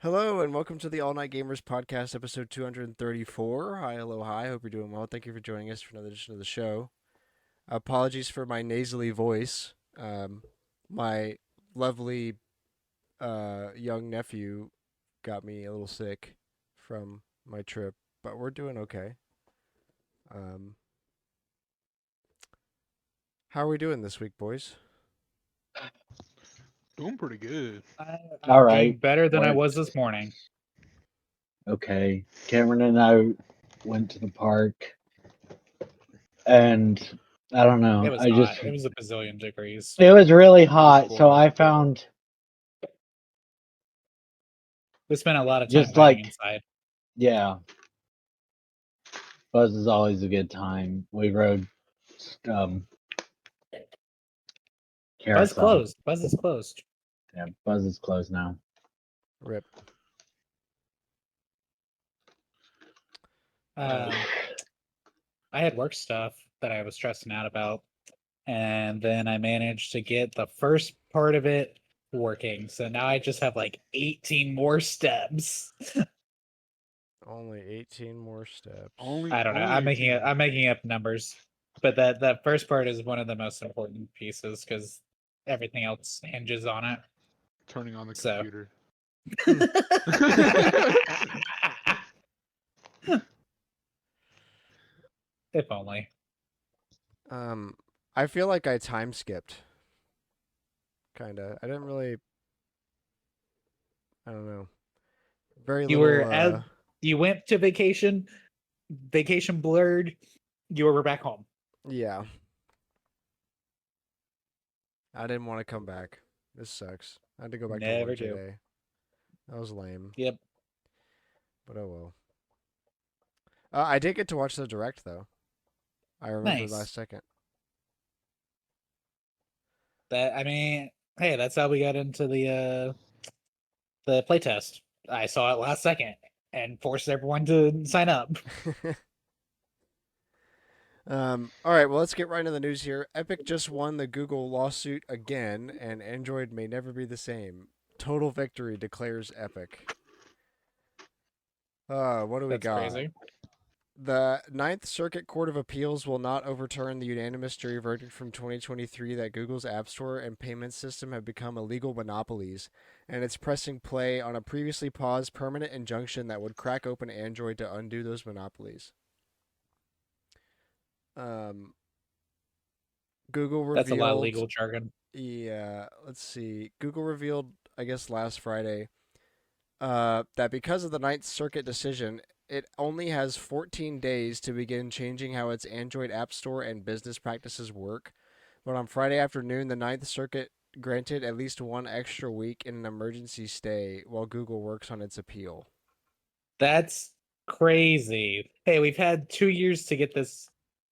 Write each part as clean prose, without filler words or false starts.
Hello and welcome to the All Night Gamers podcast, episode 234. Hi, hello, hi. Hope you're doing well. Thank you for joining us for another edition of the show. Apologies for my nasally voice. My lovely young nephew got me a little sick from my trip, but we're doing okay. Um, how are we doing this week, boys? Doing pretty good. All I'm right. doing better than I was Worked. this morning. Okay. Cameron and I went to the park, and I don't know. It was hot. It was a bazillion degrees. It was really hot, so Cool. I found We spent a lot of time just dining like inside. yeah. Buzz is always a good time. We rode um Buzz carousel. closed. Buzz is closed. Yeah, Buzz is closed now. Rip. I had work stuff that I was stressing out about, and then I managed to get the first part of it working. So now I just have like 18 more steps. Only 18 more steps. I don't know. I'm making up numbers, but that first part is one of the most important pieces because everything else hinges on it. Turning on the So. computer. If only. I feel like I time skipped. Kinda. I didn't really. I don't know. Very You little. were as you went to vacation blurred, you were back home. Yeah. I didn't want to come back. This sucks. I had to go back to Never work do. today. That was lame. Yep. But oh well. I did get to watch the direct though. I remember Nice. last second. Hey, that's how we got into the playtest. I saw it last second and forced everyone to sign up. All right, well, let's get right into the news here. Epic just won the Google lawsuit again, and Android may never be the same. Total victory, declares Epic. What do we That's got? crazy. The Ninth Circuit Court of Appeals will not overturn the unanimous jury verdict from 2023 that Google's App Store and payment system have become illegal monopolies, and it's pressing play on a previously paused permanent injunction that would crack open Android to undo those monopolies. Google revealed... That's a lot of legal jargon. Yeah, let's see. Google revealed, I guess last Friday, that because of the Ninth Circuit decision, it only has 14 days to begin changing how its Android App Store and business practices work. But on Friday afternoon, the Ninth Circuit granted at least one extra week in an emergency stay while Google works on its appeal. That's crazy. Hey, we've had 2 years to get this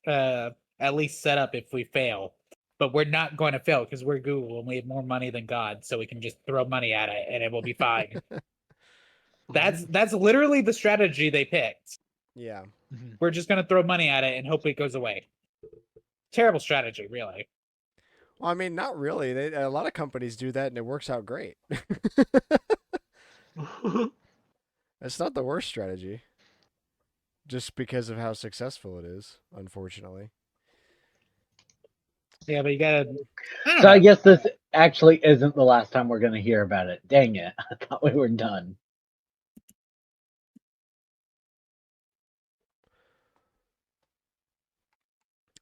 at least set up if we fail. But we're not going to fail because we're Google and we have more money than God, so we can just throw money at it and it will be fine. That's literally the strategy they picked. Yeah. We're just gonna throw money at it and hope it goes away. Terrible strategy, really. Well, I mean, not really. A lot of companies do that and it works out great. It's not the worst strategy. Just because of how successful it is, unfortunately. Yeah, but you gotta. So I guess this actually isn't the last time we're gonna hear about it. Dang it. I thought we were done.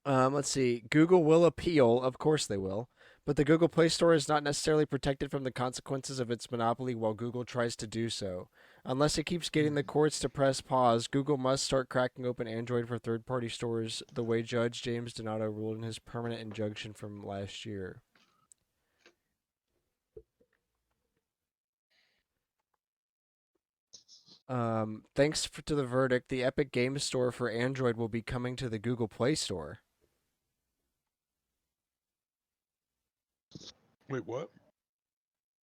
Let's see. Google will appeal. Of course they will. But the Google Play Store is not necessarily protected from the consequences of its monopoly while Google tries to do so. Unless it keeps getting the courts to press pause, Google must start cracking open Android for third-party stores the way Judge James Donato ruled in his permanent injunction from last year. Thanks to the verdict, the Epic Games Store for Android will be coming to the Google Play Store. Wait, what?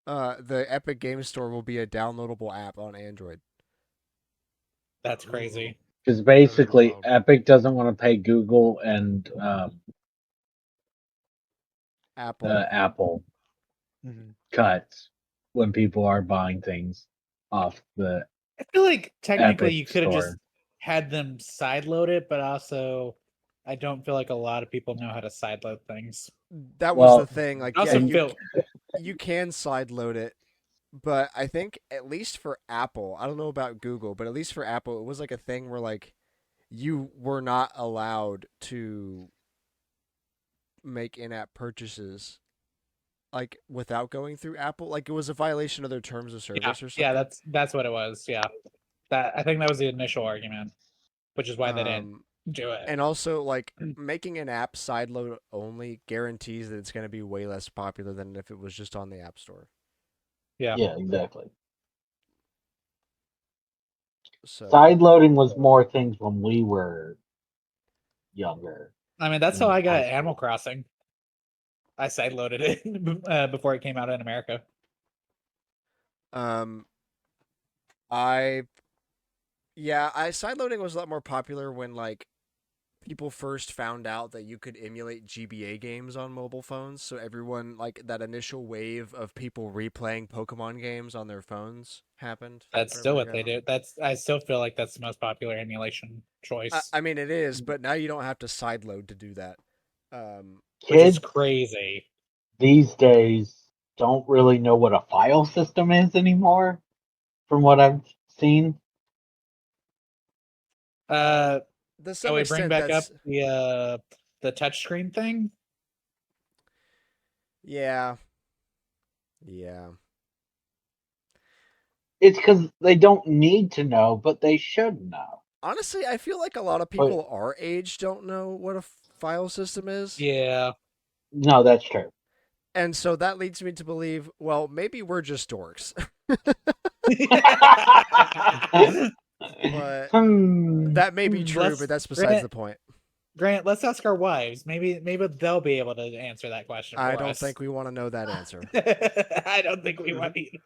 The Epic Games Store will be a downloadable app on Android. That's crazy. Because basically, wild. Epic doesn't want to pay Google and Apple. Apple cuts when people are buying things off the I feel like technically Epic you could have just Store. had them sideload it, but also I don't feel like a lot of people know how to sideload things. That was Well, the thing. Like, I yeah, also and- feel you can side load it, but I think at least for Apple, I don't know about Google, but at least for Apple, it was like a thing where like you were not allowed to make in-app purchases like without going through Apple. Like it was a violation of their terms of service or something. yeah, that's what it was. Yeah, I think that was the initial argument, which is why they didn't do it. And also, like, making an app sideload only guarantees that it's going to be way less popular than if it was just on the App Store. Yeah, yeah, exactly. So Side loading was more things when we were younger. I mean that's how I got High school. Animal Crossing. I sideloaded it before it came out in America. I sideloading was a lot more popular when like people first found out that you could emulate GBA games on mobile phones. So everyone like that initial wave of people replaying Pokemon games on their phones happened. That's still what whenever they I got do. I still feel like that's the most popular emulation choice, them. I mean, it is, but now you don't have to sideload to do that. which is Kids crazy. these days don't really know what a file system is anymore, from what I've seen. To some we bring extent, back up that's the touchscreen thing? yeah, yeah. It's because they don't need to know, but they should know. Honestly, I feel like a lot of people our age don't know what a file system is. Yeah. No, that's true. And so that leads me to believe, well, maybe we're just dorks. But that may be true, but that's besides the point. Grant, let's ask our wives. Maybe they'll be able to answer that question for I don't us. think we want to know that answer. I don't think we want either.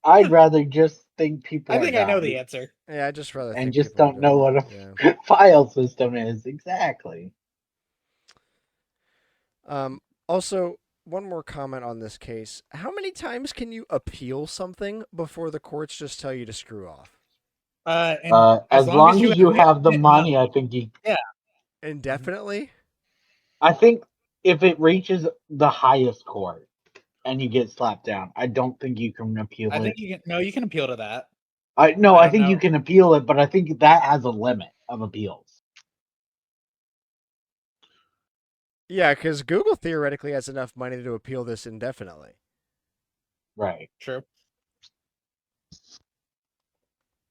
I'd rather just think people I think are I know the dumb answer. Yeah, I just rather and think just people are don't know dumb. what Yeah. a file system is. Exactly. Also, one more comment on this case. How many times can you appeal something before the courts just tell you to screw off? And As long as you have the admit money, no. I think you. Yeah. Indefinitely? I think if it reaches the highest court and you get slapped down, I don't think you can appeal I it. think you can. No, you can appeal to that. I don't think you know. can appeal it, but I think that has a limit of appeals. Yeah, because Google theoretically has enough money to appeal this indefinitely. Right. True.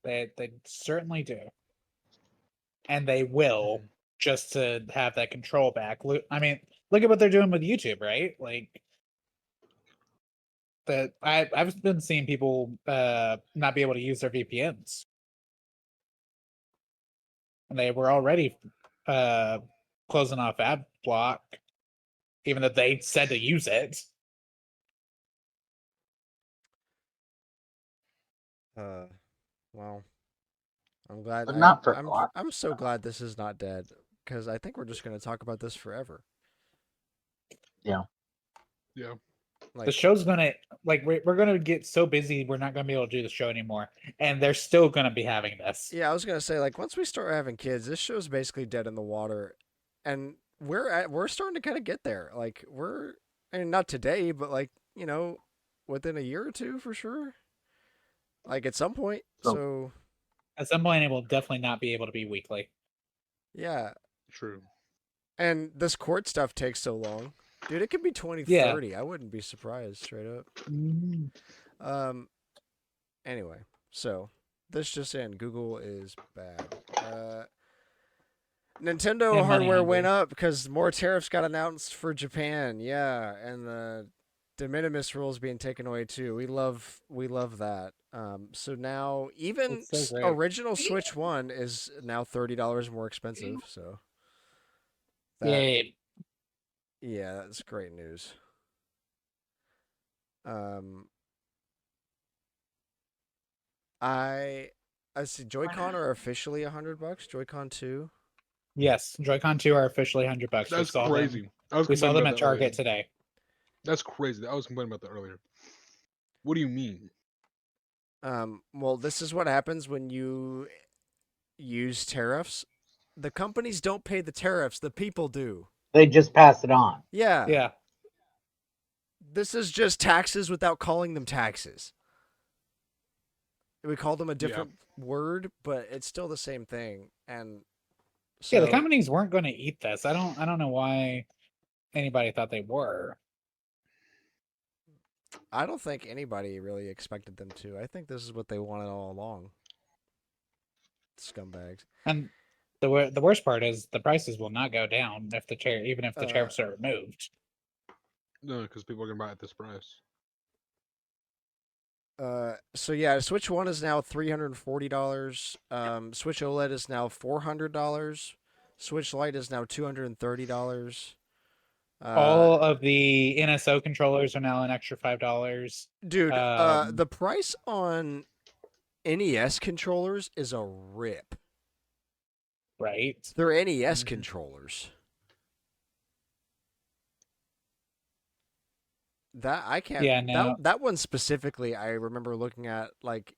They certainly do, and they will just to have that control back. I mean, look at what they're doing with YouTube, right? Like that. I've been seeing people not be able to use their VPNs, and they were already closing off ad block, even though they said to use it. Well, I'm glad. But not for I'm so glad this is not dead because I think we're just going to talk about this forever. Yeah. Yeah. Like, The show's gonna we're gonna get so busy we're not gonna be able to do the show anymore, and they're still gonna be having this. yeah, I was gonna say like once we start having kids, this show's basically dead in the water, and we're starting to kind of get there. Like I mean, not today, but like within a year or two for sure. Like at some point. So At some point, it will definitely not be able to be weekly. yeah, True. and this court stuff takes so long, dude. It could be 2030. I wouldn't be surprised, straight up. Anyway, so this just in: Google is bad. Nintendo And money hardware went hungry. up because more tariffs got announced for Japan. Yeah, and the de minimis rules being taken away too. We love that. So now even It's so great. original Switch 1 is now $30 more expensive. So Yay. yeah, that's great news. I see Joy-Con are officially $100. Joy-Con 2. Yes, Joy-Con 2 are officially $100. That's crazy. We saw them at that Target earlier. today. That's crazy. I was complaining about that earlier. What do you mean? Well, this is what happens when you use tariffs. The companies don't pay the tariffs, the people do. They just pass it on. Yeah. Yeah. This is just taxes without calling them taxes. We call them a different word, but it's still the same thing. And so Yeah, the companies weren't going to eat this. I don't know why anybody thought they were. I don't think anybody really expected them to. I think this is what they wanted all along. Scumbags. And the worst part is the prices will not go down if even if the tariffs are removed. No, because people are gonna buy it at this price. So yeah, Switch One is now $340. Switch OLED is now $400. Switch Lite is now $230. All of the NSO controllers are now an extra $5. Dude, the price on NES controllers is a rip. Right? They're NES controllers. That I can't. Yeah, no. That one specifically, I remember looking at like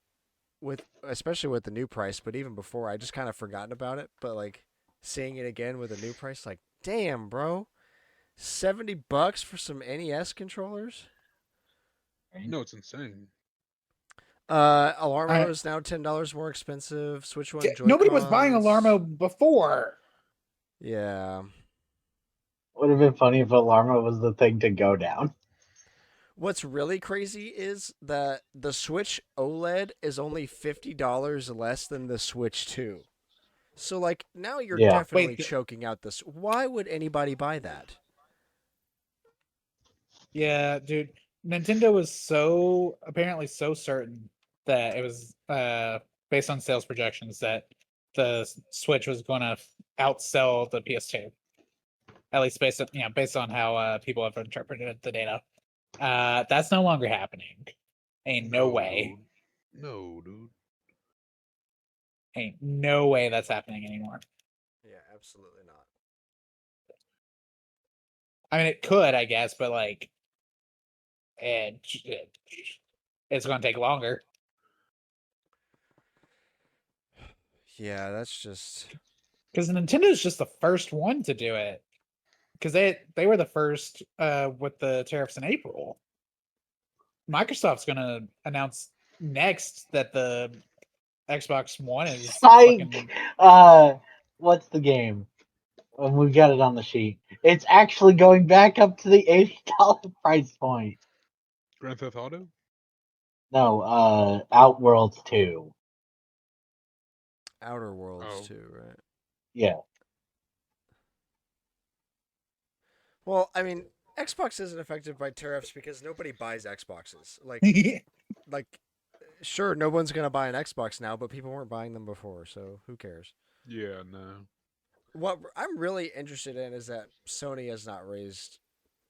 especially with the new price, but even before, I just kind of forgotten about it. But like seeing it again with a new price, like damn, bro, $70 for some NES controllers. No, it's insane. Alarmo is now $10 more expensive. Switch One Joy-Cons. Nobody was buying Alarmo before. Yeah. Would have been funny if Alarma was the thing to go down. What's really crazy is that the Switch OLED is only $50 less than the Switch 2. So, like, now you're definitely choking out this. Why would anybody buy that? Yeah, dude. Nintendo was apparently so certain that it was based on sales projections that the Switch was going to outsell the PS2. At least based on how people have interpreted the data. That's no longer happening. Ain't no way. Dude. No, dude. Ain't no way that's happening anymore. Yeah, absolutely not. I mean, it could, I guess, but like, it's going to take longer. Yeah, that's just because Nintendo's just the first one to do it. Because they were the first with the tariffs in April. Microsoft's going to announce next that the Xbox One is Psych! What's the game? We got it on the sheet. It's actually going back up to the $80 price point. Grand Theft Auto? No, Outworlds 2. Outer Worlds too, right? Yeah. Well, I mean, Xbox isn't affected by tariffs because nobody buys Xboxes. Like, sure, no one's gonna buy an Xbox now, but people weren't buying them before, so who cares? Yeah, no. What I'm really interested in is that Sony has not raised.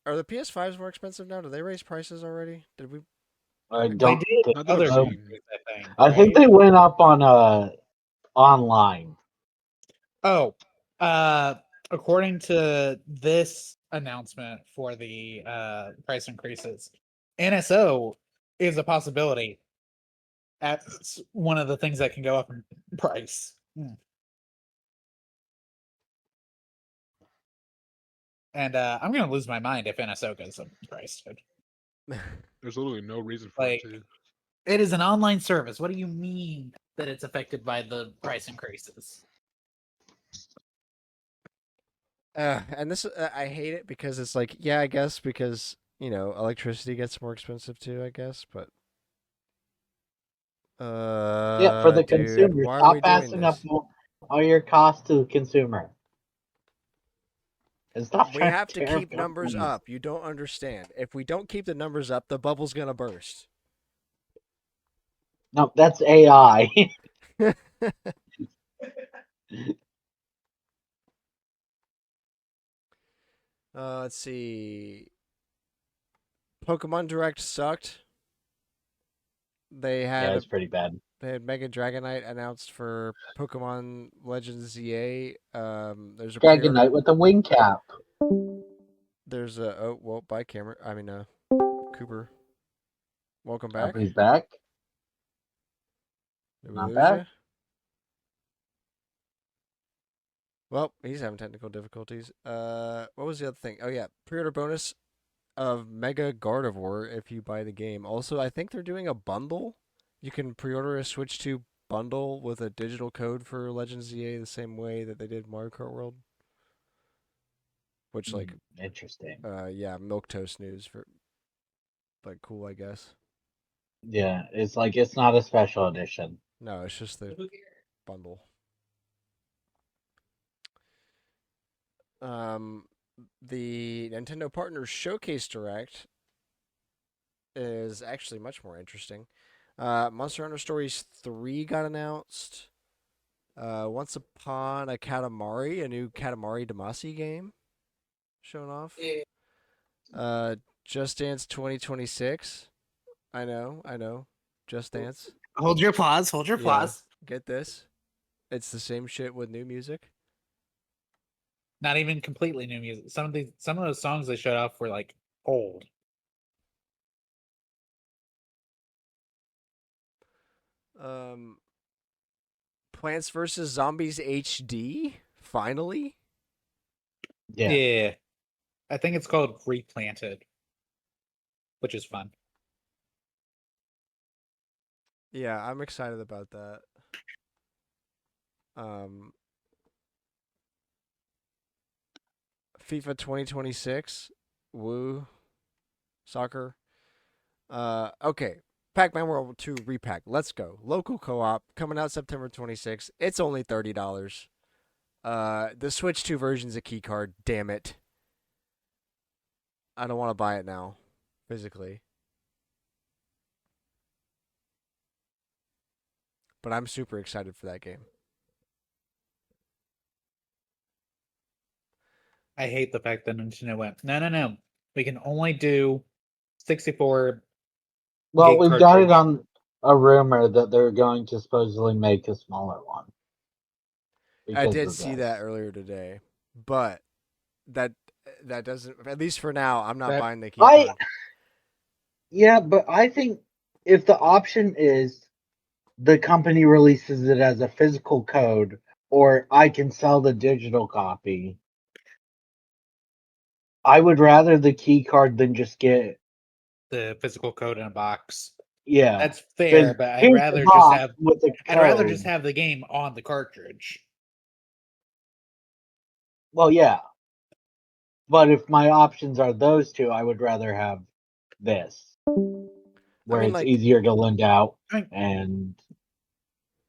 Are the PS5s more expensive now? Did they raise prices already? Did we? I They don't did think, Not that other I've countries, seen. I think. I think they went up on online. Oh, according to this announcement for the price increases, NSO is a possibility. That's one of the things that can go up in price. And I'm gonna lose my mind if NSO goes up in price, dude. There's literally no reason for Like, it to. it is an online service. What do you mean that it's affected by the price increases? And this, I hate it because it's like, yeah, I guess because electricity gets more expensive too, I guess, but Yeah, for the dude, consumer. why are Stop we doing passing up this? all your costs to the consumer. And stop We trying have to tear keep numbers companies. up. You don't understand. If we don't keep the numbers up, the bubble's gonna burst. No, that's AI. Let's see. Pokemon Direct sucked. They Yeah, had it's pretty bad. Mega Dragonite announced for Pokemon Legends ZA. There's a Dragon pre-order. Knight with a wing cap. There's a bye Cameron. Cooper. Welcome back. He's back. Did we Not lose bad. you? Well, he's having technical difficulties. What was the other thing? Oh yeah, pre-order bonus of Mega Gardevoir if you buy the game. Also, I think they're doing a bundle. You can pre-order a Switch 2 bundle with a digital code for Legends ZA the same way that they did Mario Kart World. Which Interesting. yeah, milk toast news for cool, I guess. Yeah, it's like it's not a special edition. No, it's just the bundle. The Nintendo Partners Showcase Direct is actually much more interesting. Monster Hunter Stories 3 got announced. Once Upon a Katamari, a new Katamari Damacy game, shown off. Just Dance 2026. I know. Just Dance. Hold your applause. Hold your Yeah. applause. Get this. It's the same shit with new music. Not even completely new music. Some of those songs they showed off were like old. Plants vs Zombies HD. Finally. Yeah. I think it's called Replanted, which is fun. Yeah, I'm excited about that. FIFA 2026. Woo. Soccer. Okay. Pac-Man World 2 repack. Let's go. Local co-op coming out September 26th. It's only $30. The Switch 2 version's a key card. Damn it. I don't want to buy it now, physically. But I'm super excited for that game. I hate the fact that Nintendo went, no. We can only do 64. Well, Gig we've got it cartridge. on a rumor that they're going to supposedly make a smaller one. I because did of see this. that earlier today, but that doesn't. At least for now, I'm not buying the key card. Yeah, but I think if the option is the company releases it as a physical code, or I can sell the digital copy, I would rather the key card than just get The physical code in a box. yeah. That's fair, 'Cause but I'd here's the rather just box have with the I'd rather just code. have the game on the cartridge. Well, yeah. But if my options are those two, I would rather have this, where mean, it's like- easier to lend out I- and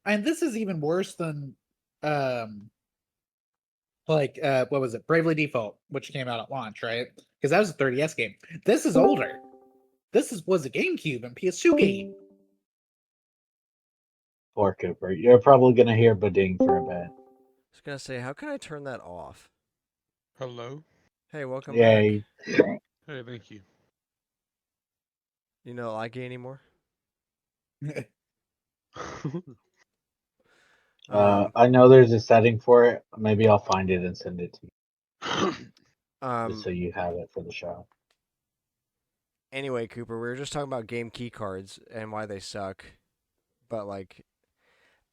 And this is even worse than what was it? Bravely Default, which came out at launch, right? Because that was a 30S game. This is older. Was a GameCube and PS2 game. poor Cooper. You're probably gonna hear Bading for a bit. I was gonna say, how can I turn that off? Hello. Hey, welcome Yay. back. Hey, thank you. You know Likey anymore? I know there's a setting for it. Maybe I'll find it and send it to you, just so you have it for the show. Anyway, Cooper, we were just talking about game key cards and why they suck. But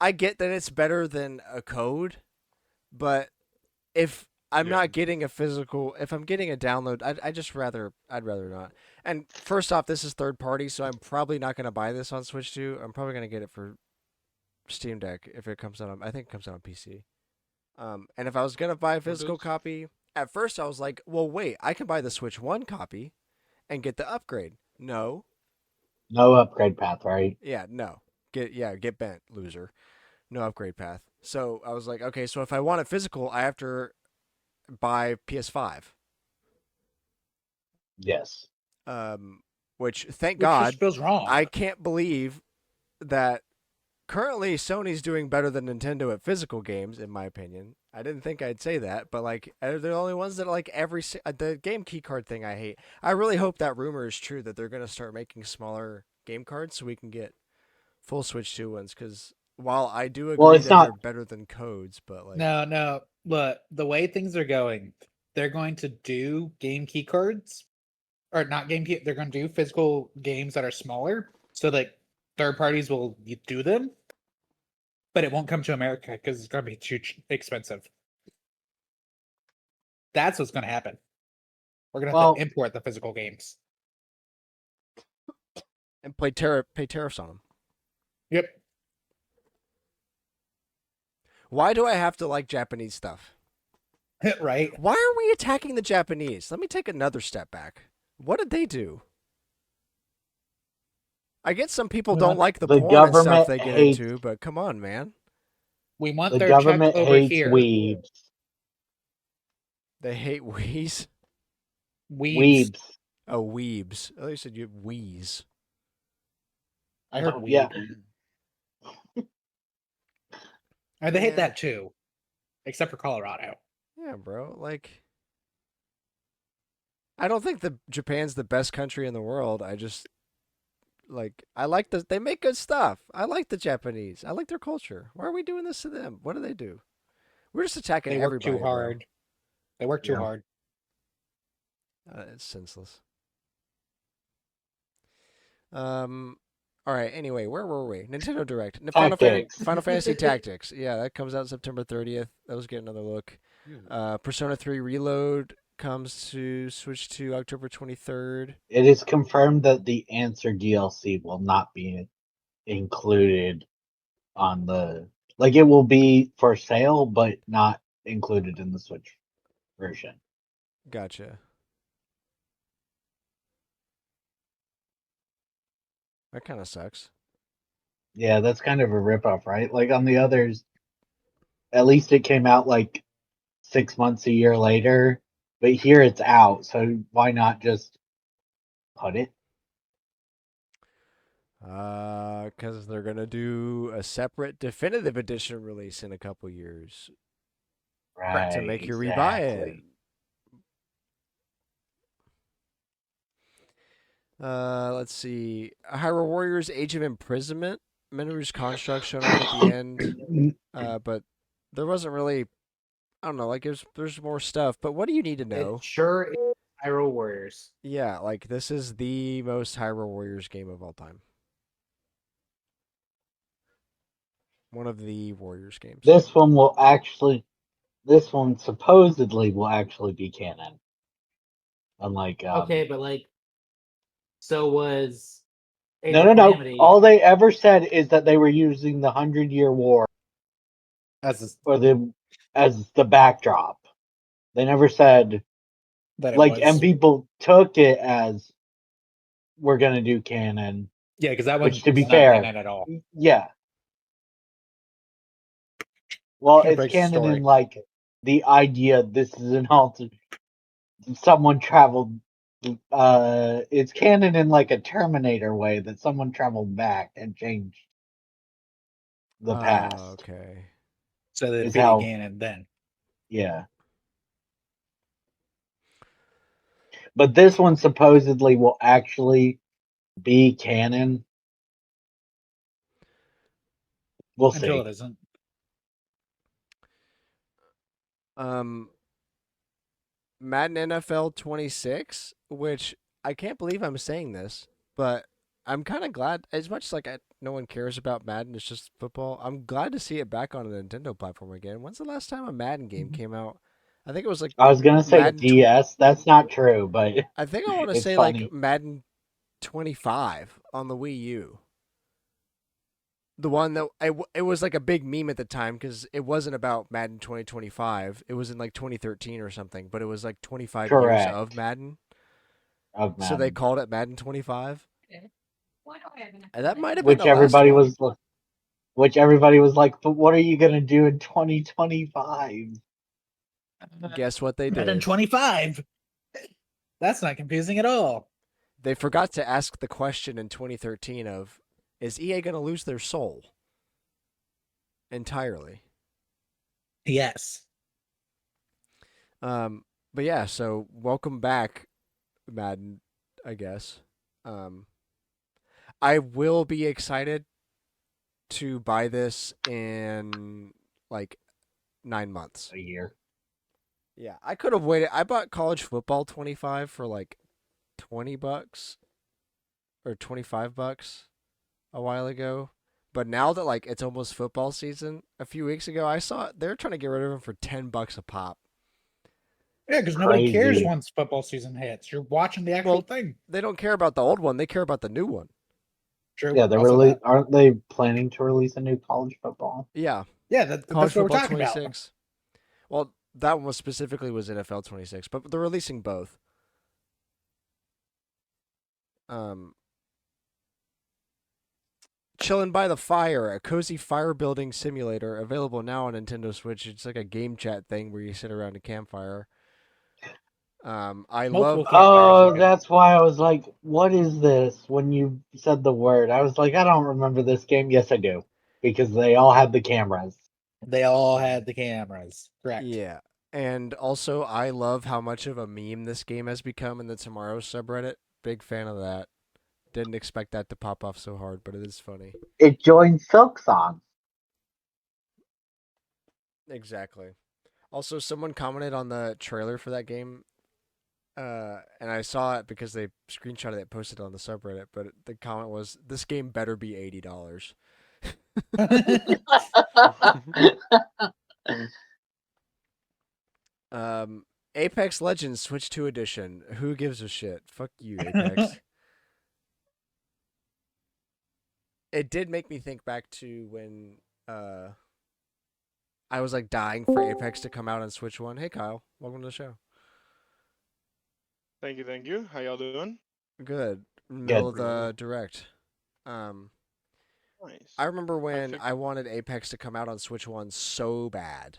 I get that it's better than a code, but if I'm not getting a physical, if I'm getting a download, I'd rather not. And first off, this is third party, so I'm probably not going to buy this on Switch 2. I'm probably going to get it for Steam Deck if it comes out on, I think it comes out on PC. And if I was going to buy a physical copy, at first I was like, well, wait, I can buy the Switch 1 copy and get the upgrade. No. No upgrade path, right? Yeah, no. Get bent, loser. No upgrade path. So I was like, okay, so if I want it physical, I have to buy PS5. Yes. Which thank God, just feels wrong. I can't believe that currently Sony's doing better than Nintendo at physical games, in my opinion. I didn't think I'd say that, but they're the only ones that the game key card thing I hate. I really hope that rumor is true that they're gonna start making smaller game cards so we can get full Switch 2 ones. Because while I do agree that they're better than codes, but no. Look, the way things are going, they're going to do game key cards, or not game key. They're going to do physical games that are smaller, so that third parties will do them. but it won't come to America because it's going to be too expensive. That's what's going to happen. We're going to have Well- to import the physical games. And pay tariffs on them. Yep. Why do I have to like Japanese stuff? Right. Why are we attacking the Japanese? Let me take another step back. What did they do? I get some people don't like the The porn and stuff government they get hates- into, but come on, man. We want The their check government over hates here. weebs. They hate wheeze. Weebs. Weebs. Oh, weebs. Oh, you said you wheeze. I heard Oh, weeb. yeah. And they hate Yeah. that too, except for Colorado. Yeah, bro. Like, I don't think Japan's the best country in the world. I just I like they make good stuff. I like the Japanese. I like their culture. Why are we doing this to them? What do they do? We're just attacking They work everybody. too hard. They work too Yeah. hard. It's senseless. All right. Anyway, where were we? Nintendo Direct. Tactics. Final Fantasy Tactics. Yeah, that comes out September 30th. That was getting another look. Persona 3 Reload comes to Switch to October 23rd. It is confirmed that the Answer DLC will not be included on the... Like, it will be for sale, but not included in the Switch version. Gotcha. That kind of sucks. Yeah, that's kind of a ripoff, right? Like, on the others, at least it came out, like, 6 months, a year later. But here it's out, so why not just put it? Because they're gonna do a separate definitive edition release in a couple years Right. to make you rebuy it. exactly. Let's see. Hyrule Warriors: Age of Imprisonment. Menu's construct showed up at the end, but there wasn't really. I don't know. Like, there's more stuff, but what do you need to know? It sure is Hyrule Warriors. Yeah, like this is the most Hyrule Warriors game of all time. One of the Warriors games. This one supposedly will actually be canon. Unlike Okay, but like, so was Age no. of Calamity. All they ever said is that they were using the 100-Year War As as the backdrop. They never said that it like, was. and people took it as we're gonna do canon. Yeah, because that one Which, to be was not fair, canon at all. Yeah. Well, Can't it's break the canon story. in like the idea this is an alternate. Someone traveled. It's canon in like a Terminator way that someone traveled back and changed the past. Okay. So they Is defeated how- Ganon then. Yeah. But this one supposedly will actually be canon. We'll Until see. it isn't. Madden NFL 26, which I can't believe I'm saying this, but I'm kind of glad. As much as no one cares about Madden, it's just football. I'm glad to see it back on a Nintendo platform again. When's the last time a Madden game came out? I think it was like I was gonna say Madden DS. That's not true, but I think I want to it's say funny. like Madden 25 on the Wii U. The one that it was like a big meme at the time because it wasn't about Madden 2025. It was in like 2013 or something, but it was like 25 Correct. years of Madden. Of So they Madden. called it Madden 25. Why do I have an And that might have been which the last everybody one. was like, but what are you gonna do in 2025? Guess what they Madden did? 25. That's not confusing at all. They forgot to ask the question in 2013 of, is EA going to lose their soul entirely? Yes. But yeah, so welcome back, Madden, I guess. I will be excited to buy this in like 9 months. A year. Yeah, I could have waited. I bought College Football 25 for like $20 or $25 a while ago, But now that like it's almost football season, a few weeks ago I saw they're trying to get rid of them for $10 a pop. Yeah, because nobody cares Crazy. once football season hits. You're watching the actual Well, thing. they don't care about the old one; they care about the new one. True. Yeah, they're Also really that. aren't they planning to release a new college football? Yeah, Yeah, college that's what we're football talking about. 26. Well, that one specifically was NFL 26, but they're releasing both. Um, Chilling by the Fire, a cozy fire building simulator, available now on Nintendo Switch. It's like a game chat thing where you sit around a campfire. I love. Multiple campfires Oh, even. that's why I was like, "What is this?" When you said the word, I was like, "I don't remember this game." Yes, I do, because they all had the cameras. They all had the cameras. Correct. Yeah, and also I love how much of a meme this game has become in the Tomorrow subreddit. Big fan of that. Didn't expect that to pop off so hard, but it is funny. It joined Silk Song. Exactly. Also, someone commented on the trailer for that game, and I saw it because they screenshotted it, posted it on the subreddit. But the comment was, "This game better be $80." Um, Apex Legends Switch 2 Edition. Who gives a shit? Fuck you, Apex. It did make me think back to when I was like dying for Apex to come out on Switch 1. Hey Kyle, welcome to the show. Thank you, thank you. How y'all doing? Good. Middle Good. of the direct. Um Nice. I remember when fig- I wanted Apex to come out on Switch 1 so bad.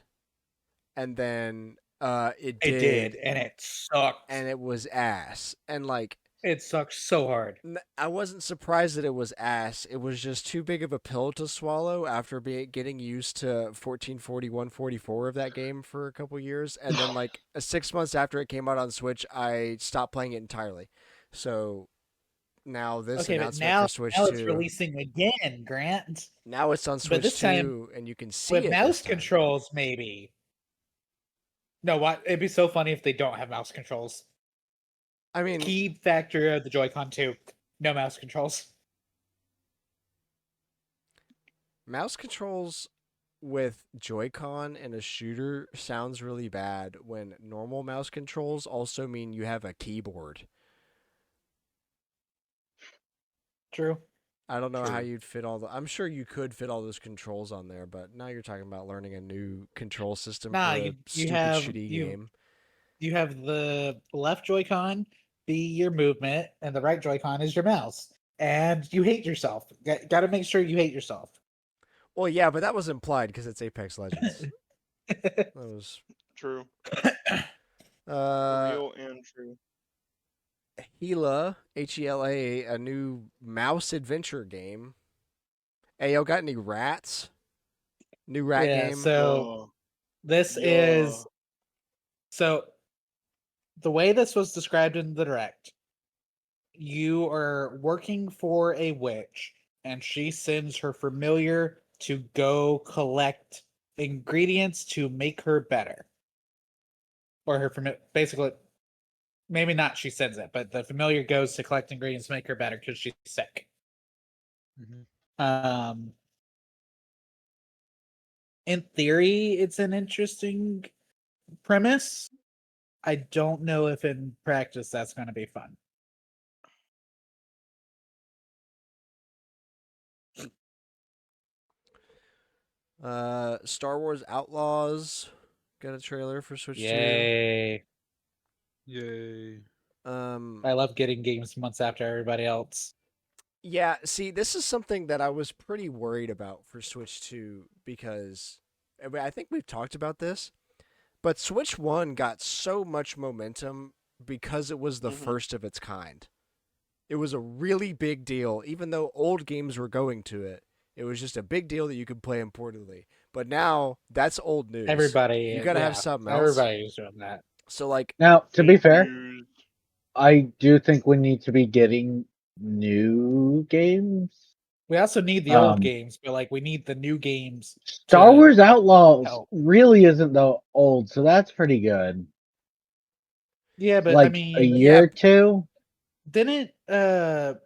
And then it It did, did, and it sucked. and it was ass. And like It sucked so hard. I wasn't surprised that it was ass. It was just too big of a pill to swallow after getting used to 1440, 144 of that game for a couple years. And then, like, 6 months after it came out on Switch, I stopped playing it entirely. So now this Okay, but announcement now, for Switch now it's 2, releasing again, Grant. now it's on But Switch this time 2, and you can see with it mouse this time. controls, maybe. No, what? It'd be so funny if they don't have mouse controls. I mean, Key factor of the Joy-Con 2, no mouse controls. mouse controls with Joy-Con and a shooter sounds really bad when normal mouse controls also mean you have a keyboard. True. I don't know how True. you'd fit I'm sure you could fit all those controls on there, but now you're talking about learning a new control system Nah, for a you stupid, have shitty you game. you have the left Joy-Con be your movement, and the right Joy-Con is your mouse. And you hate yourself. Got to make sure you hate yourself. Well, yeah, but that was implied because it's Apex Legends. That was True. uh Real and true. Hela, HELA, a new mouse adventure game. Hey, yo, got any rats? New rat Yeah, game. so this Yeah. is so the way this was described in the direct, you are working for a witch, and she sends her familiar to go collect ingredients to make her better. Or her basically, maybe not she sends it, but the familiar goes to collect ingredients to make her better because she's sick. Um, in theory, it's an interesting premise. I don't know if in practice that's going to be fun. Star Wars Outlaws got a trailer for Switch Yay. Yay. 2. I love getting games months after everybody else. Yeah, see, this is something that I was pretty worried about for Switch 2 because I think we've talked about this, but Switch 1 got so much momentum because it was the first of its kind. It was a really big deal, even though old games were going to it. It was just a big deal that you could play importedly. But now that's old news. Everybody, You got to have something else. Everybody's doing that. So like Now, to be Fake fair, news. I do think we need to be getting new games. We also need the old Um, games, but like we need the new games. Star to Wars Outlaws help. really isn't the old, so that's pretty good. Yeah, but Like I mean, a year or two. didn't the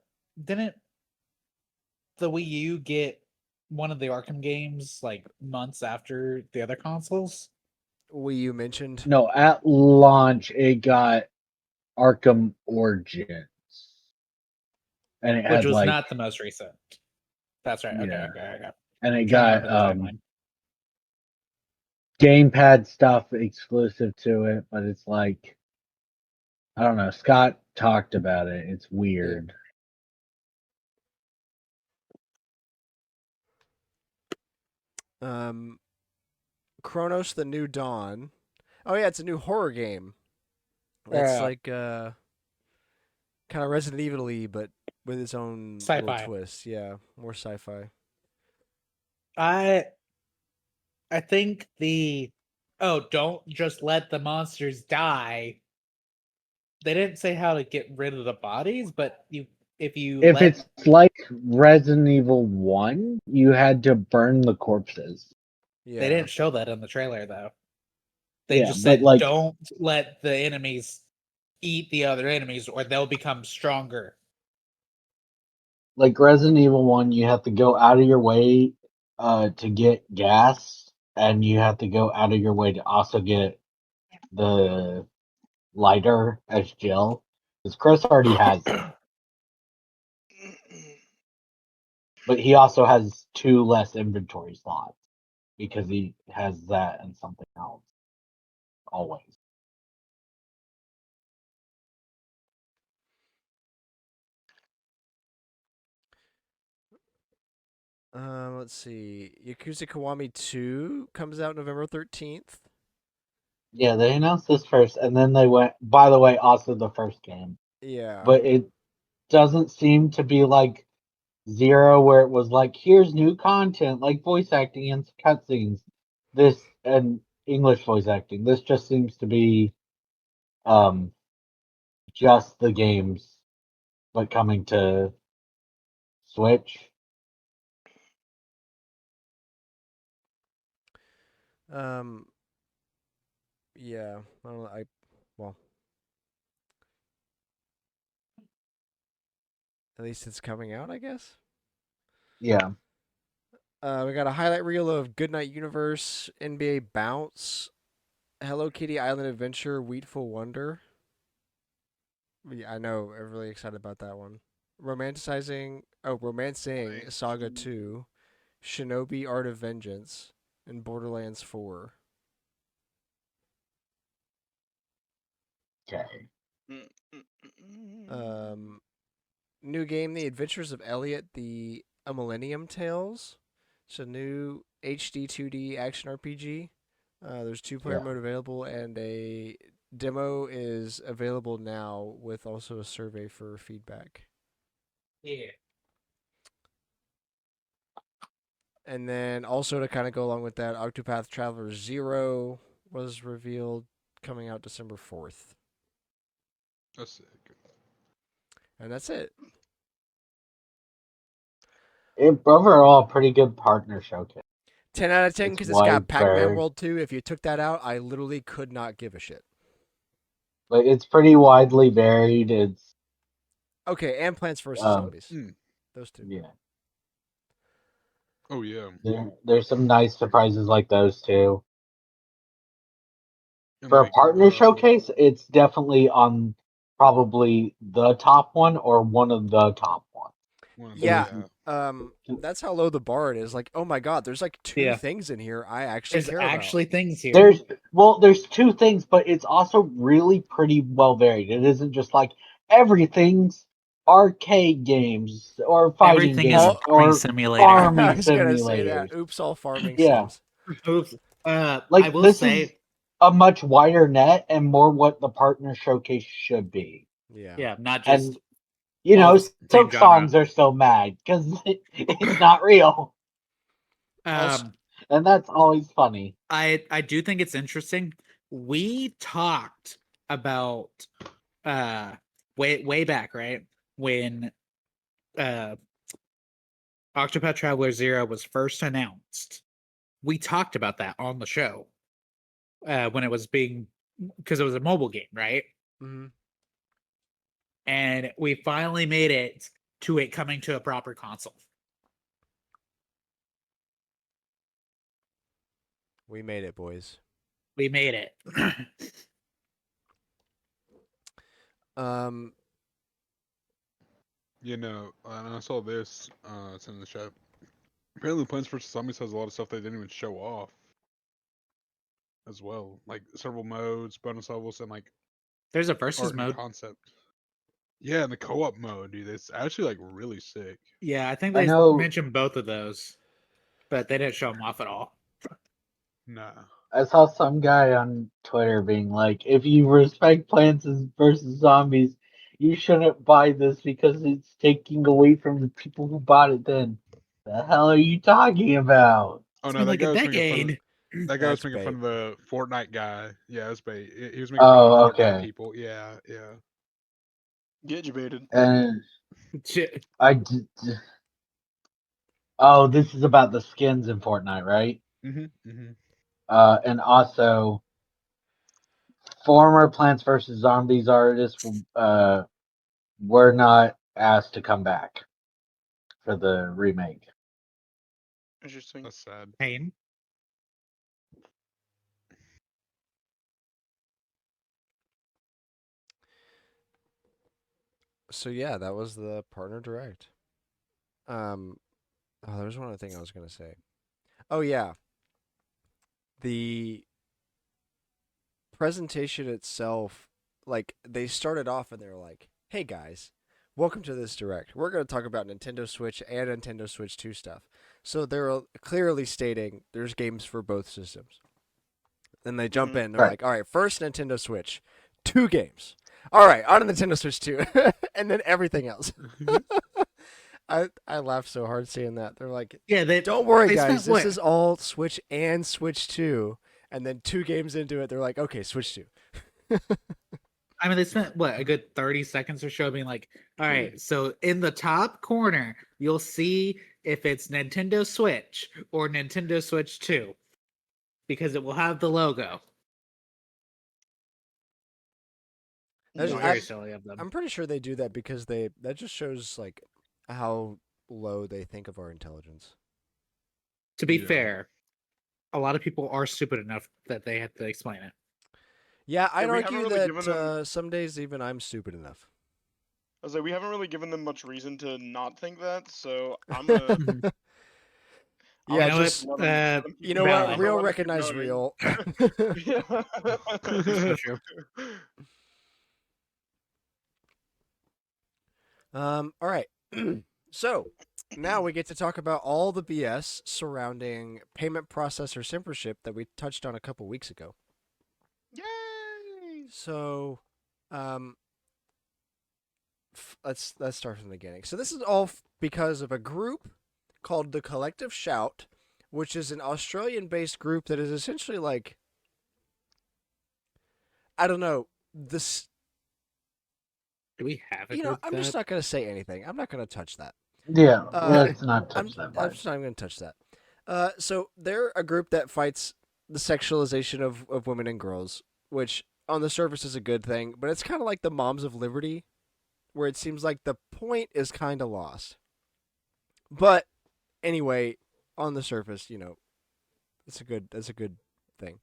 Wii U get one of the Arkham games like months after the other consoles. Wii U mentioned. No, at launch it got Arkham Origins, and it Which had was like not the most recent. That's right. Okay, yeah, okay. and it Trying to got remember the timeline. gamepad stuff exclusive to it, but it's like I don't know. Scott talked about it. It's weird. Chronos: The New Dawn. Oh yeah, it's a new horror game. It's Yeah. like kind of Resident Evil-y, but with its own little Sci-fi. twist. Yeah, more sci-fi. I think don't just let the monsters die. They didn't say how to get rid of the bodies, but if If it's like Resident Evil 1, you had to burn the corpses. Yeah. They didn't show that in the trailer though. They Yeah, just but said like don't let the enemies eat the other enemies or they'll become stronger. like Resident Evil 1, you have to go out of your way to get gas, and you have to go out of your way to also get the lighter as Jill. Because Chris already has it, but he also has 2 less inventory slots because he has that and something else always. Let's see. Yakuza Kiwami 2 comes out November 13th. Yeah, they announced this first, and then they went. By the way, also the first game, Yeah. but it doesn't seem to be like Zero, where it was like, here's new content like voice acting and cutscenes. This and English voice acting. This just seems to be um just the games, but coming to Switch. Um. Yeah. I don't know. Well. At least it's coming out, I guess. Yeah, We got a highlight reel of Goodnight Universe, NBA Bounce, Hello Kitty Island Adventure, Wheatful Wonder. Yeah, I know. I'm really excited about that one. Romancing Saga 2, Shinobi Art of Vengeance, and Borderlands 4. okay. New game, The Adventures of Elliot, the A Millennium Tales. It's a new HD 2D action RPG. There's 2-player Yeah. mode available, and a demo is available now with also a survey for feedback. Yeah. And then also to kind of go along with that, Octopath Traveler 0 was revealed, coming out December 4th. That's sick. And that's it. Overall, pretty good partner showcase. 10 out of 10 It's because it's got wide Pac-Man varied. World 2. If you took that out, I literally could not give a shit. But it's pretty widely varied. It's Okay, and Plants vs. Zombies. Those two. yeah. Oh yeah. There's some nice surprises like those too. And For a like partner showcase, it's definitely on probably the top one or one of the top ones. one of Yeah, the, that's how low the bar it is. Like, oh my god, there's like 2 Yeah. things in here I actually There's care actually things here. There's 2 things, but it's also really pretty well varied. It isn't just like everything's arcade games or fighting Everything games is a All- farming or simulator. about. farming I was gonna say that. simulators. Oops, all farming Yeah. sims. Oops. I Like will this say, is a much wider net and more what the partner showcase should be. Yeah. not And just you all know, the same Silk genre. Songs are still mad because it's not real, Also- and that's always funny. I do think it's interesting. We talked about way back, right? When Octopath Traveler 0 was first announced. We talked about that on the show. When it was being because it was a mobile game, right? Mhm. And we finally made it to it coming to a proper console. We made it, boys. We made it. Um, And I saw this. It's in the chat. Apparently, Plants vs Zombies has a lot of stuff they didn't even show off. As well, like several modes, bonus levels, and like There's a versus art and mode. concept. Yeah, and the co-op mode, dude, it's actually like really sick. Yeah, I think I they know. mentioned both of those, but they didn't show them off at all. Nah. I saw some guy on Twitter being like, "If you respect Plants vs Zombies, you shouldn't buy this because it's taking away from the people who bought it." Then, the hell are you talking about? Oh It's no, been that like a guy was making fun of decade. that guy was That's making fun bait. of the Fortnite guy. Yeah, that's bait. He was making fun of the Oh, Fortnite okay. people. Yeah, yeah. Get debated. And Shit. I did. Oh, this is about the skins in Fortnite, right? Mm-hmm. And also former Plants vs Zombies artists were not asked to come back for the remake. Interesting. That's sad. Pain. So yeah, that was the partner direct. Oh, there was one other thing I was gonna say. Oh yeah, the presentation itself, like they started off and they were like, "Hey guys, welcome to this direct. We're gonna talk about Nintendo Switch and Nintendo Switch 2 stuff." So they're clearly stating there's games for both systems. Then they jump in. They're Right. like, "All right, first Nintendo Switch, 2 games. All right, on a Nintendo Switch 2, and then everything else." I laughed so hard seeing that. They're like, Yeah, "Don't worry, they guys. spent This what? is all Switch and Switch 2." And then 2 games into it, they're like, "Okay, Switch 2." I mean, they spent what, a good 30 seconds or so being like, all right, so in the top corner, you'll see if it's Nintendo Switch or Nintendo Switch 2 because it will have the logo. It was That's- very Nice. silly of them. I'm pretty sure they do that because that just shows like how low they think of our intelligence. To be Yeah. fair, a lot of people are stupid enough that they have to explain it. Yeah, I'd Yeah, we haven't argue really that given them- some days even I'm stupid enough. I was like, we haven't really given them much reason to not think that, so I'm gonna. Yeah, You know just what? Let 'em keep you know going. what? I'm valid. gonna Real let 'em keep recognize going. real. That's so Yeah. All right. So now we get to talk about all the BS surrounding payment processor censorship that we touched on a couple weeks ago. Yay! So, let's start from the beginning. So this is all because of a group called the Collective Shout, which is an Australian-based group that is essentially like, I don't know, this. Do we have a You know, group I'm that? just not going to say anything. I'm not going to touch that. Yeah, Uh, let's not I'm touch that I'm part. just not even going to touch that. So they're a group that fights the sexualization of women and girls, which on the surface is a good thing, but it's kind of like the Moms of Liberty, where it seems like the point is kind of lost. But anyway, on the surface, you know, that's a good thing.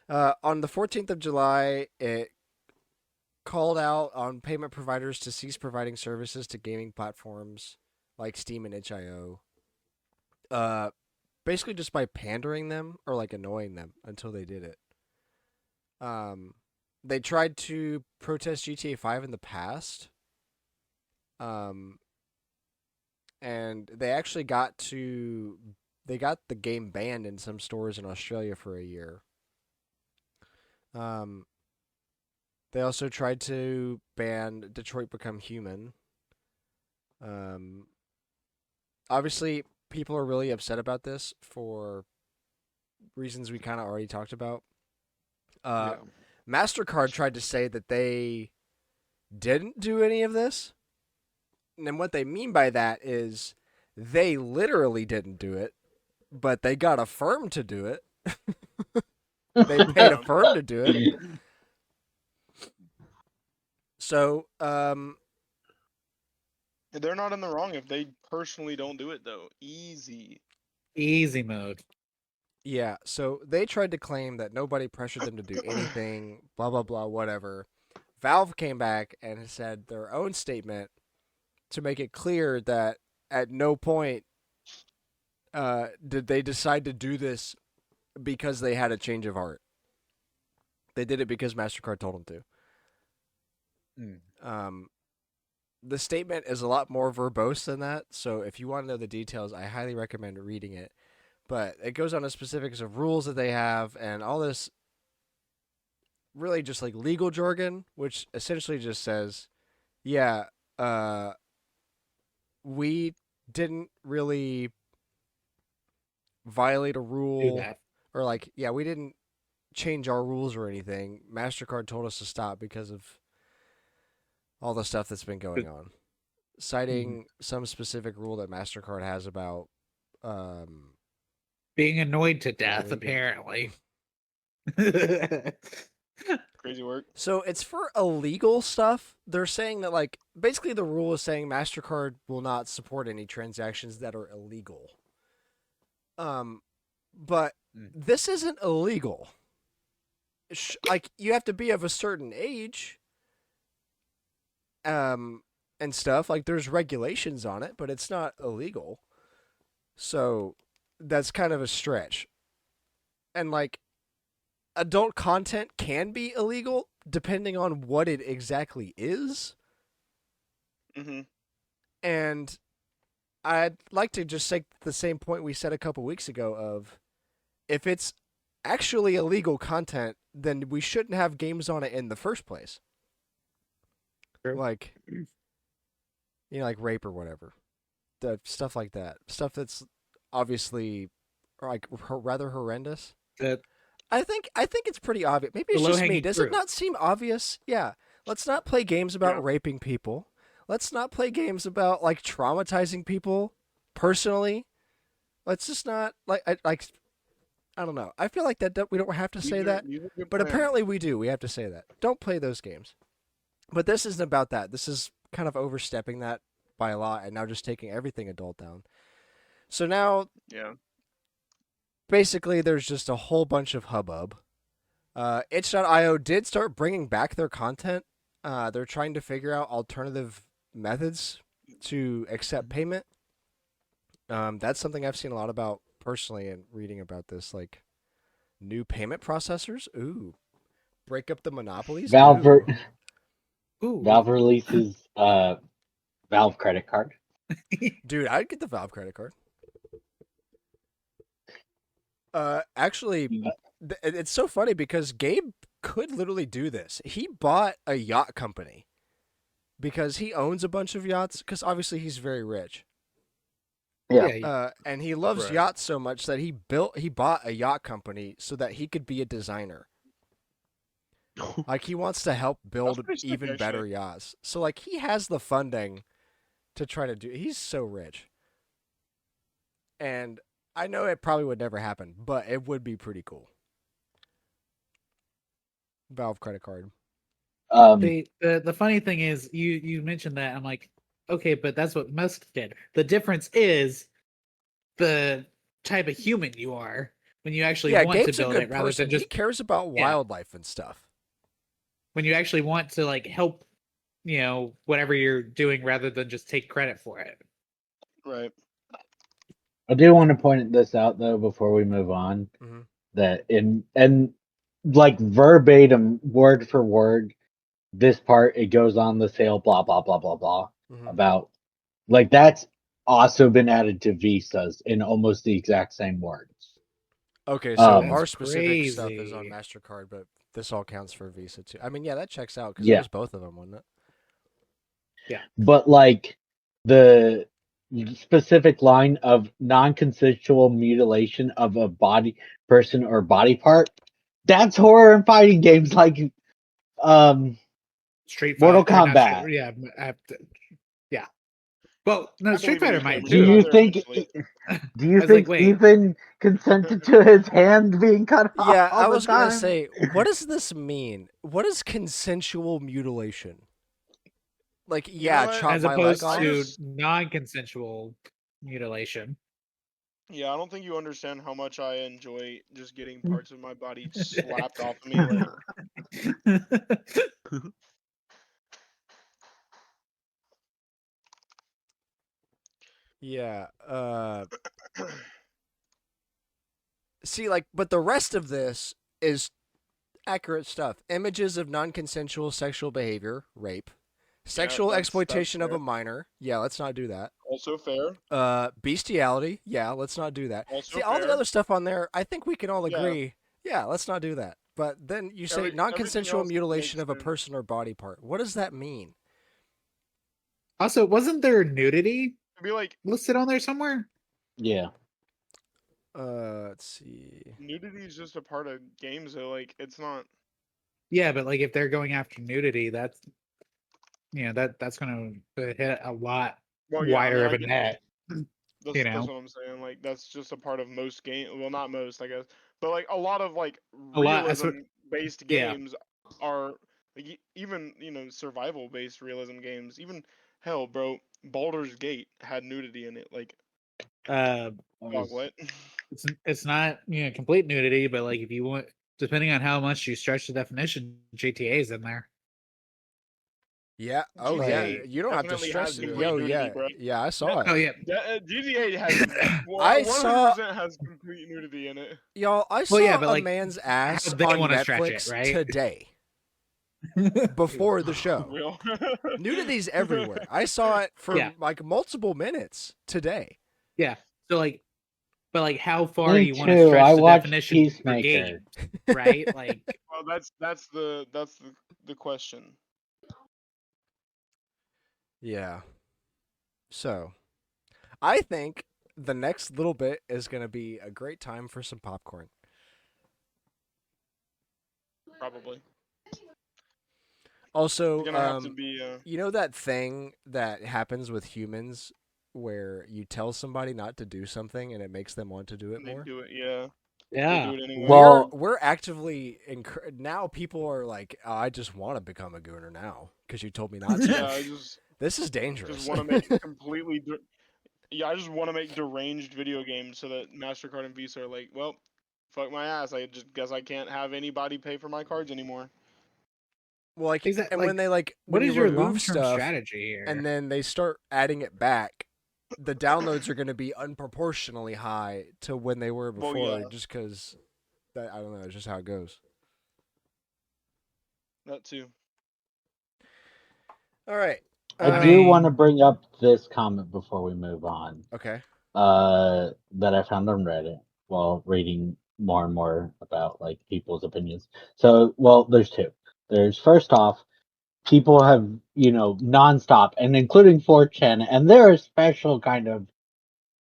On the 14th of July, it called out on payment providers to cease providing services to gaming platforms like Steam and itch.io. Basically just by pandering them or like annoying them until they did it. They tried to protest GTA 5 in the past. And they actually got the game banned in some stores in Australia for a year. They also tried to ban Detroit Become Human. Obviously, people are really upset about this for reasons we kind of already talked about. Yeah. MasterCard tried to say that they didn't do any of this. And what they mean by that is they literally didn't do it, but they got a firm to do it. They paid a firm to do it. So, They're not in the wrong if they personally don't do it, though. Easy. Easy mode. Yeah, so they tried to claim that nobody pressured them to do anything, blah, blah, blah, whatever. Valve came back and said their own statement to make it clear that at no point did they decide to do this because they had a change of heart. They did it because MasterCard told them Mm. to. The statement is a lot more verbose than that, so if you want to know the details, I highly recommend reading it. But it goes on to specifics of rules that they have and all this really just like legal jargon, which essentially just says, yeah, we didn't really violate a Do rule that. or like, yeah, we didn't change our rules or anything. MasterCard told us to stop because of all the stuff that's been going on, citing some specific rule that MasterCard has about Being annoyed to death, we can- apparently. Crazy work. So it's for illegal stuff. They're saying that like basically the rule is saying MasterCard will not support any transactions that are illegal. But this isn't illegal. Like you have to be of a certain age. And stuff like there's regulations on it, but it's not illegal. So that's kind of a stretch. And like adult content can be illegal depending on what it exactly is. Mm-hmm. And I'd like to just say the same point we said a couple weeks ago of if it's actually illegal content, then we shouldn't have games on it in the first place. True. Like, you know, like rape or whatever. The stuff like that. Stuff that's obviously like rather horrendous. That I think it's pretty obvious. Maybe The it's just me. low-hanging Does fruit. it not seem obvious? Yeah. Let's not play games about Yeah. raping people. Let's not play games about like traumatizing people personally. Let's just not like I don't know. I feel like that we don't have to say that, but apparently we do. We have to say that. Don't play those games. But this isn't about that. This is kind of overstepping that by a lot and now just taking everything adult down. So now Yeah. basically there's just a whole bunch of hubbub. Itch.io did start bringing back their content. They're trying to figure out alternative methods to accept payment. That's something I've seen a lot about personally and reading about this, like new payment processors. Ooh, break up the monopolies. Valve, Ooh. ooh, Valve releases Valve credit card. Dude, I'd get the Valve credit card. Actually, it's so funny because Gabe could literally do this. He bought a yacht company because he owns a bunch of yachts. Because obviously he's very rich. Yeah. And he loves Right. yachts so much that he bought a yacht company so that he could be a designer. Like he wants to help build pretty sick, even better actually. yachts. So like he has the funding to try to do. He's so rich. And I know it probably would never happen, but it would be pretty cool. Valve credit card. the funny thing is, you mentioned that. I'm like, okay, but that's what Musk did. The difference is the type of human you are when you actually Yeah, want Gabe's to a build good it, rather person. than just He cares about Yeah. wildlife and stuff. when you actually want to like help, whatever you're doing, rather than just take credit for it. Right. I do want to point this out though before we move on Mhm. that and like verbatim, word for word, this part it goes on the sale, blah blah blah blah blah Mhm. about like that's also been added to visas in almost the exact same words. Okay, so That's our specific stuff is on crazy. MasterCard, but this all counts for Visa too. I mean, yeah, that checks out because Yeah. it was both of them, wasn't it? But like the specific line of non-consensual mutilation of a body person or body part, that's horror and fighting games like Street Mortal Fighter, or not Kombat. Street- yeah. Well, no, I Street believe Fighter it might was Do Street too. you Fighter think eventually. do you I was like, think wait. Ethan consented to his hand being cut off Yeah, all I the was gonna time? say, what does this mean? What is consensual mutilation? Like, know yeah, what? chop As my leg opposed off. to just- non-consensual mutilation. Yeah, I don't think you understand how much I enjoy just getting parts of my body slapped off of me. Like, Yeah. See, like, but the rest of this is accurate stuff. Images of non-consensual sexual behavior, rape, yeah, sexual that's exploitation of fair. a minor. Yeah, let's not do that. Also fair. Bestiality. Yeah, let's not do that. Also See, all the fair. other stuff on there, I think we can all Yeah. agree. Yeah, let's not do that. But then you say Everything non-consensual else mutilation makes of a sense. person or body part. What does that mean? Also, wasn't there nudity It'd be like listed on there somewhere? Yeah. Let's see. nudity is just a part of games, though. Like, it's not. Yeah, but like if they're going after nudity, that's that's going to hit a lot Well, yeah, I wider mean, of I a get net. that's what I'm saying. Like, that's just a part of most game. Well, not most, I guess, but like a lot of like A lot. That's what. realism-based Yeah. games are like even survival-based realism games. Even hell, bro, Baldur's Gate had nudity in it. Like, Uh, dog, what? it's not complete nudity, but like if you want, depending on how much you stretch the definition, GTA's in there. Yeah. Oh, yeah. GTA You don't have to definitely stress has it. complete Yo, nudity, yeah. bro. Yeah, I saw Oh it. yeah. GTA has I 100% has complete nudity in it. Y'all, I saw Well, yeah, but a like, man's ass they on wanna stretch it, Netflix right? today before the show. Real. Nudity's everywhere. I saw it for Yeah. like multiple minutes today. Yeah. So like, but like, how far Me do you want to too. stretch I the watched definition for Peacemaker. game, right? Like, Well, that's the question. Yeah. So, I think the next little bit is going to be a great time for some popcorn. Probably. Also, It's gonna have to be. you know that thing that happens with humans where you tell somebody not to do something and it makes them want to do it They more? do it, yeah. They yeah. do it anyway. Well- We're actively now people are like, oh, I just want to become a gooner now because you told me not to. Yeah, I just This is dangerous. just want to make completely. Yeah, I just want to make deranged video games so that Mastercard and Visa are like, well, fuck my ass. I just guess I can't have anybody pay for my cards anymore. Well, like, Exactly. and Like, when they like what when is you your remove long-term stuff strategy here? and then they start adding it back, the downloads are going to be unproportionally high to when they were Well, before, yeah. just because that I don't know, it's just how it goes. That too. All right. I do want to bring up this comment before we move on. Okay. That I found on Reddit while reading more and more about like people's opinions. So, well, there's two. There's first off, people have nonstop, and including 4chan, and they're a special kind of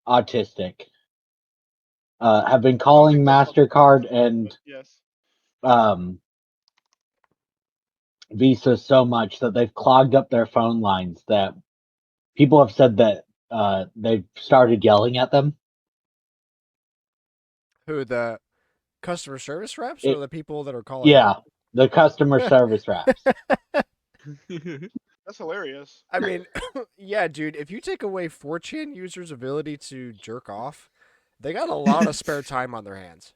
autistic. Have been calling Mastercard and Yes. Visa so much that they've clogged up their phone lines. That people have said that they've started yelling at them. Who, the customer service reps or the people that are calling? Yeah, the customer service reps. That's hilarious. I mean, yeah, dude, if you take away 4chan users' ability to jerk off, they got a lot of spare time on their hands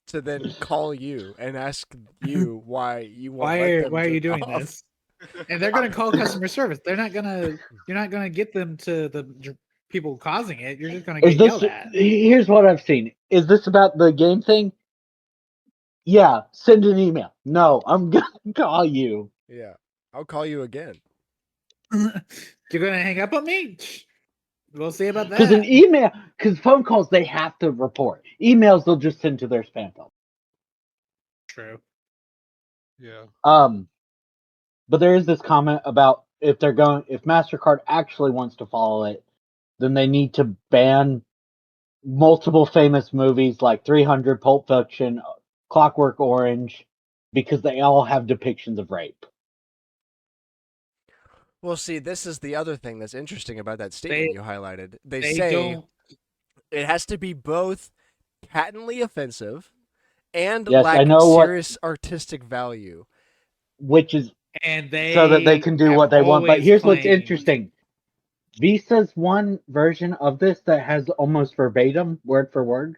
to then call you and ask you why you won't let them why are you jerk doing off. this? And they're gonna call customer service. You're not gonna get them to the people causing it. You're just gonna get yelled at. Here's what I've seen. Is this about the game thing? Yeah, send an email. No, I'm gonna call you. Yeah, I'll call you again. You're gonna hang up on me? We'll see about that. Because an email, because phone calls they have to report. Emails they'll just send to their spam filter. True. Yeah. But there is this comment about if MasterCard actually wants to follow it, then they need to ban multiple famous movies like 300, Pulp Fiction, Clockwork Orange, because they all have depictions of rape. Well, see, this is the other thing that's interesting about that statement you highlighted. They say don't. it has to be both patently offensive and Yes, I lack know serious artistic value. Which is And they so that they can do have what they want. But always here's what's claimed- interesting. Visa's one version of this that has almost verbatim, word for word,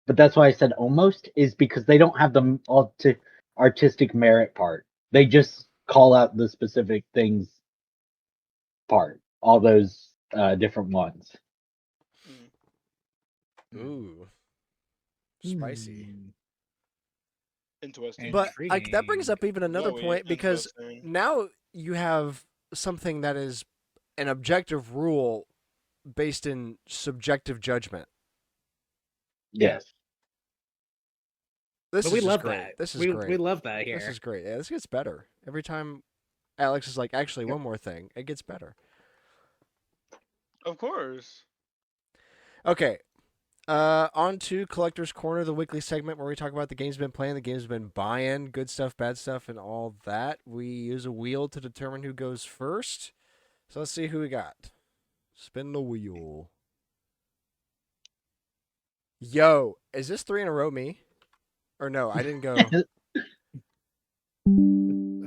but that's why I said almost, is because they don't have the artistic merit part. They just call out the specific things part, all those different ones. Ooh, spicy. Interesting. But that brings up even another Very point, because interesting. now you have something that is an objective rule based in subjective judgment. Yes. This But is we just love great. that. This is we great. love that here. This is great. Yeah, this gets better every time. Alex is like, actually, one more thing. It gets better. Of course. Okay. On to Collector's Corner, the weekly segment where we talk about the games we've been playing, the games we've been buying, good stuff, bad stuff, and all that. We use a wheel to determine who goes first. So let's see who we got. Spin the wheel. Yo, is this 3 in a row me? Or no, I didn't go. I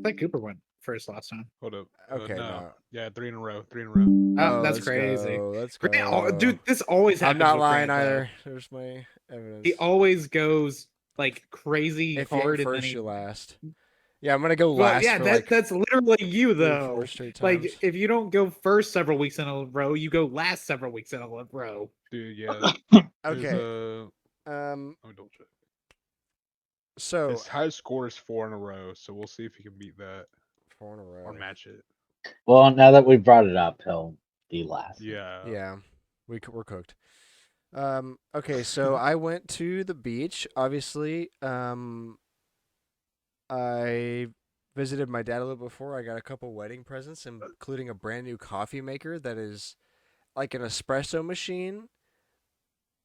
think Cooper went first last time. Hold up. Okay, no. no. Yeah, 3 in a row. 3 in a row. Oh, that's let's crazy. Go, let's Grant, go. dude, this always I'm happens. not with lying Grant, though. either. There's my evidence. He always goes like crazy If you ain't hard, and then first, he. you last. Yeah, I'm gonna go Well, last yeah, for that's literally you 3 or 4 though. straight Like, times. if you don't go first several weeks in a row, you go last several weeks in a row. Dude, yeah. Okay. Let me double check. So His highest score is 4 in a row, so we'll see if he can beat that 4 in a row. or match it. Well, now that we brought it up, he'll be last. Yeah. Yeah, we're cooked. Okay, so I went to the beach. Obviously, I visited my dad a little before. I got a couple wedding presents, including a brand new coffee maker that is like an espresso machine,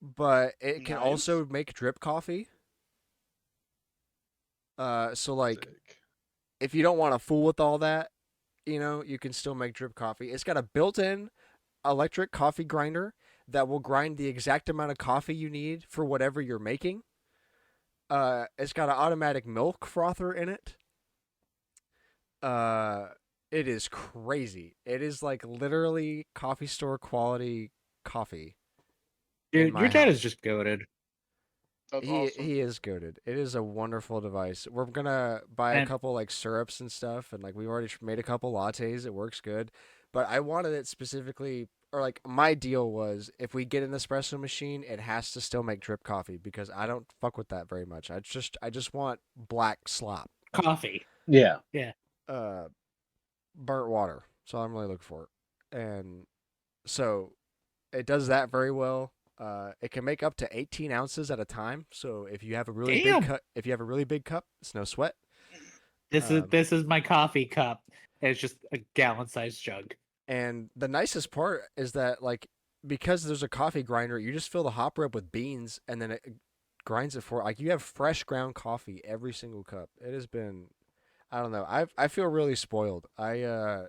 but it can also Nice. make drip coffee. So like, Sick. if you don't want to fool with all that, you can still make drip coffee. It's got a built-in electric coffee grinder that will grind the exact amount of coffee you need for whatever you're making. It's got an automatic milk frother in it. It is crazy. It is like literally coffee store quality coffee. Dude, my your dad house. is just goaded. That's He awesome. he is goated. It is a wonderful device. We're gonna buy a And- couple like syrups and stuff, and like we already made a couple lattes. It works good, but I wanted it specifically, or like my deal was, if we get an espresso machine, it has to still make drip coffee because I don't fuck with that very much. I just want black slop, Coffee. Yeah. burnt water. So I'm really looking for it, and so it does that very well. It can make up to 18 ounces at a time. So if you have a really Damn. big cup, it's no sweat. This is my coffee cup. It's just a gallon-sized jug. And the nicest part is that like because there's a coffee grinder, you just fill the hopper up with beans, and then it grinds it for like you have fresh ground coffee every single cup. It has been, I don't know. I feel really spoiled. I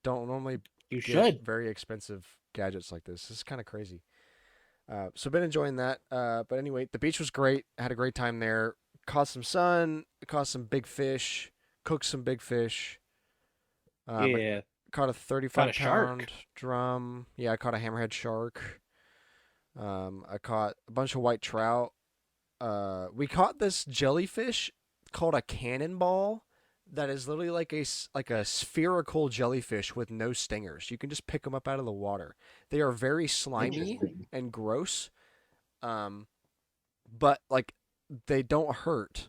don't normally You get should. very expensive gadgets like this. This is kind of crazy. So been enjoying that. But anyway, the beach was great. I had a great time there. Caught some sun. Caught some big fish. Cooked some big fish. I Yeah. caught a 35 shark. pound drum. Yeah, I caught a hammerhead shark. I caught a bunch of white trout. We caught this jellyfish called a cannonball. That is literally like a spherical jellyfish with no stingers. You can just pick them up out of the water. They are very slimy Interesting. and gross, but like they don't hurt.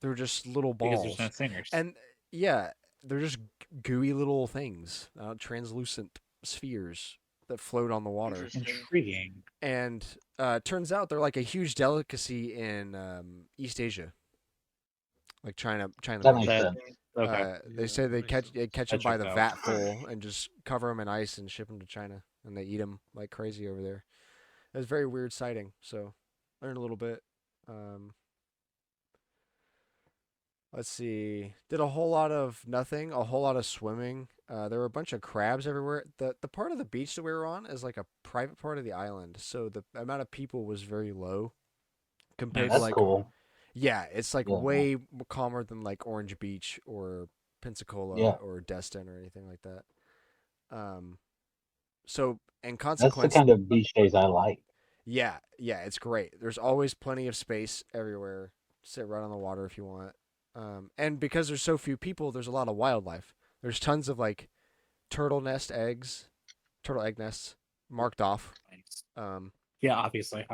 They're just little Because balls, there's no singers. and yeah, they're just gooey little things, translucent spheres that float on the water. Interesting. Intriguing. And turns out they're like a huge delicacy in East Asia, like China. That makes That- sense. Okay. They Yeah, say they makes sense. catch That them by checks the out. vat full and just cover them in ice and ship them to China, and they eat them like crazy over there. It was a very weird sighting. So learned a little bit. Let's see. Did a whole lot of nothing. A whole lot of swimming. There were a bunch of crabs everywhere. The part of the beach that we were on is like a private part of the island, so the amount of people was very low compared to That's like cool. yeah, it's like Yeah. way calmer than like Orange Beach or Pensacola Yeah. or Destin or anything like that. So, and That's the consequence, kind of beach days I like. yeah, it's great. There's always plenty of space everywhere. Sit right on the water if you want. And because there's so few people, there's a lot of wildlife. There's tons of like turtle egg nests marked off. Nice. Um, Yeah, obviously.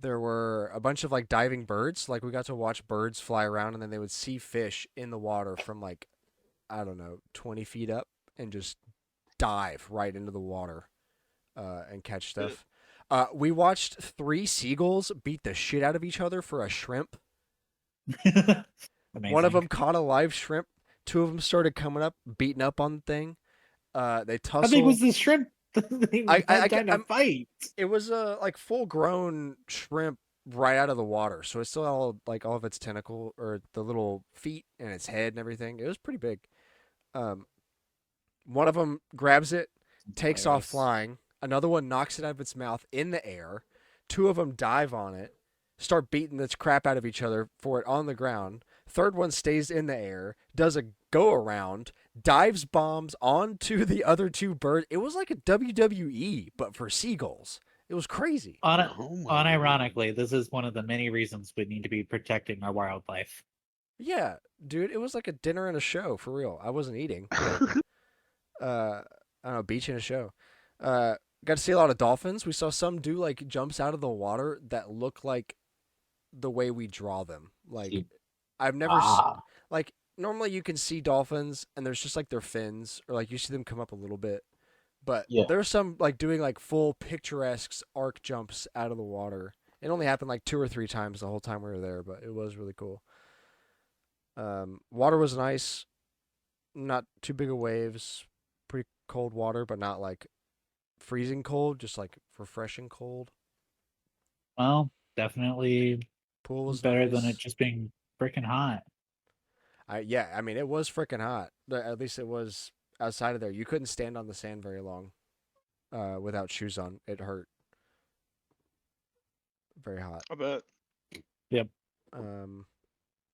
there were a bunch of like diving birds. Like we got to watch birds fly around, and then they would see fish in the water from like, I don't know, 20 feet up, and just dive right into the water and catch stuff. We watched 3 seagulls beat the shit out of each other for a shrimp. Amazing. One of them caught a live shrimp. 2 of them started coming up, beating up on the thing. They How big was tussle. the shrimp? They I had time to fight. It was a like full grown shrimp right out of the water, so it still had all of its tentacle or the little feet and its head and everything. It was pretty big. Um, One of them grabs it, takes off Hilarious. flying. Another one knocks it out of its mouth in the air. 2 of them dive on it, start beating the crap out of each other for it on the ground. Third one stays in the air, does a go around, dives bombs onto the other 2 birds. It was like a WWE, but for seagulls. It was crazy. Oh my Unironically, this is one of the many reasons we need to be protecting our wildlife. Yeah, dude, it was like a dinner and a show for real. I wasn't eating. I don't know, beach and a show. Got to see a lot of dolphins. We saw some do like jumps out of the water that look like the way we draw them. Like I've never like normally you can see dolphins and there's just like their fins or like you see them come up a little bit. But Yeah. there's some like doing like full picturesque arc jumps out of the water. It only happened like 2 or 3 times the whole time we were there, but it was really cool. Water was nice, not too big of waves, pretty cold water, but not like freezing cold, just like refreshing cold. Well, definitely Pool was better nice. than it just being freaking hot. Yeah, I mean it was freaking hot. At least it was outside of there. You couldn't stand on the sand very long, without shoes on. It hurt. Very hot. I bet. Yep.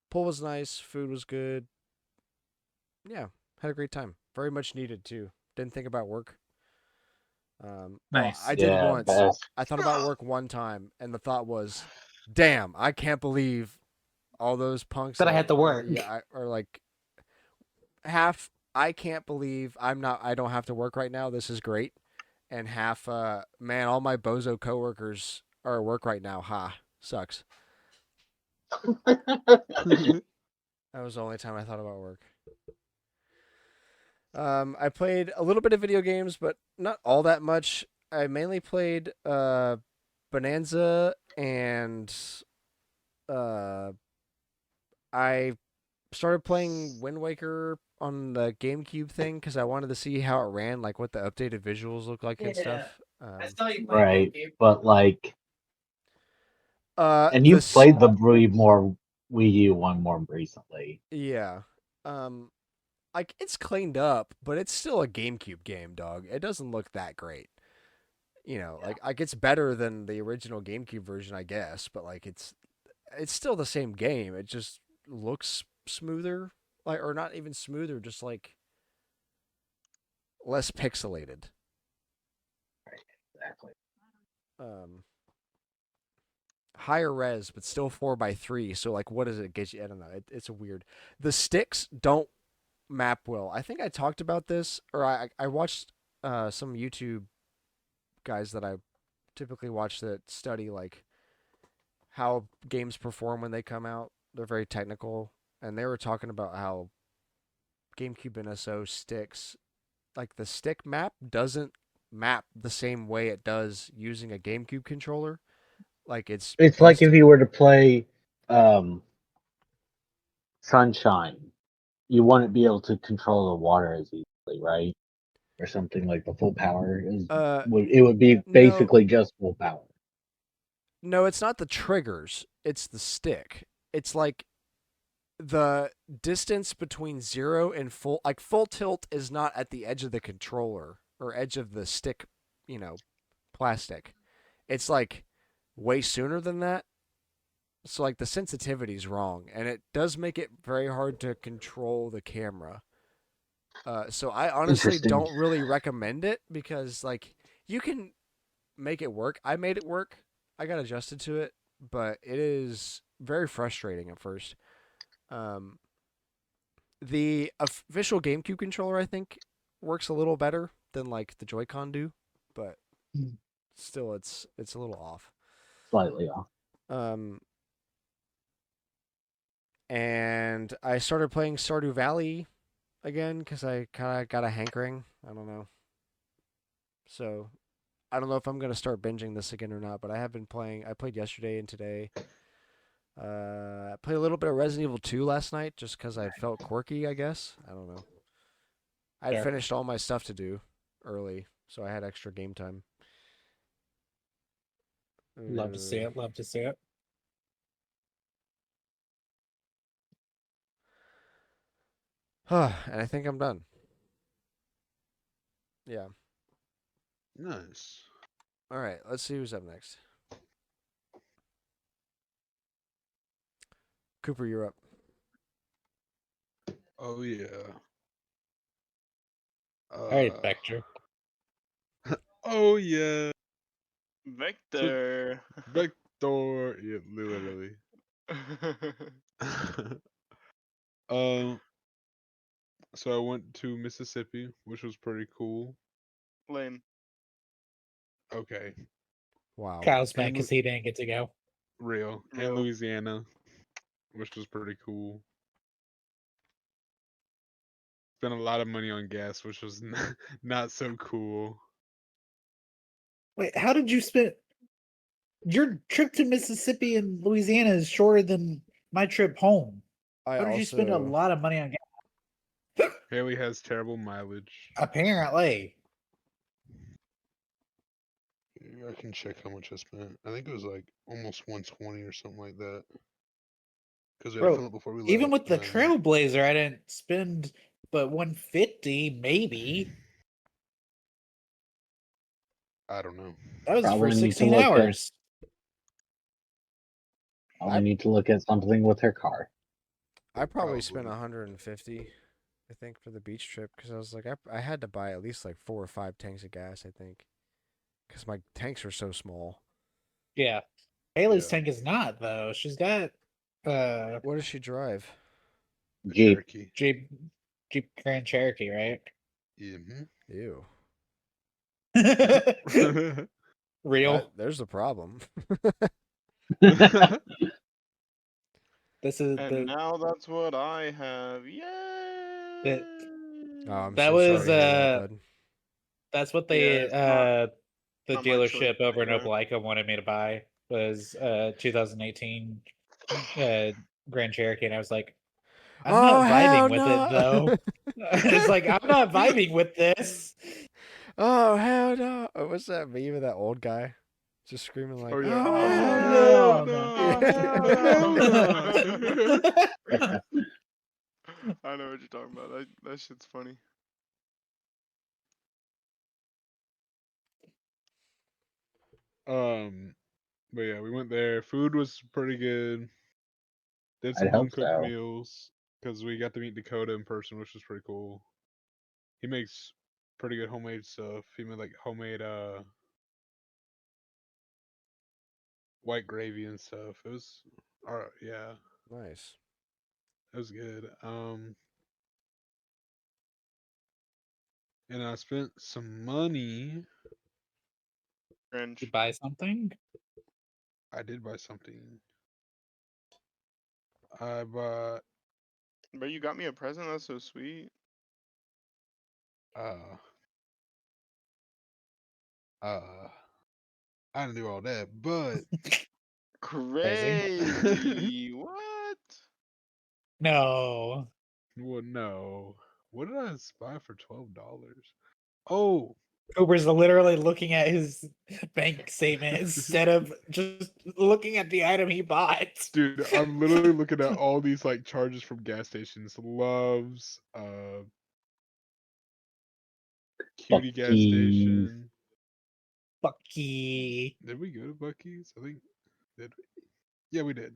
Pool was nice. Food was good. Yeah, had a great time. Very much needed too. Didn't think about work. Nice. I did Yeah, once. best. I thought about work one time, and the thought was, "Damn, I can't believe all those punks That I had to work. or like half. I can't believe I don't have to work right now. This is great." And half, man, all my bozo coworkers are at work right now. Ha, sucks. That was the only time I thought about work. I played a little bit of video games, but not all that much. I mainly played Bonanza and I started playing Wind Waker on the GameCube thing because I wanted to see how it ran, like what the updated visuals look like and stuff. Right, but like, and The you've played the Wii U one more recently. yeah, like it's cleaned up, but it's still a GameCube game, dog. It doesn't look that great. Like it's better than the original GameCube version, I guess, but like it's still the same game. It just looks smoother, like or not even smoother, just like less pixelated. Exactly. Higher res, but still 4:3. So like, what does it get you? I don't know. It's weird. The sticks don't map well. I think I talked about this, or I watched some YouTube guys that I typically watch that study like how games perform when they come out. They're very technical, and they were talking about how GameCube NSO sticks, like the stick map doesn't map the same way it does using a GameCube controller. Like it's like if you were to play Sunshine, you wouldn't be able to control the water as easily, right? Or something like the full power is. It would be basically just full power. No, it's not the triggers. It's the stick. It's like the distance between 0 and full. Like full tilt is not at the edge of the controller or edge of the stick, plastic. It's like way sooner than that. So like the sensitivity is wrong, and it does make it very hard to control the camera. So I honestly Interesting. don't really recommend it because like you can make it work. I made it work. I got adjusted to it, but it is very frustrating at first. Um, the official GameCube controller, I think, works a little better than like the Joy-Con do, but Hmm. still, it's a little off. Slightly off. Um, and I started playing Stardew Valley again because I kind of got a hankering. I don't know. So I don't know if I'm gonna start binging this again or not, but I have been playing. I played yesterday and today. I played a little bit of Resident Evil 2 last night just because I felt quirky. I guess I don't know. I had Sure. finished all my stuff to do early, so I had extra game time. Love to see it. Love to see it. And I think I'm done. Yeah. Nice. All right. Let's see who's up next. Cooper, you're up. Oh yeah. All right, Vector. Oh yeah. Vector. Vector. Yeah, literally. um. So I went to Mississippi, which was pretty cool. Lame. Okay. Wow. Kyle's mad And because he didn't get to go. real. And Real. Louisiana, which was pretty cool. Spent a lot of money on gas, which was not so cool. Wait, how did you spend your trip to Mississippi and Louisiana is shorter than my trip home? I How did you spend a also lot of money on gas? Haley has terrible mileage. Apparently. I can check how much I spent. I think it was like almost 120 or something like that. Because we had to fill Bro, it before we even left. with the and then- Trailblazer, I didn't spend but 150, maybe. I don't know. That was Probably for need to 16 look at- hours. I need to look at something with her car. I probably spent Probably. 150. I think for the beach trip because I was like I had to buy at least like 4 or 5 tanks of gas. I think because my tanks are so small. Yeah. Haley's Yeah. tank is not, though. She's got What does she drive? The Jeep. Cherokee. Jeep Grand Cherokee, right? Yeah. Ew. Real. There's the problem. This is And now that's what I have. Yay! Oh, I'm That so was, sorry to hear that, bud. that's what Yeah, they it's not the not my choice, dealership over in yeah. Opelika wanted me to buy was 2018 Grand Cherokee, and I was like, I'm Oh, not hell vibing with no! it though. It's like I'm not vibing with this. Oh, hell no! What's that meme of that old guy just screaming like, Oh yeah. "Oh, hell Oh, no!" Oh, no. hell no. I know what you're talking about. That shit's funny. But yeah, we went there. Food was pretty good. Did some I'd hope home cooked so. meals because we got to meet Dakota in person, which was pretty cool. He makes pretty good homemade stuff. He made like homemade white gravy and stuff. It was alright, yeah, Nice. it was good. And I spent some money. Cringe. You buy something? I did buy something. I bought But you got me a present. That's so sweet. uh uh I didn't do all that, but Crazy. What? No. well, no. What did I buy for $12? Oh, Cooper's literally looking at his bank statement instead of just looking at the item he bought. dude, I'm literally looking at all these like charges from gas stations. Loves, Cutie gas Buc-ee's. station. Bucky. Did we go to Bucky's? I think did we? Yeah, we did.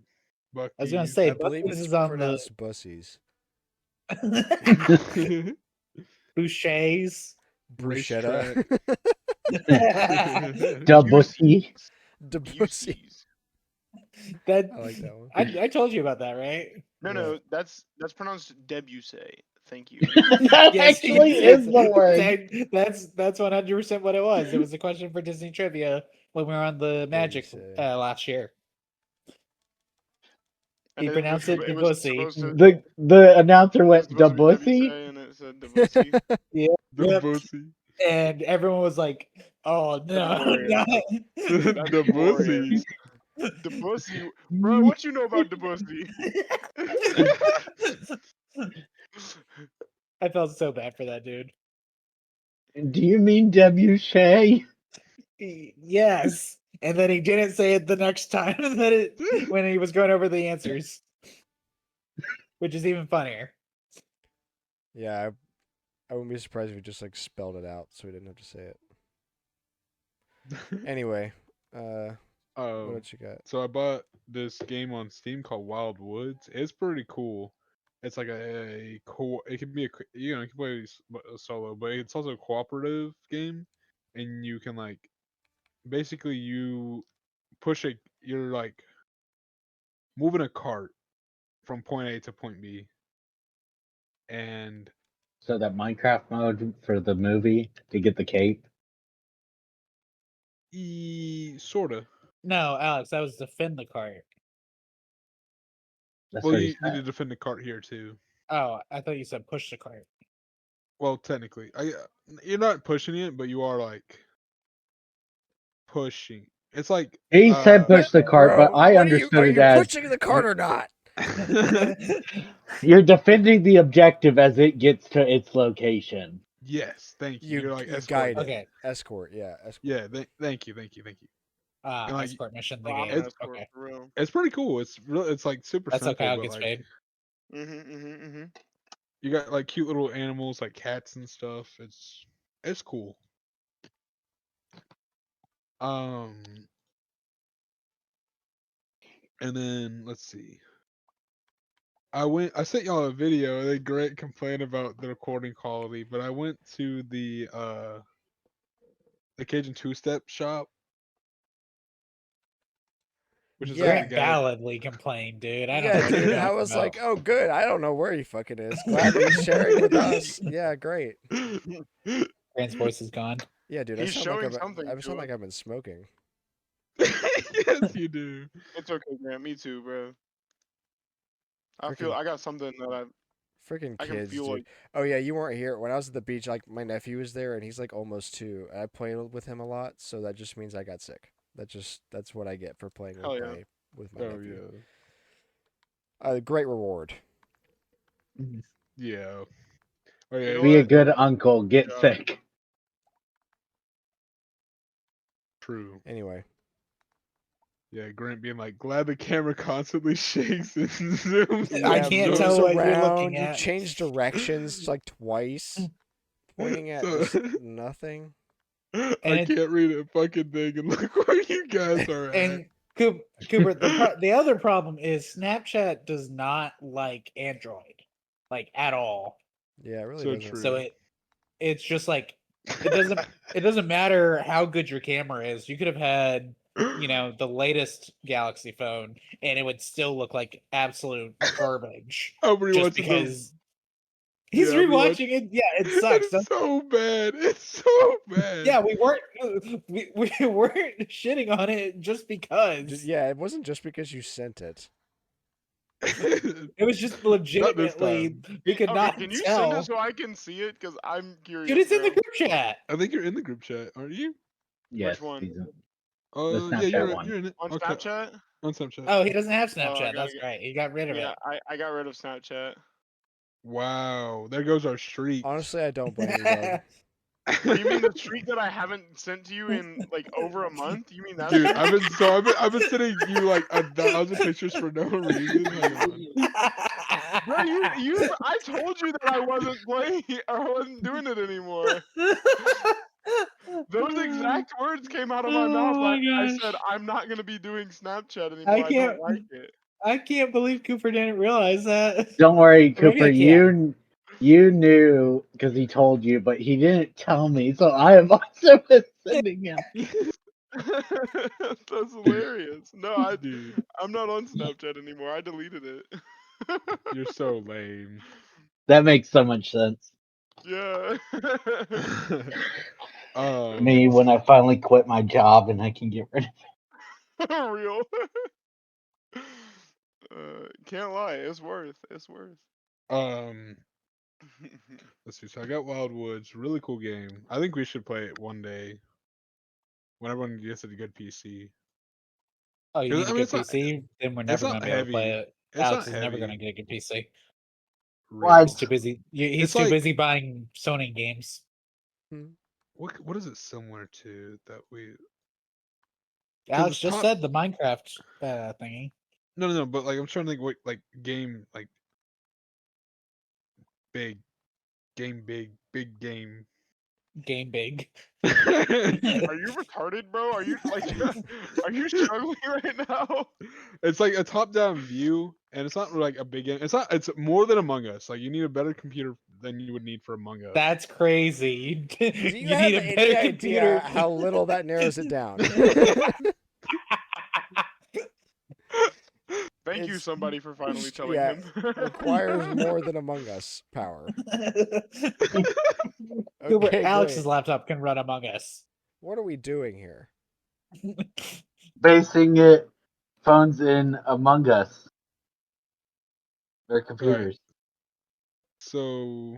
I was gonna Bucky's. say I believe Bucky's it's is on pronounced bussies. the. Bouchers. Bruschetta. Debussy. Debussy. Busey's. That I like that one. I told you about that, right? No, that's pronounced Debussy. Thank you. That Yes, actually yes, is the word. That's 100% what it was. It was a question for Disney trivia when we were on the Magic Debussy. last year. And He pronounced it it was Debussy. supposed to. The announcer It was went supposed to be Debussy. Debussy, and it said Debussy. Yeah. The Yep. pussy. And everyone was like, "Oh no, glorious. no." That's The glorious. pussy. Debussy, bro. What you know about Debussy? I felt so bad for that dude. Do you mean Debussy? Yes, and then he didn't say it the next time when he was going over the answers, which is even funnier. Yeah, I wouldn't be surprised if he just like spelled it out so he didn't have to say it. Anyway, what else you got? So I bought this game on Steam called Wild Woods. It's pretty cool. It's like it can be you can play solo, but it's also a cooperative game, and you can like basically you're like moving a cart from point A to point B, and So that Minecraft mode for the movie to get the cape. sorta. No, Alex, that was defend the cart. That's Well, what he you need to said. defend the cart here too. Oh, I thought you said push the cart. Well, technically, you're not pushing it, but you are like pushing. It's like He said push the cart, but Bro, I what are you understood it as pushing the cart or not? you're defending the objective as it gets to its location. Yes, thank you. You're like You escorting. guide it. Okay. Escort, yeah. Escort. Yeah, thank you. And, like, Escort mission the Oh, I'm game. an escort Okay, for real. It's pretty cool. It's like super that's simple, okay. I'll but get like paid. you got like cute little animals like cats and stuff. It's cool. And then let's see. I sent y'all a video and then Grant complained about the recording quality, but I went to the Cajun two-step shop. Which is like the Grant guy. validly complained, dude. I don't Yeah, know what you're dude. I talking was about. like, oh, good. I don't know where he fucking is. Glad that he's sharing with us. Yeah, great. Grant's voice is gone. Yeah, dude. He's showing something I to sound him. like I've been smoking. Yes, you do. It's okay, Grant. Me too, bro. I Freaking got something that freaking I can kids, feel dude. like. Oh yeah, you weren't here when I was at the beach. Like my nephew was there, and he's like almost 2. I played with him a lot, so that just means I got sick. That's what I get for playing Hell yeah. with my Oh nephew. yeah. Great reward. Yeah. Oh yeah. You know Be a what? good uncle. Get Yeah. sick. True. Anyway, Yeah, Grant being like, glad the camera constantly shakes and zooms. I yeah, can't moves tell what you're around. looking You at. change directions like twice, pointing at So- just nothing. I And can't read a fucking thing and look where you guys are at. And Cooper, the other problem is Snapchat does not like Android, like at all. Yeah, it really So doesn't. true. So it's just like it doesn't matter how good your camera is. You could have had the latest Galaxy phone, and it would still look like absolute garbage. I'm Just rewatching because he's Yeah, I'm rewatching it. Yeah, it sucks. It's so bad. It's so bad. Yeah, we weren't shitting on it just because. Yeah, it wasn't just because you sent it. It was just Not this legitimately time. we could Okay, not can you tell. send it so I can see it? Because I'm curious. Dude, it's in the bro. group chat. I think you're in the group chat, aren't you? Yes. Which one? he's in- Yeah, Snapchat one. you're in it. On Okay. Snapchat? On Snapchat. Oh, he doesn't have Oh, I Snapchat. gotta That's get- right. He got rid of Yeah, it. I got rid of Snapchat. Wow, there goes our streak. Honestly, I don't blame you, bud. You mean the streak that I haven't sent to you in like over a month? You mean that? Dude, streak? I've been sending you like 1,000 pictures for no reason. Hang on. Bro, I told you that I wasn't playing or I wasn't doing it anymore. Those exact words came out of my mouth. Oh my I gosh. said I'm not gonna be doing Snapchat anymore. I can't- don't like it. I can't believe Cooper didn't realize that. Don't worry, Or maybe Cooper. I can. You knew because he told you, but he didn't tell me, so I have also been sending him. That's hilarious. No, Dude, I'm not on Snapchat anymore. I deleted it. you're so lame. That makes so much sense. Yeah. Me when I finally quit my job and I can get rid of Real. Can't lie. It's worth. It's worth. um, let's see. So I got Wildwoods, really cool game. I think we should play it one day when everyone gets a good PC. Oh, you 'Cause, need I a mean, good PC? Then we're it's never not going to be able to play heavy. it. It's Alex not is never going to heavy. get a good PC. Why? Real. He's too busy. He's It's too like busy buying Sony games. what is it similar to that we? Alex Because just top said the Minecraft thingy. no, but like I'm trying to think what like game like big big game. Game big. Are you retarded, bro? Are you like, are you struggling right now? It's like a top-down view, and it's not like a big game. It's not. It's more than Among Us. Like you need a better computer than you would need for Among Us. That's crazy. Do you You have need a any better idea computer. how little that narrows it down? Thank you, It's- somebody, for finally telling yeah, him. requires more than Among Us power. Cooper, Okay, Alex's great. laptop can run Among Us. What are we doing here? basing it phones in Among Us. Their Right. computers. So,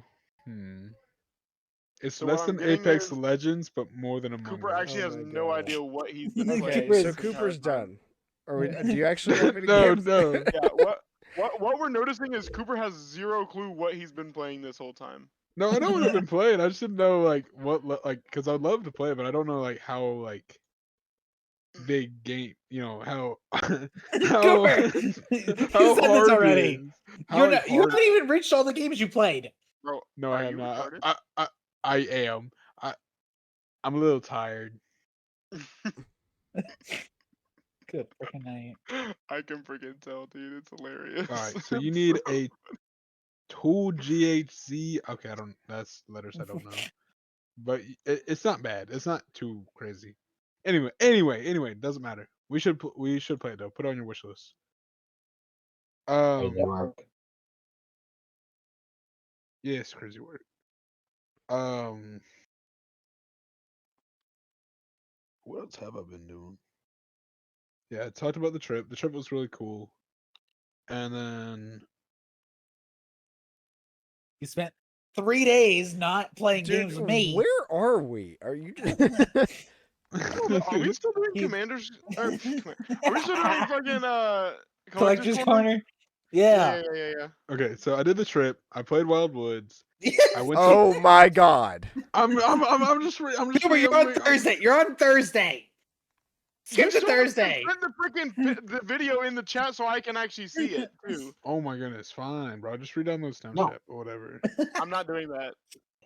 it's So what less I'm than getting Apex is Legends, but more than Among Cooper Us. actually Oh has my no God. idea what he's been Okay, playing. so this entire Cooper's time. done. Do you actually have any No, games? no. Yeah. What we're noticing is Cooper has zero clue what he's been playing this whole time. No, I know what I've been playing. I just didn't know like like because I'd love to play it, but I don't know like how like big game. You know how how Cooper, you how said this hard it already. is. How like You hard. haven't even reached all the games you played. Bro, No, are I have you not. retarded? I am. I'm a little tired. Good freaking night. I can freaking tell, dude. It's hilarious. All right, so you It's need so- a tool GHZ. Okay, I don't. That's letters I don't know, but it's not bad. It's not too crazy. Anyway, doesn't matter. We should play it though. Put it on your wish list. Crazy work. Yes, crazy work. Um, what else have I been doing? Yeah, I talked about the trip. The trip was really cool, and then You spent 3 days not playing Dude, games with me. where are we? Are you? I don't know, are we still doing He- Commanders? Are we still doing fucking Collector's Corner? Corner? Yeah, Yeah. yeah. okay, so I did the trip. I played Wild Woods. I went to. Oh my God! I'm just. I'm just. Cooper, you're on Thursday. You're on Thursday. Skip You to still have to Thursday. Put the freaking the video in the chat so I can actually see it too. Oh my goodness, fine, bro. Just re-download Snapchat No. or whatever. I'm not doing that.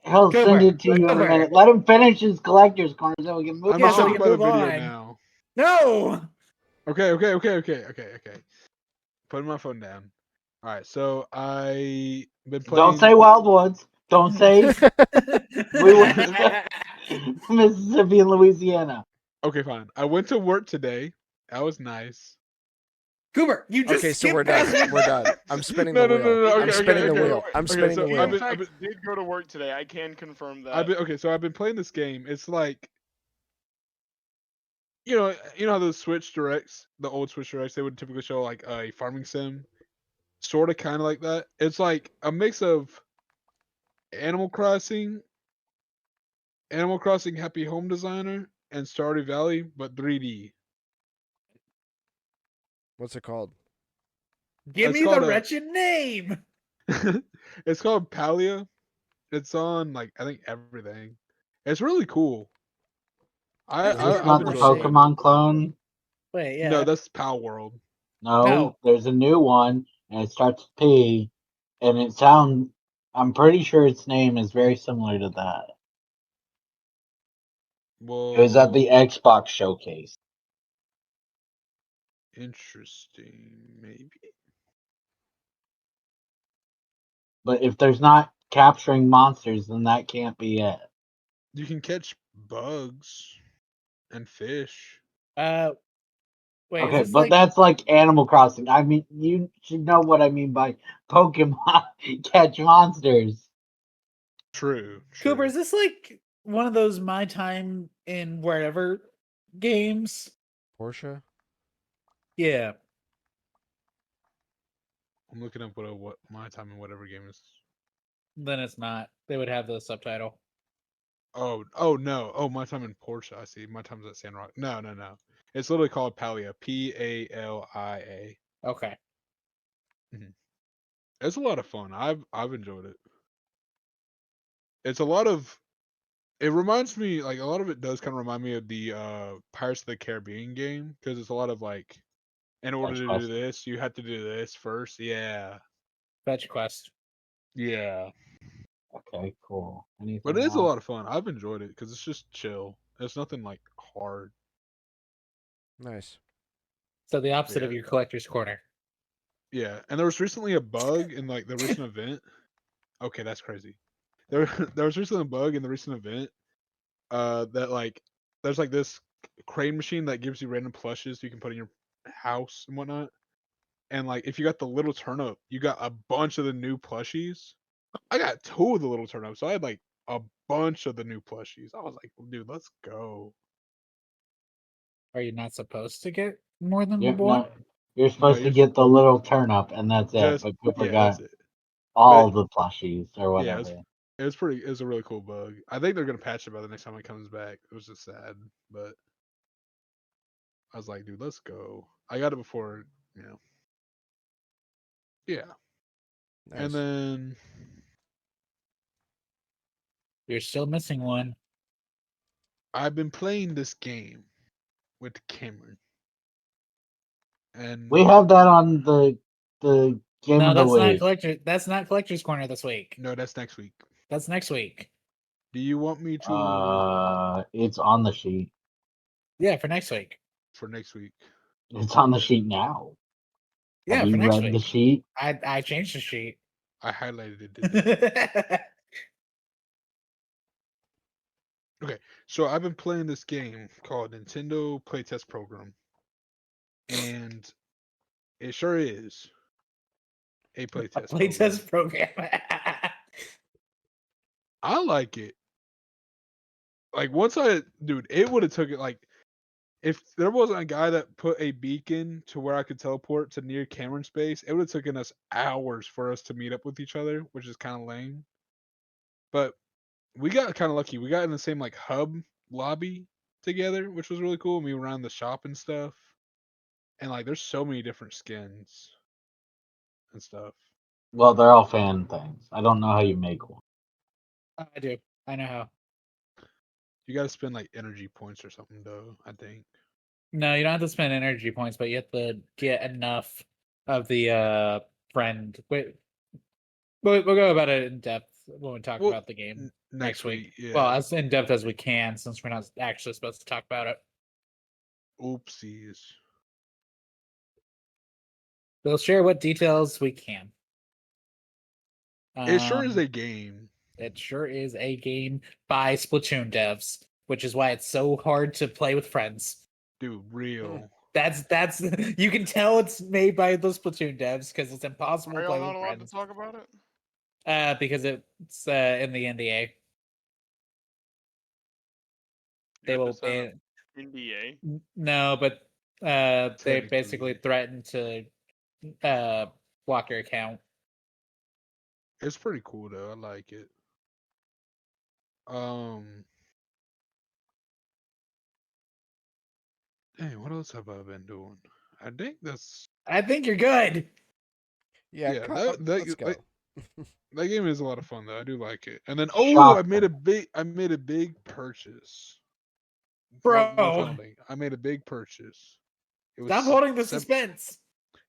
He'll Cooper, send it to you in a Cooper. minute. Let him finish his collector's corner so we can move I'm Yeah, just so we talking on. can about the move video on. now. No. Okay. Putting my phone down. All right, so I been playing. Don't say Wild Woods. Don't say we went to Mississippi and Louisiana. Okay, fine. I went to work today. That was nice. Cooper, you just Okay, so we're skipped past done. it. We're done. I'm spinning No, the no, wheel. no, no. I'm Okay, spinning the okay. wheel. I'm Okay, spinning so the He wheel. in I've fact been- did go to work today. I can confirm that. So I've been playing this game. It's like you know how the Switch Directs, the old Switch Directs, they would typically show like a farming sim, sort of, kind of like that. It's like a mix of Animal Crossing, Happy Home Designer, and Stardew Valley, but 3D. What's it called? Give It's me the called wretched name. it's called Palia. It's on like I think everything. It's really cool. Is this I've not the enjoyed playing it. Pokemon clone? Wait, No, that's Pal World. No, No. there's a new one, and it starts with P, and it sounds. I'm pretty sure its name is very similar to that. Well, It was at the Xbox showcase. interesting, maybe. But if there's not capturing monsters, then that can't be it. You can catch bugs and fish. Wait, Okay, is this but like that's like Animal Crossing. I mean, you should know what I mean by Pokemon catch monsters. True. Cooper? True. Is this like one of those My Time in Wherever games? Porsche. Yeah. I'm looking up what my time and whatever game is. Then it's not. They would have the subtitle. Oh no. Oh, my time in Porsche. I see. My time's at Sandrock. No. It's literally called Palia. Palia. Okay. It's a lot of fun. I've enjoyed it. It's a lot of. It reminds me, like, a lot of it does kind of remind me of the Pirates of the Caribbean game, because it's a lot of like, in order Fetch to do quest. this, you have to do this first. Yeah. Fetch quest. Yeah. Okay, cool. But Anything it is a else? lot of fun. I've enjoyed it because it's just chill. It's nothing like hard. Nice. So the opposite of Yeah. your collector's corner. Yeah. And there was recently a bug in like the recent event. Okay, that's crazy. There there was recently a bug in the recent event. That like there's like this crane machine that gives you random plushes you can put in your house and whatnot. And like if you got the little turnip, you got a bunch of the new plushies. I got two of the little turnips, so I had like a bunch of the new plushies. I was like, dude, let's go. Are you not supposed to get more than You're, one? no, you're No, supposed to get the little turnip, and that's it. just But Cooper yeah, that's got it. all But the plushies or yeah, whatever. it was a really cool bug. I think they're gonna patch it by the next time it comes back. It was just sad, but I was like, dude, let's go. I got it before, you know. Yeah. And Nice. then You're still missing one. I've been playing this game with Cameron. And We have that on the game No, of the that's not week. collector. That's not collector's corner this week. no, that's next week. That's next week. Do you want me to It's on the sheet. Yeah, for next week. for next week? It's on the sheet now. Yeah, Have for you next read the week. sheet? I changed the sheet. I highlighted it. Okay, so I've been playing this game called Nintendo Playtest Program, and it sure is a A playtest program. playtest program. I like it. Like dude, it would have took it like if there wasn't a guy that put a beacon to where I could teleport to near Cameron space, it would have taken us hours for us to meet up with each other, which is kind of lame. But we got kind of lucky. We got in the same like hub lobby together, which was really cool. We were around the shop and stuff, and like there's so many different skins and stuff. Well, they're all fan things. I don't know how you make one. I do. I know how. You got to spend like energy points or something, though. I think. No, you don't have to spend energy points, but you have to get enough of the friend. Wait, we'll go about it in depth when we talk Well, about the game next week, yeah. Well, as in depth as we can, since we're not actually supposed to talk about it. Oopsies. We'll share what details we can. It sure is a game. It sure is a game by Splatoon devs, which is why it's so hard to play with friends. Dude, real. That's you can tell it's made by the Splatoon devs because it's impossible Are to play y'all with not allowed to friends. talk about it? Because it's in the NDA. They You have will to sign ban. an NDA. No, but they Technically. basically threatened to block your account. It's pretty cool though. I like it. Dang, what else have I been doing? I think that's I think you're good. Yeah, yeah. let's go. That game is a lot of fun though. I do like it. And then I made a big purchase. One final Bro, thing. I made a big purchase. It was stop holding the suspense.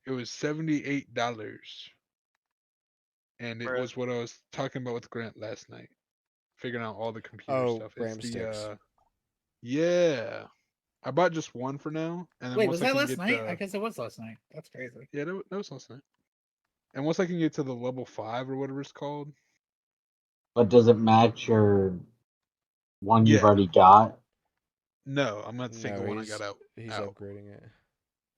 It was $78, and it Bruh. was what I was talking about with Grant last night, figuring out all the computer Oh, stuff. It's RAM sticks. yeah. I bought just one for now, and then Wait, once was I that can last get night? I guess it was last night. That's crazy. yeah, that was last night. And once I can get to the level 5 or whatever it's called, But does it match your one you've Yeah. already got? No, I'm gonna take No, the one I got he's out, upgrading it.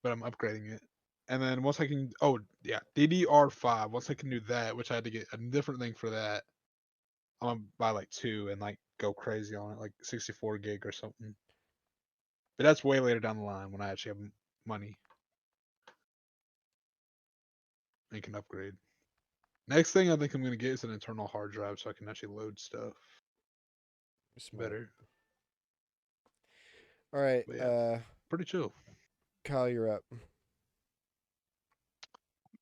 but I'm upgrading it. And then once I can, oh yeah, DDR5. Once I can do that, which I had to get a different thing for that, I'm gonna buy like 2 and like go crazy on it, like 64 gig or something. But that's way later down the line when I actually have money and can upgrade. Next thing I think I'm gonna get is an internal hard drive so I can actually load stuff Smart. better. All right, But yeah, pretty chill. Kyle, you're up.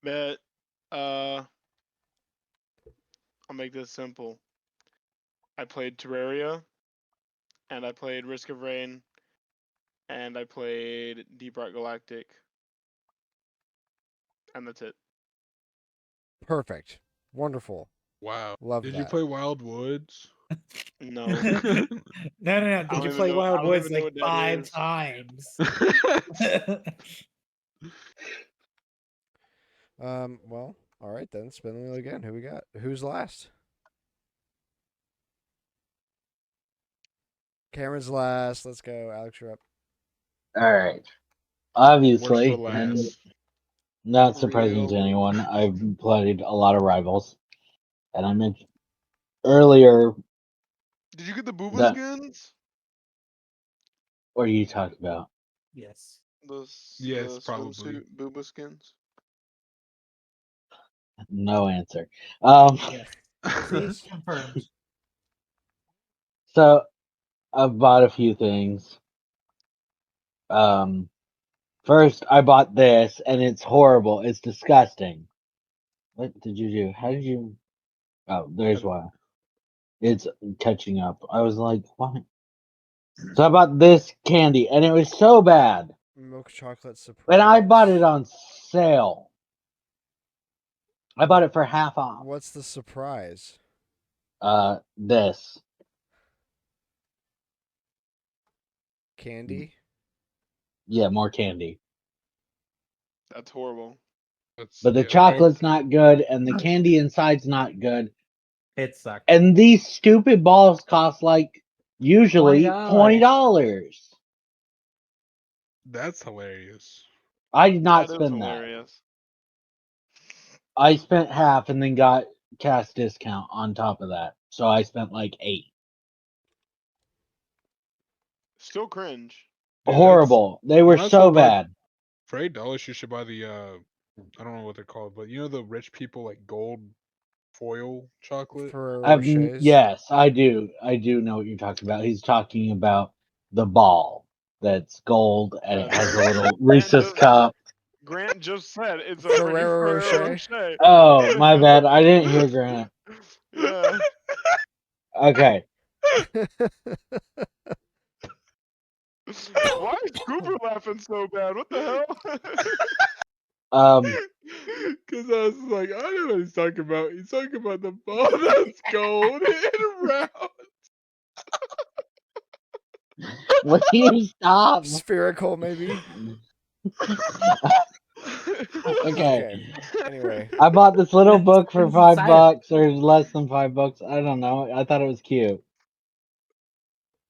Bet. I'll make this simple. I played Terraria, and I played Risk of Rain, and I played Deep Rock Galactic, and that's it. Perfect. Wonderful. Wow. Love Did you that. play Wild Woods? No. No. I Did don't you even play know. I Wild don't Woods even know like what that 5 is. times? Well, all right then. Spin the wheel again. Who we got? Who's last? Cameron's last. Let's go. Alex, you're up. All right. Worst Obviously, for and last. not surprising to Real. anyone, I've played a lot of Rivals. And I mentioned earlier Did you get the booba that. skins? What are you talking about? Yes. The Yes, probably. swimsuit booba skins. No answer. Yes. See, confirmed. So I've bought a few things. First I bought this, and it's horrible. It's disgusting. What did you do? How did you? Oh, there's why. It's catching up. I was like, what? So I bought this candy, and it was so bad. Milk chocolate surprise. And I bought it on sale. I bought it for half off. What's the surprise? This. Candy? Yeah, more candy. That's horrible. But the Yeah, chocolate's not good, and the candy inside's not good. It sucked. And these stupid balls cost like usually $20. $20. That's hilarious. I did not That is spend that. hilarious. I spent half and then got cash discount on top of that. So I spent like 8. Still cringe. Dude, Horrible. They were might as so well buy bad. for $8 you should buy the I don't know what they're called, but you know the rich people like gold foil chocolate? Ferrero Rochers? Yes, I do. I do know what you're talking about. He's talking about the ball that's gold and it has a little Reese's cup. Grant just said it's a freaking Ferrero Ferrero Rocher? Rocher. Oh, my bad. I didn't hear Grant. Yeah. Okay. Why is Cooper laughing so bad? What the hell? Because I was like, I know what he's talking about. He's talking about the ball that's gold and round. Will you stop? Spherical, maybe? Okay. Anyway. I bought this little book for It's inside of $5 or less than $5. I don't know. I thought it was cute.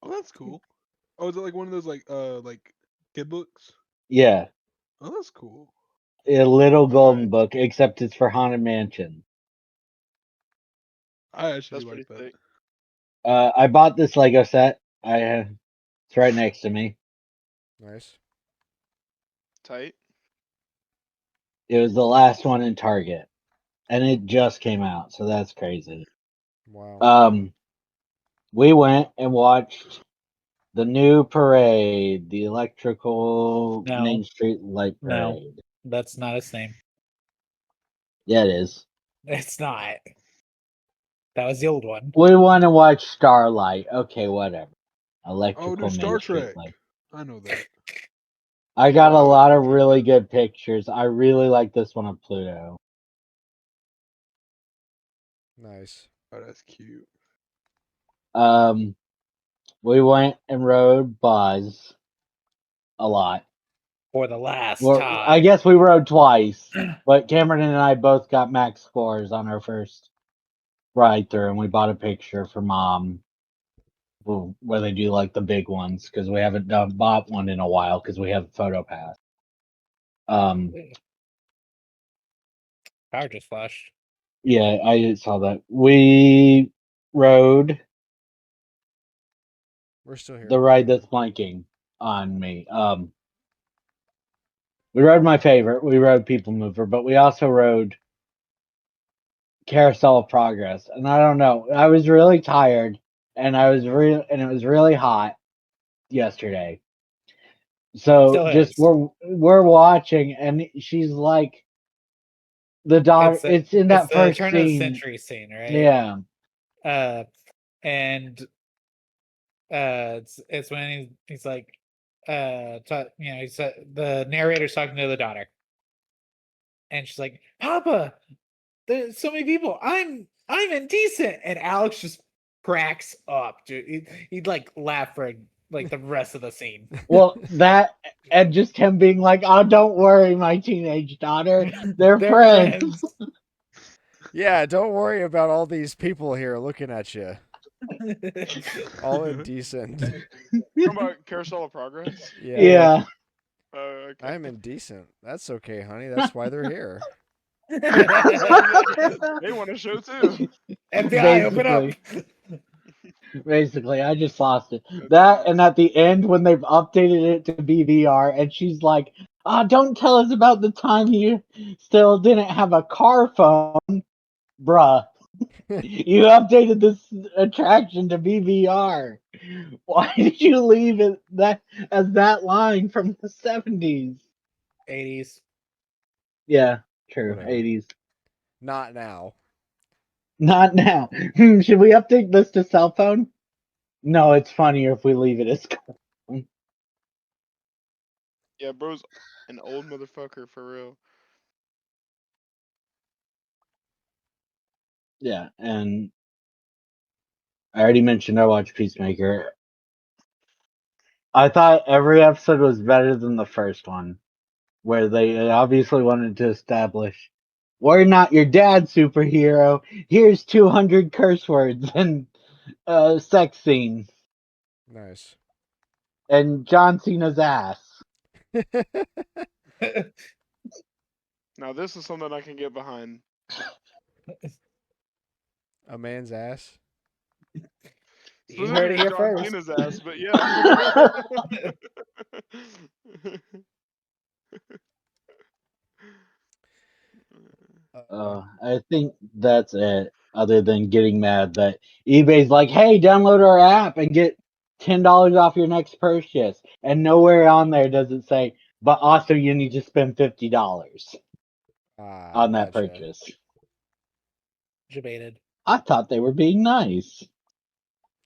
Oh, that's cool. Oh, is it like one of those like kid books? Yeah. Oh, that's cool. A little golden Alright. book, except it's for Haunted Mansion. I actually That's like pretty that. sick. I bought this Lego set. It's right next to me. Nice. Tight. It was the last one in Target, and it just came out, so that's crazy. Wow. We went and watched the new parade, the Electrical No. Main Street Light No. Parade. That's not its name. Yeah, it is. It's not. That was the old one. We want to watch Starlight. Okay, whatever. Oh, Electrical dude, Main Star Street Trek. Light. I know that. I got a Wow. lot of really good pictures. I really like this one of Pluto. Nice. Oh, that's cute. We went and rode Buzz a lot. For the last Well, time. I guess we rode twice, but Cameron and I both got max scores on our first ride through, and we bought a picture for Mom, where they do like the big ones, because we haven't bought one in a while because we have a photo pass. Power just flashed. Yeah, I saw that. We rode We're still here. the ride that's blanking on me. We rode my favorite. We rode People Mover, but we also rode Carousel of Progress. And I don't know. I was really tired, and it was really hot yesterday. So Still just is. we're watching, and she's like the daughter. It's in It's that the first turn of the scene. century scene, right? Yeah. And it's when he's like, he's the narrator's talking to the daughter, and she's like, "Papa, there's so many people. I'm indecent," and Alex just cracks up, dude. He'd like laugh for like the rest of the scene. Well, that and just him being like, "Oh, don't worry, my teenage daughter. They're They're friends." Yeah, don't worry about all these people here looking at you. All indecent. Talking about Carousel of Progress. Yeah. Yeah. Okay. I'm indecent. That's okay, honey. That's why they're here. They want a show too. FBI, open up. Basically, I just lost it. That's That nice. and at the end when they've updated it to be VR, and she's like, don't tell us about the time you still didn't have a car phone, bruh. You updated this attraction to be VR. Why did you leave it that as that line from the 70s? 80s. Yeah, true. Whatever. 80s. Not now. Not now. Should we update this to cell phone? No, it's funnier if we leave it as. Yeah, bro's an old motherfucker for real. Yeah, and I already mentioned I watched Peacemaker. I thought every episode was better than the first one, where they obviously wanted to establish we're not your dad superhero. Here's 200 curse words and sex scene Nice. and John Cena's ass. Now this is something I can get behind. A man's ass. You heard it Specifically here John first. Cena's ass, but yeah. I think that's it. Other than getting mad that eBay's like, "Hey, download our app and get $10 off your next purchase," and nowhere on there does it say, "But also you need to spend $50 Ah, on that gotcha. purchase." Debated. I thought they were being nice.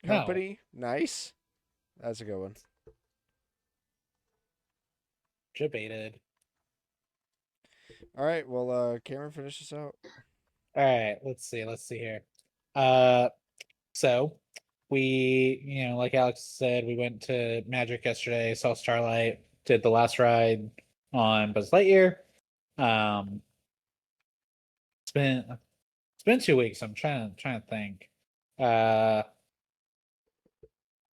Company, nice. That's a good one. Debated. All right, well, Cameron, finish this out. All right, let's see here. So we, like Alex said, we went to Magic yesterday, saw Starlight, did the last ride on Buzz Lightyear. It's been 2 weeks. I'm trying to think.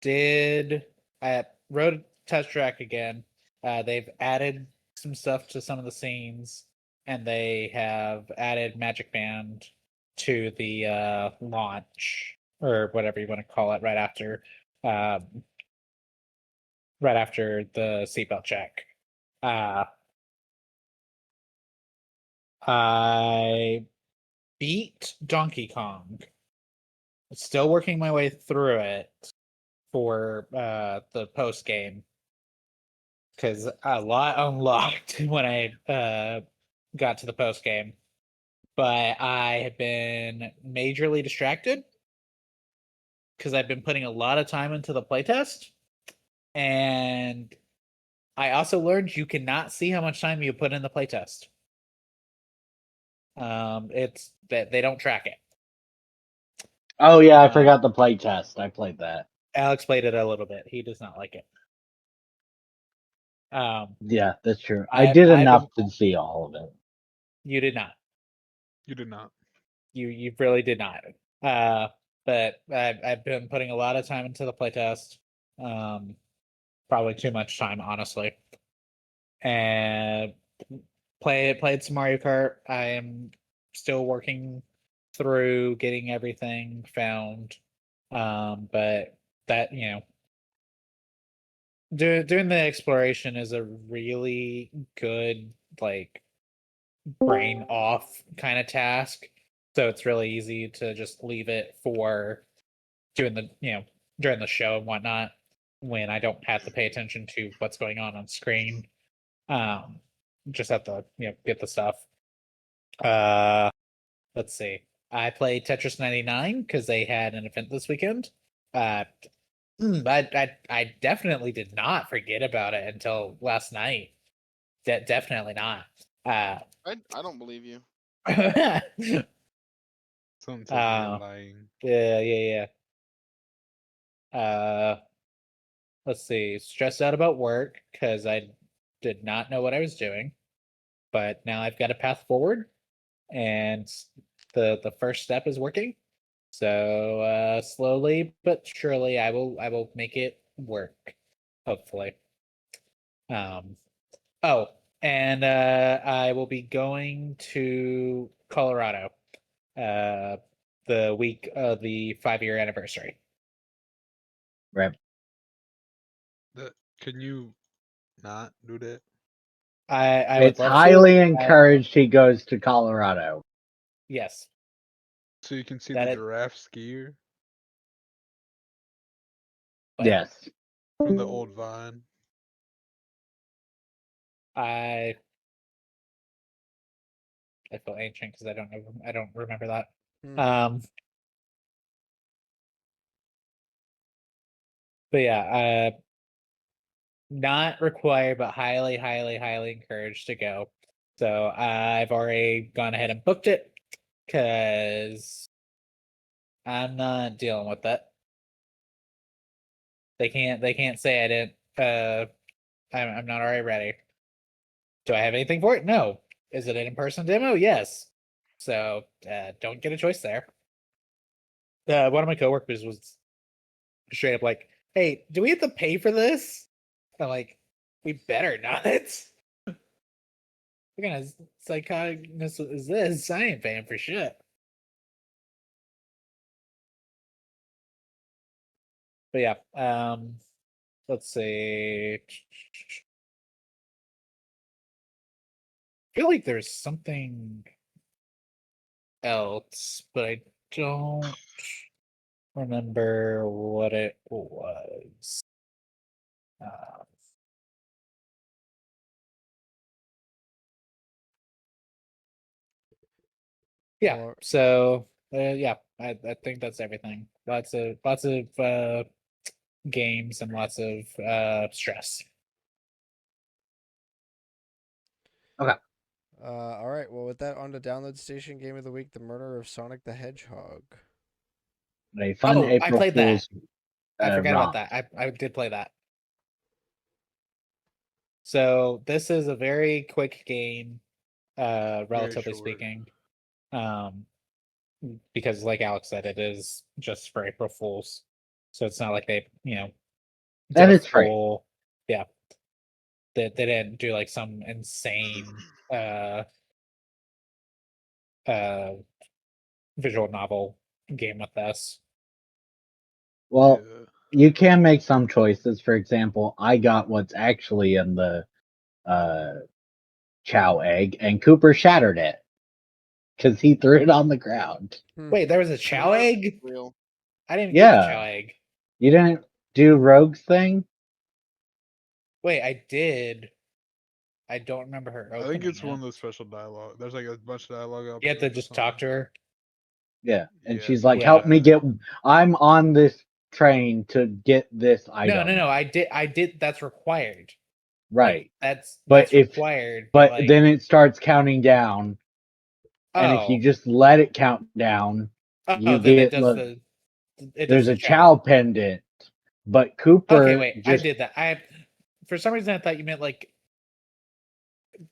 Did at Road Test Track again. They've added some stuff to some of the scenes, and they have added Magic Band to the launch or whatever you want to call it right after the seatbelt check. I beat Donkey Kong. Still working my way through it for the post game because a lot unlocked when I got to the post game, but I have been majorly distracted because I've been putting a lot of time into the playtest, and I also learned you cannot see how much time you put in the playtest. It's that they don't track it. Oh yeah, I forgot the play test. I played that. Alex played it a little bit. He does not like it. Yeah, that's true. I did enough to see all of it. You did not. You did not. You really did not. But I've been putting a lot of time into the playtest. Probably too much time, honestly. And played some Mario Kart. I am still working through getting everything found. But that, doing the exploration is a really good, like, brain off kind of task. So it's really easy to just leave it for doing the, during the show and whatnot, when I don't have to pay attention to what's going on screen. Um, just have to, get the stuff. Let's see. I played Tetris 99 because they had an event this weekend. Uh, I definitely did not forget about it until last night. Definitely not. I don't believe you. Something tells me you're uh, lying. yeah. Let's see. Stressed out about work because I did not know what I was doing, but now I've got a path forward, and the first step is working. So slowly but surely, I will make it work. Hopefully. Um. Oh, and I will be going to Colorado. The week of the 5-year anniversary. Right. Can you not do that? I would It's love highly to. encouraged he goes to Colorado. Yes, So you can see that the it. giraffe skier But Yes. from the old Vine. I feel ancient because I don't remember that. Um, but yeah, not required, but highly encouraged to go. So I've already gone ahead and booked it because I'm not dealing with that. They can't say I didn't. I'm not already ready. Do I have anything for it? No. Is it an in-person demo? Yes. So don't get a choice there. One of my coworkers was straight up like, "Hey, do we have to pay for this?" I'm like, "We better not." What kind of psychoticness is this? I ain't paying for shit. But yeah, let's see. I feel like there's something else, but I don't remember what it was. Uh, yeah. Well, So yeah, I think that's everything. Lots of games and lots of stress. Okay. all right. Well, with that, on to download station game of the week: The Murder of Sonic the Hedgehog. A fun Oh, I April played that. Fool's I forgot about romp. that. I did play that. So this is a very quick game, Very relatively short. speaking. Um, because like Alex said, it is just for April Fools. So it's not like they, did And a it's free. full, yeah, they didn't do like some insane uh visual novel game with this. Well, Yeah. you can make some choices. For example, I got what's actually in the uh, chow egg, and Cooper shattered it because he threw it on the ground. Wait, there was a chow What? egg? Real. I didn't even get the chow Yeah. egg. You didn't do Rogue's thing? Wait, I did. I don't remember her I think opening it's one it. of those special dialogue. There's like a bunch of dialogue You have to options or just talk something. to her. Yeah. And Yeah, she's you like, go help to me that. I'm on this train to get this No, item. I did. That's required. Like Right. that's required. But But like, then it starts counting down. And if you oh, just let it count down, you then get, it does there's the a chow. chow pendant. But Okay, Cooper wait, I just, did that. For some reason I thought you meant like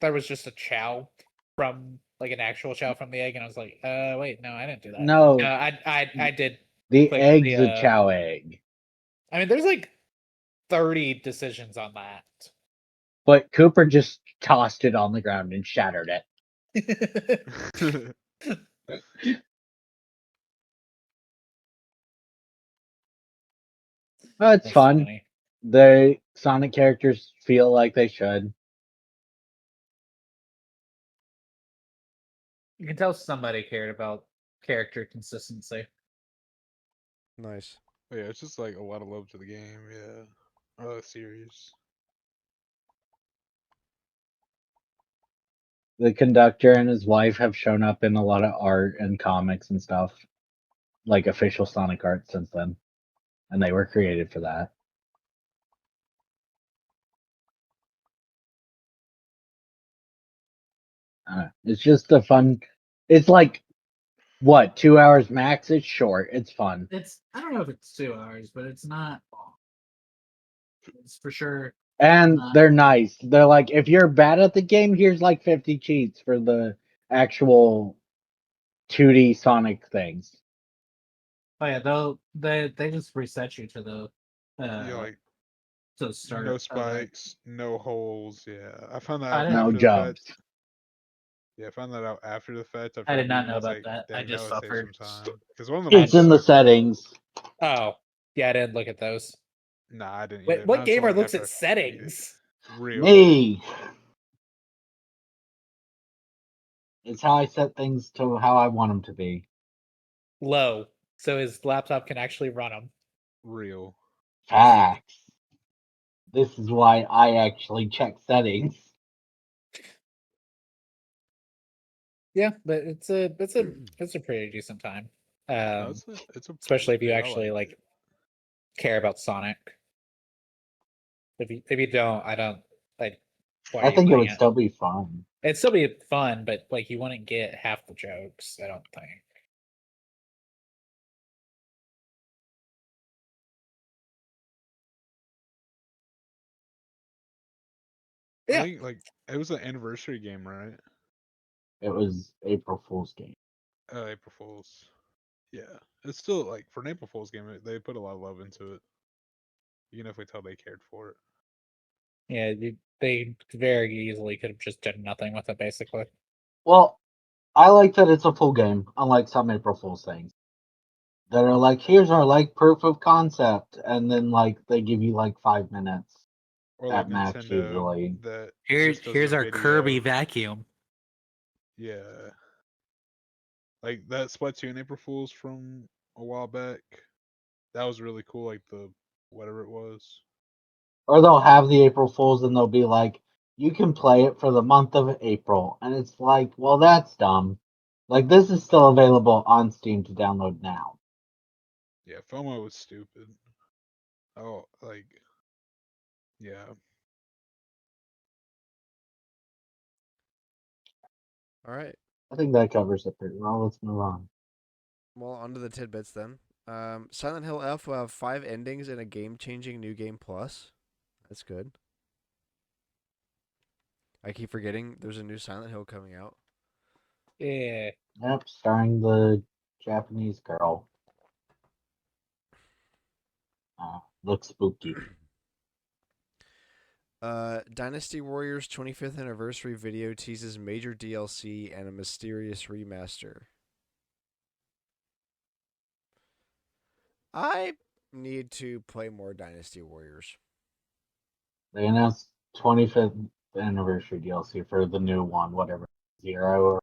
there was just a chow from like an actual shell from the egg, and I was like, wait, no, I didn't do that. No, I did. the click egg's the, a chow egg. I mean, there's like 30 decisions on that. But Cooper just tossed it on the ground and shattered it. Well, it's That's fun. funny. The Sonic characters feel like they should. You can tell somebody cared about character consistency. Nice. Yeah, it's just like a lot of love to the game. Yeah, series. The conductor and his wife have shown up in a lot of art and comics and stuff, like official Sonic art since then, and they were created for that. It's just a fun. It's like what 2 hours max. It's short. It's fun, I don't know if it's 2 hours, but it's not long. It's for sure. and they're nice. They're like, if you're bad at the game, here's like 50 cheats for the actual 2D Sonic things. Oh yeah, they just reset you to the Like to the start. no spikes, no holes. Yeah, I found that I out didn't- No after the jumps. fact. Yeah, I found that out after the fact. I After did not beating it, know it's about like, that. I dang, just now it saves suffered. some time. Because one of the It's moves in the sucked. settings. Oh yeah, I didn't look at those. Nah, I didn't Wait, either. what Not until, gamer like, looks after at I beat it. settings? Real. Me. It's how I set things to how I want them to be. Low, so his laptop can actually run them. Real. Facts. This is why I actually check settings. Yeah, but it's a pretty decent time. No, Especially if you yeah, I actually liked like it. care about Sonic. If you don't, I don't like. Why are I you think it playing would it? still be fun. It'd still be fun, but like you wouldn't get half the jokes. I don't think. I Yeah, think, like, it was an anniversary game, right? It was April Fool's game. April Fools. Yeah, it's still like for an April Fools game, they put a lot of love into it. You can definitely tell they cared for it. yeah. They very easily could have just done nothing with it, basically. Well, I like that it's a full game, unlike some April Fool's things that are like, here's our like proof of concept, and then like they give you like 5 minutes Or like at max Nintendo usually. that Here's just does a our Kirby video. vacuum. Yeah, like that Splatoon April Fools from a while back. That was really cool. Like the whatever it was. Or they'll have the April Fools and they'll be like, you can play it for the month of April. And it's like, well, that's dumb. Like, this is still available on Steam to download now. Yeah, FOMO was stupid. Oh, like, yeah. All right. I think that covers it pretty well. Let's move on. Well, onto the tidbits then. Silent Hill F will have 5 endings in a game-changing new game plus. That's good. I keep forgetting there's a new Silent Hill coming out. Yeah. Yep, starring the Japanese girl. Looks spooky. Dynasty Warriors 25th anniversary video teases major DLC and a mysterious remaster. I need to play more Dynasty Warriors. They announced 25th anniversary DLC for the new one, whatever, Zero or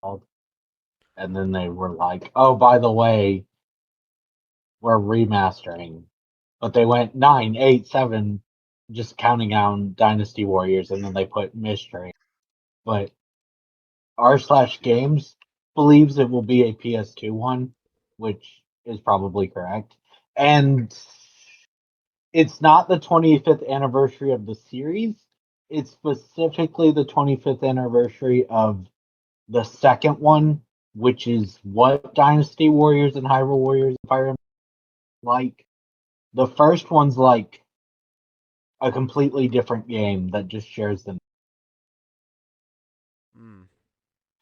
called. And then they were like, oh, by the way, we're remastering. But they went 9, 8, 7, just counting down Dynasty Warriors, and then they put mystery. But r/games believes it will be a PS2 one, which is probably correct. And it's not the 25th anniversary of the series. It's specifically the 25th anniversary of the second one, which is what Dynasty Warriors and Hyrule Warriors if I remember like. The first one's like a completely different game that just shares the. Hmm.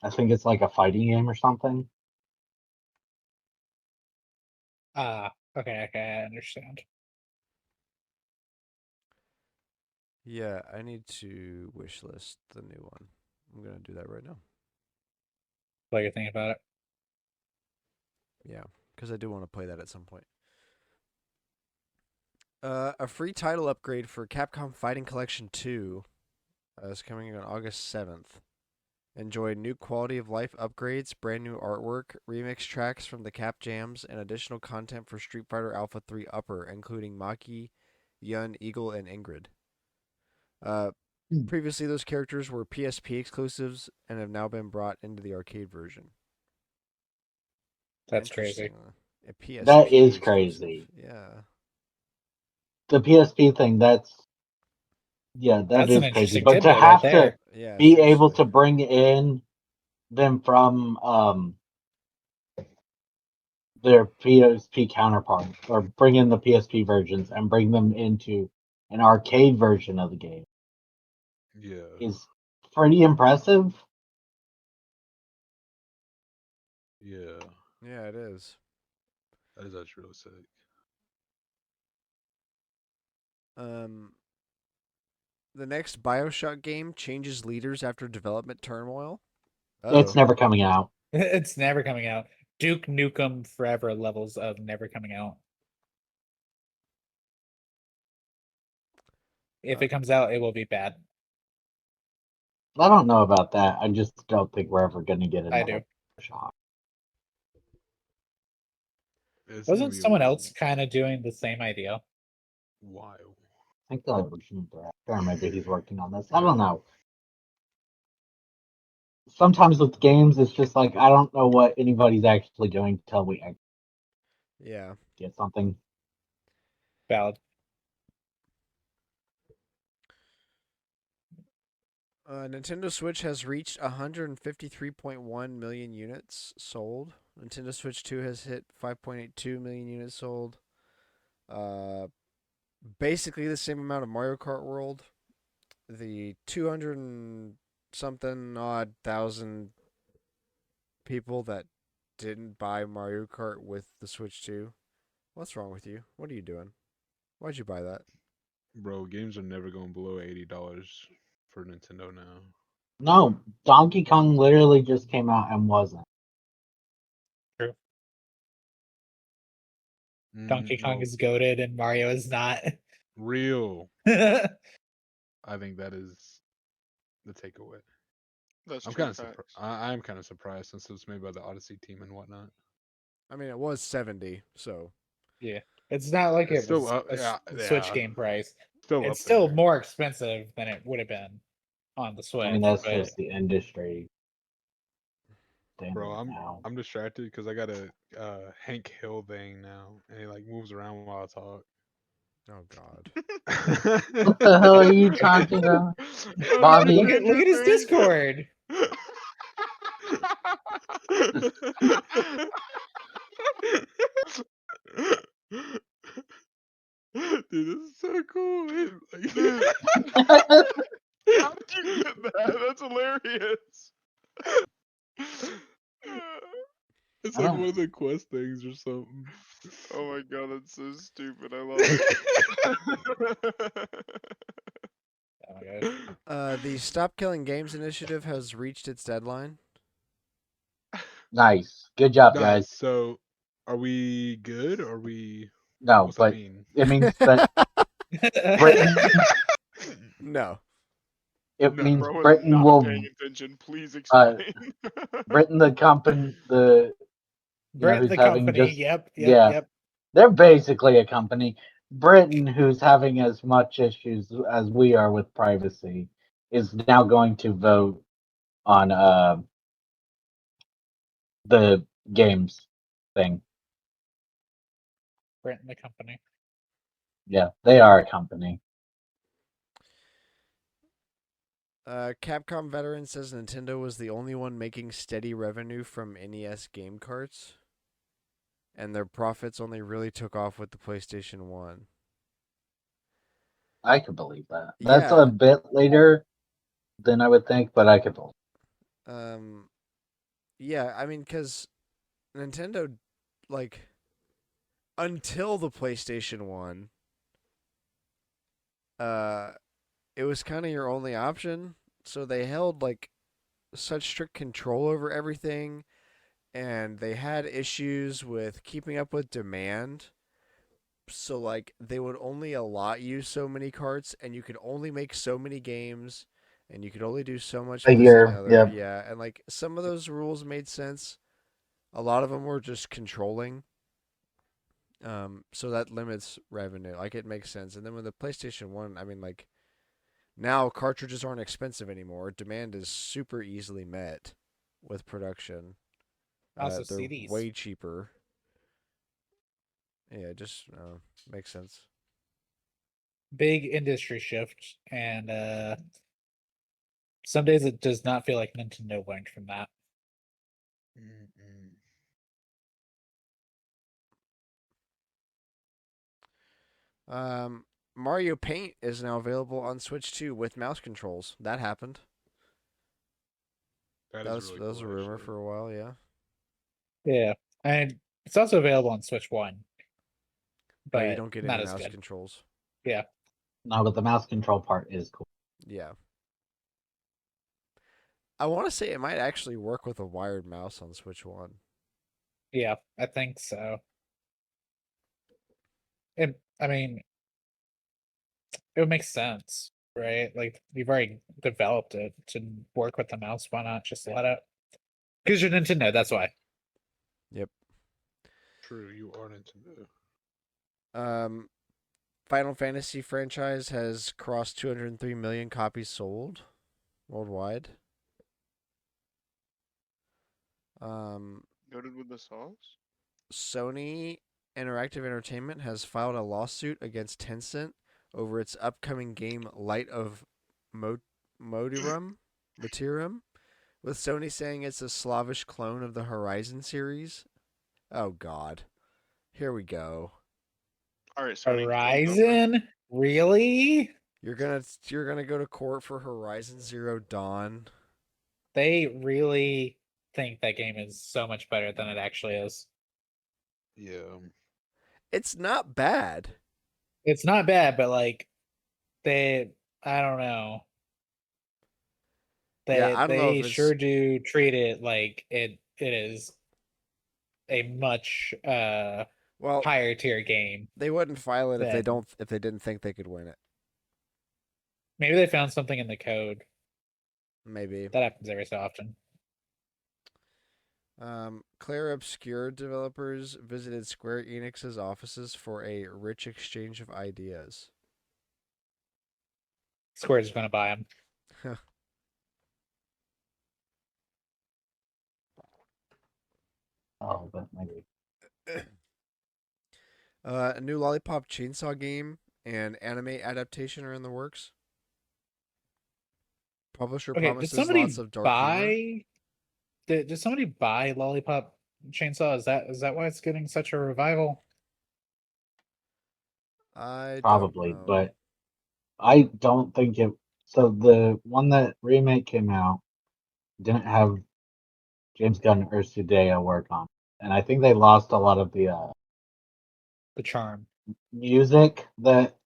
I think it's like a fighting game or something. Okay, I understand. Yeah, I need to wish list the new one. I'm gonna do that right now. What you think about it? Yeah, because I do want to play that at some point. A free title upgrade for Capcom Fighting Collection 2 is coming on August 7th. Enjoy new quality of life upgrades, brand new artwork, remix tracks from the Cap Jams, and additional content for Street Fighter Alpha 3 Upper, including Maki, Yun, Eagle, and Ingrid. Previously, those characters were PSP exclusives and have now been brought into the arcade version. That's crazy. A PSP That is exclusive. crazy. Yeah. The PSP thing, that That's an is crazy. interesting But to tidbit right have to there. Yeah. be able seriously. to bring in them from their PSP counterpart, or bring in the PSP versions and bring them into an arcade version of the game Yeah. is pretty impressive. Yeah. Yeah, it is. That is actually really sick. The next BioShock game changes leaders after development turmoil. It's never coming out. It's never coming out. Duke Nukem Forever levels of never coming out. If it comes out, it will be bad. I don't know about that. I just don't think we're ever going to get I do. another shot. It's gonna Wasn't be a someone little else kind of doing the same idea? wild. I think the original director, or maybe he's working on this. I don't know. Sometimes with games, it's just like I don't know what anybody's actually doing until we Yeah. get something. Valid. Nintendo Switch has reached 153.1 million units sold. Nintendo Switch 2 has hit 5.82 million units sold. Basically the same amount of Mario Kart World. The 200 and something odd thousand people that didn't buy Mario Kart with the Switch 2. What's wrong with you? What are you doing? Why'd you buy that? Bro, games are never going below $80 for Nintendo now. No, Donkey Kong literally just came out and wasn't. True. Donkey Kong is goated and Mario is not. Real. I think that is the takeaway. That's I'm true kind of facts. I'm kind of surprised since it was made by the Odyssey team and whatnot. I mean, it was 70, so Yeah. It's not like It's it still was up, a Switch game price. Still It's up still there. more expensive than it would have been on the Switch. I mean, that's but just the industry standard Bro, now. I'm distracted because I got a Hank Hill thing now, and he like moves around while I talk. oh god. What the hell are you talking about, Bobby? look at his Discord. Dude, this is so cool. Dude. How did you get that? That's hilarious. It's I like don't- one of the quest things or something. Oh my god, that's so stupid. I love it. Oh my gosh. The Stop Killing Games initiative has reached its deadline. Nice, good job, Nice. guys. So, are we good? Or are we? No, What's that but mean? it means that Britain. No. It No. means Bro is Britain not will. paying attention. Please explain. Britain, the company, Brett who's the having company. just Yep. they're basically a company. Britain, who's having as much issues as we are with privacy, is now going to vote on the games thing. Brett the company. Yeah, they are a company. Capcom veteran says Nintendo was the only one making steady revenue from NES game carts, and their profits only really took off with the PlayStation 1. I could believe that. That's Yeah. a bit later than I would think, but I could believe. Yeah, I mean, because Nintendo, like, until the PlayStation 1, uh, it was kind of your only option. So they held, like, such strict control over everything, and they had issues with keeping up with demand. So, like, they would only allot you so many carts, and you could only make so many games, and you could only do so much A of this and the year, other. yeah. Yeah, and, like, some of those rules made sense. A lot of them were just controlling. So that limits revenue. Like, it makes sense. And then with the PlayStation 1, I mean, like, now cartridges aren't expensive anymore. Demand is super easily met with production. Also They're CDs. way cheaper. Yeah, it just makes sense. Big industry shift, and some days it does not feel like Nintendo learned from that. Mm-mm. Um, Mario Paint is now available on Switch 2 with mouse controls. That happened. That That is was really that was cool, a rumor actually. for a while, yeah. Yeah, and it's also available on Switch One, But you but don't get any not as mouse good. controls. Yeah, No, but the mouse control part is cool. Yeah. I want to say it might actually work with a wired mouse on Switch 1. yeah, I think so. I mean, it would make sense, right? Like you've already developed it to work with the mouse. Why not just let it? Because you're Nintendo, that's why. Yep. True, you are Nintendo. Um, Final Fantasy franchise has crossed 203 million copies sold worldwide. Um, Noted with the sauce. Sony Interactive Entertainment has filed a lawsuit against Tencent over its upcoming game Light of Motirum, Motirum, with Sony saying it's a Slavish clone of the Horizon series. Oh God, here we go. All right, Sony, take over. Horizon, really? You're gonna go to court for Horizon Zero Dawn. They really think that game is so much better than it actually is. Yeah. It's not bad. It's not bad, but like they, I don't know. Yeah, They I don't know if they it's sure do treat it like it is a much well. higher tier game They wouldn't file it than if they didn't think they could win it. maybe they found something in the code. Maybe. That happens every so often. Claire Obscure developers visited Square Enix's offices for a rich exchange of ideas. Square's gonna buy them. Oh, but maybe. A new Lollipop Chainsaw game and anime adaptation are in the works. Publisher Okay, did promises lots somebody of dark humor. buy? Did somebody buy Lollipop Chainsaw? Is that why it's getting such a revival? I don't Probably, know. but I don't think it. So the one that remake came out didn't have James Gunn or Sudea work on, and I think they lost a lot of the The charm, music that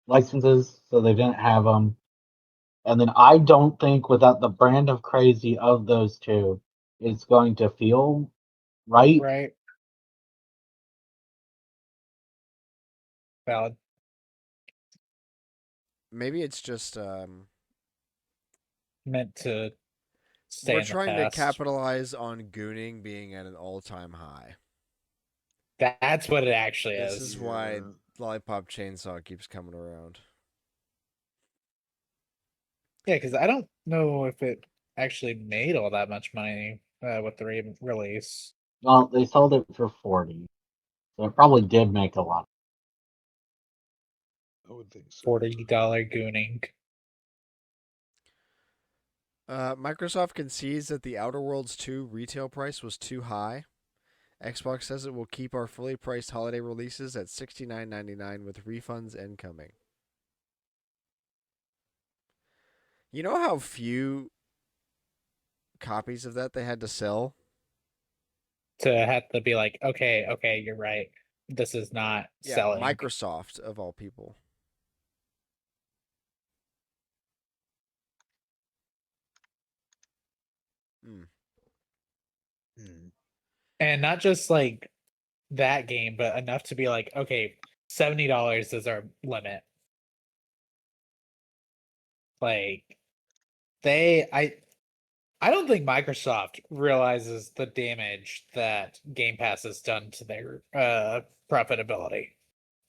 licenses, so they didn't have them. And then I don't think without the brand of crazy of those two, it's going to feel right. right? Valid. Maybe it's just Meant to stay we're in the trying to past. capitalize on gooning being at an all-time high. That's what it actually This is is. why Yeah. Lollipop Chainsaw keeps coming around. Yeah, because I don't know if it actually made all that much money with the release. Well, they sold it for 40, so it probably did make a lot. I would think so. $40 gooning. Microsoft concedes that the Outer Worlds 2 retail price was too high. Xbox says it will keep our fully priced holiday releases at $69.99 with refunds incoming. You know how few copies of that they had to sell. To have to be like, okay, you're right. This is not Yeah, selling. Microsoft of all people. Mm. And not just like that game, but enough to be like, okay, $70 is our limit. Like I don't think Microsoft realizes the damage that Game Pass has done to their profitability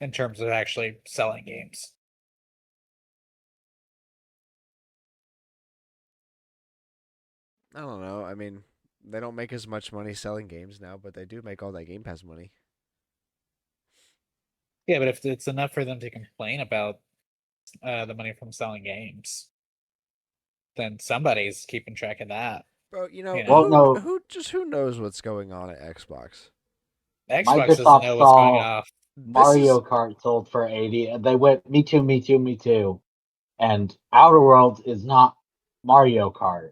in terms of actually selling games. I don't know. I mean, they don't make as much money selling games now, but they do make all that Game Pass money. Yeah, but if it's enough for them to complain about the money from selling games, then somebody's keeping track of that. Bro, Well, no. who knows what's going on at Xbox? Xbox doesn't Microsoft know what's going saw off. This Mario is Kart sold for 80, and they went, me too, me too, me too. And Outer Worlds is not Mario Kart.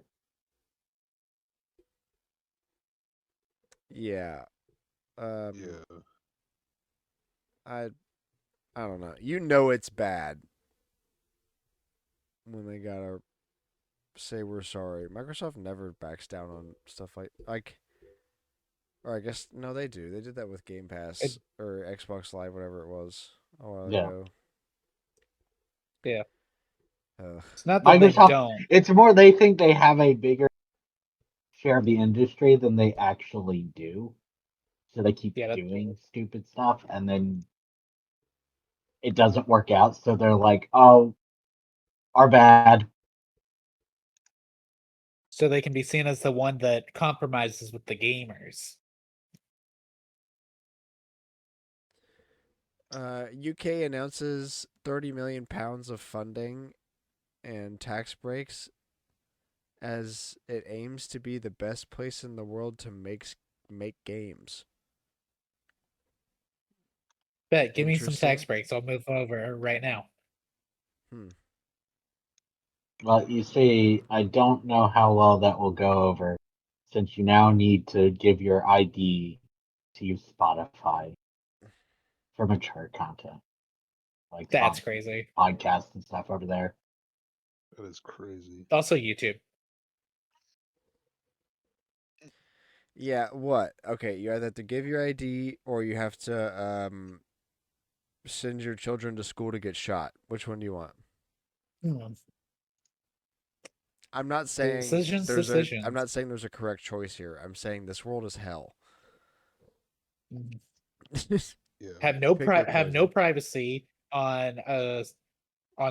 yeah. Yeah. I I don't know. You know it's bad when they gotta say we're sorry. Microsoft never backs down on stuff like. Or I guess no, they do. They did that with Game Pass or Xbox Live, whatever it was, a while Yeah. ago. Yeah. Ugh. It's not that they Microsoft, don't. it's more they think they have a bigger share of the industry than they actually do. So they keep Yeah, doing stupid stuff, and then it doesn't work out. So they're like, oh, our bad. so they can be seen as the one that compromises with the gamers. UK announces 30 million pounds of funding and tax breaks as it aims to be the best place in the world to make games. Bet, give me some tax Interesting. breaks. I'll move over right now. Hmm. Well, you see, I don't know how well that will go over since you now need to give your ID to use Spotify for mature content, like That's crazy. podcasts and stuff over there. That is crazy. Also, YouTube. Yeah, what? Okay, you either have to give your ID or you have to send your children to school to get shot. Which one do you want? Hmm. I'm not saying Decisions. I'm not saying there's a correct choice here. I'm saying this world is hell. Mhm. Yeah. Have no privacy on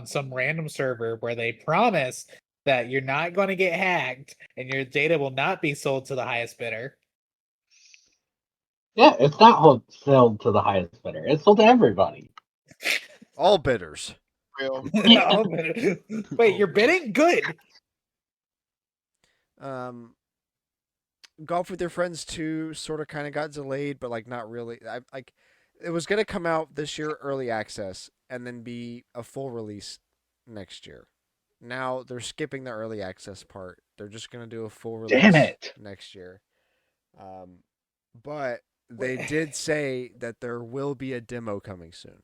some random server where they promise that you're not going to get hacked and your data will not be sold to the highest bidder. Yeah, it's not sold to the highest bidder. It's sold to everybody. All bidders. Real. Wait, you're bidding? Good. Um, Golf with Your Friends 2 sort of kind of got delayed, but like not really. It was gonna come out this year, early access, and then be a full release next year. Now they're skipping the early access part. They're just gonna do a full Damn release it! next year. But they did say that there will be a demo coming soon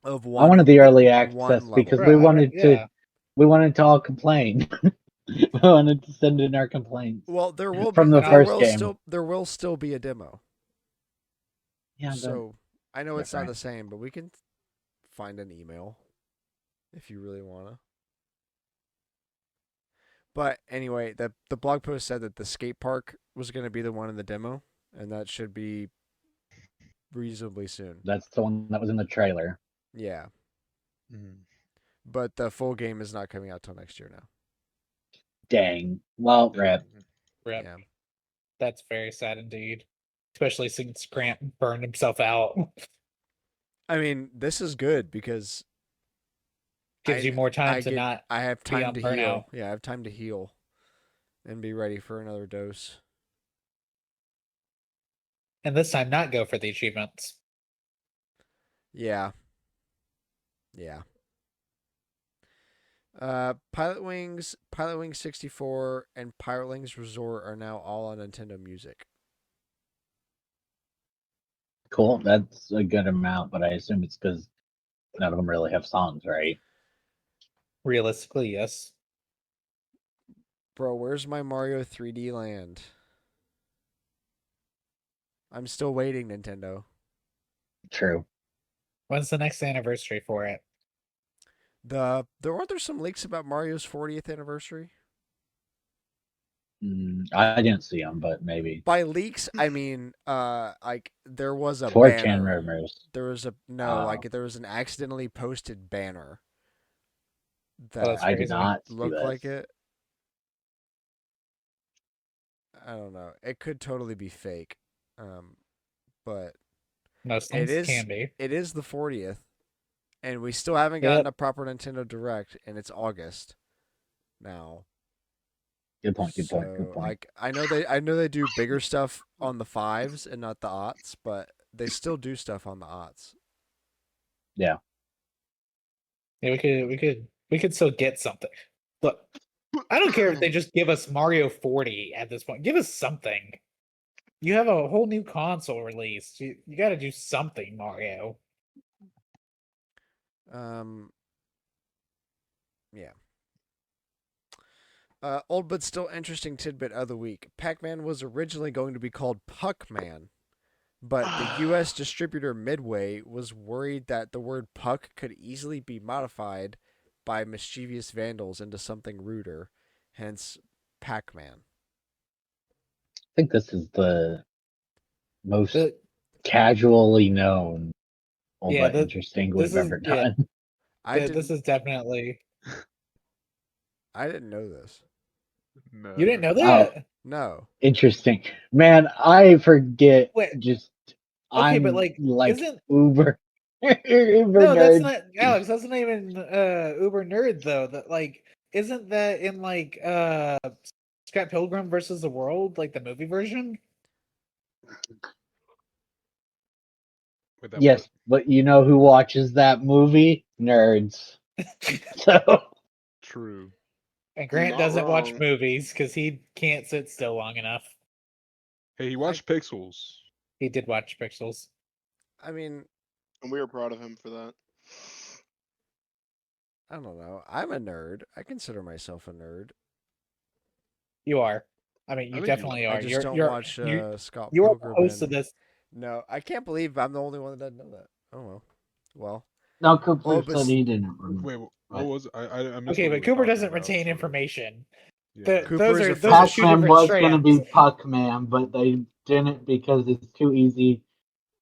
of I wanted the early one access because level. Yeah. we wanted to all complain. We wanted to send in our complaints Well, from the first game. there will still be a demo. Yeah, So I know it's not different. the same, but we can find an email if you really wanna. But anyway, the blog post said that the skate park was going to be the one in the demo, and that should be reasonably soon. That's the one that was in the trailer. Yeah, Mhm. but the full game is not coming out till next year now. Dang. Well, Dang. rip. Rip. Yeah. That's very sad indeed. Especially since Grant burned himself out. I mean, this is good because Gives you more time to not I have be time on to burnout. heal. Yeah, I have time to heal and be ready for another dose. And this time not go for the achievements. Yeah. Yeah. Pilot Wings 64, and Pilot Wings Resort are now all on Nintendo Music. Cool. That's a good amount, but I assume it's because none of them really have songs, right? Realistically, yes. Bro, where's my Mario 3D Land? I'm still waiting, Nintendo. True. When's the next anniversary for it? There weren't there some leaks about Mario's 40th anniversary? I didn't see them, but maybe. By leaks, I mean like there was a 4chan banner. rumors. There was like there was an accidentally posted banner Oh, that's that I did crazy. not see looked this. like it. I don't know. It could totally be fake. But Most it things is can be. it is the 40th, and we still haven't Yep. gotten a proper Nintendo Direct, and it's August now. Good point. Good point. So Good point. like I know they do bigger stuff on the fives and not the aughts, but they still do stuff on the aughts. Yeah. Yeah, we could still get something. Look, I don't care if they just give us Mario 40 at this point. Give us something. You have a whole new console release. You got to do something, Mario. Yeah. Old but still interesting tidbit of the week. Pac-Man was originally going to be called Puck-Man, but the U.S. distributor Midway was worried that the word puck could easily be modified by mischievous vandals into something ruder, hence Pac-Man. I think this is the most The, casually known, yeah, but interesting this we've is ever done. this is definitely. I didn't know this. No. You didn't know Oh, that? No. interesting. Man, I forget Wait, just okay, but I'm like isn't uber uber no? That's nerd. not Alex. That's not even Uber nerd though. That like isn't that in like Scott Pilgrim versus the World, like the movie version? Wait, that Yes, what? but you know who watches that movie? Nerds. So True. And You're Grant not doesn't watch wrong. movies because he can't sit still long enough. Hey, he watched Pixels. He did watch Pixels. I mean, And we are proud of him for that. I don't know. I'm a nerd. I consider myself a nerd. You are. I mean, I you think you definitely are. I are. just don't watch Scott You are the Pilgrim host of and this. no, I can't believe I'm the only one that doesn't know that. Oh well. Well, no, Cooper old but said he didn't. Wait, what But was I missed Okay, what we but were Cooper talking doesn't about, retain sorry. information. Yeah. Cooper is a Those are fish. two Pac-Man different was going to strands. be Puck-Man, but they didn't because it's too easy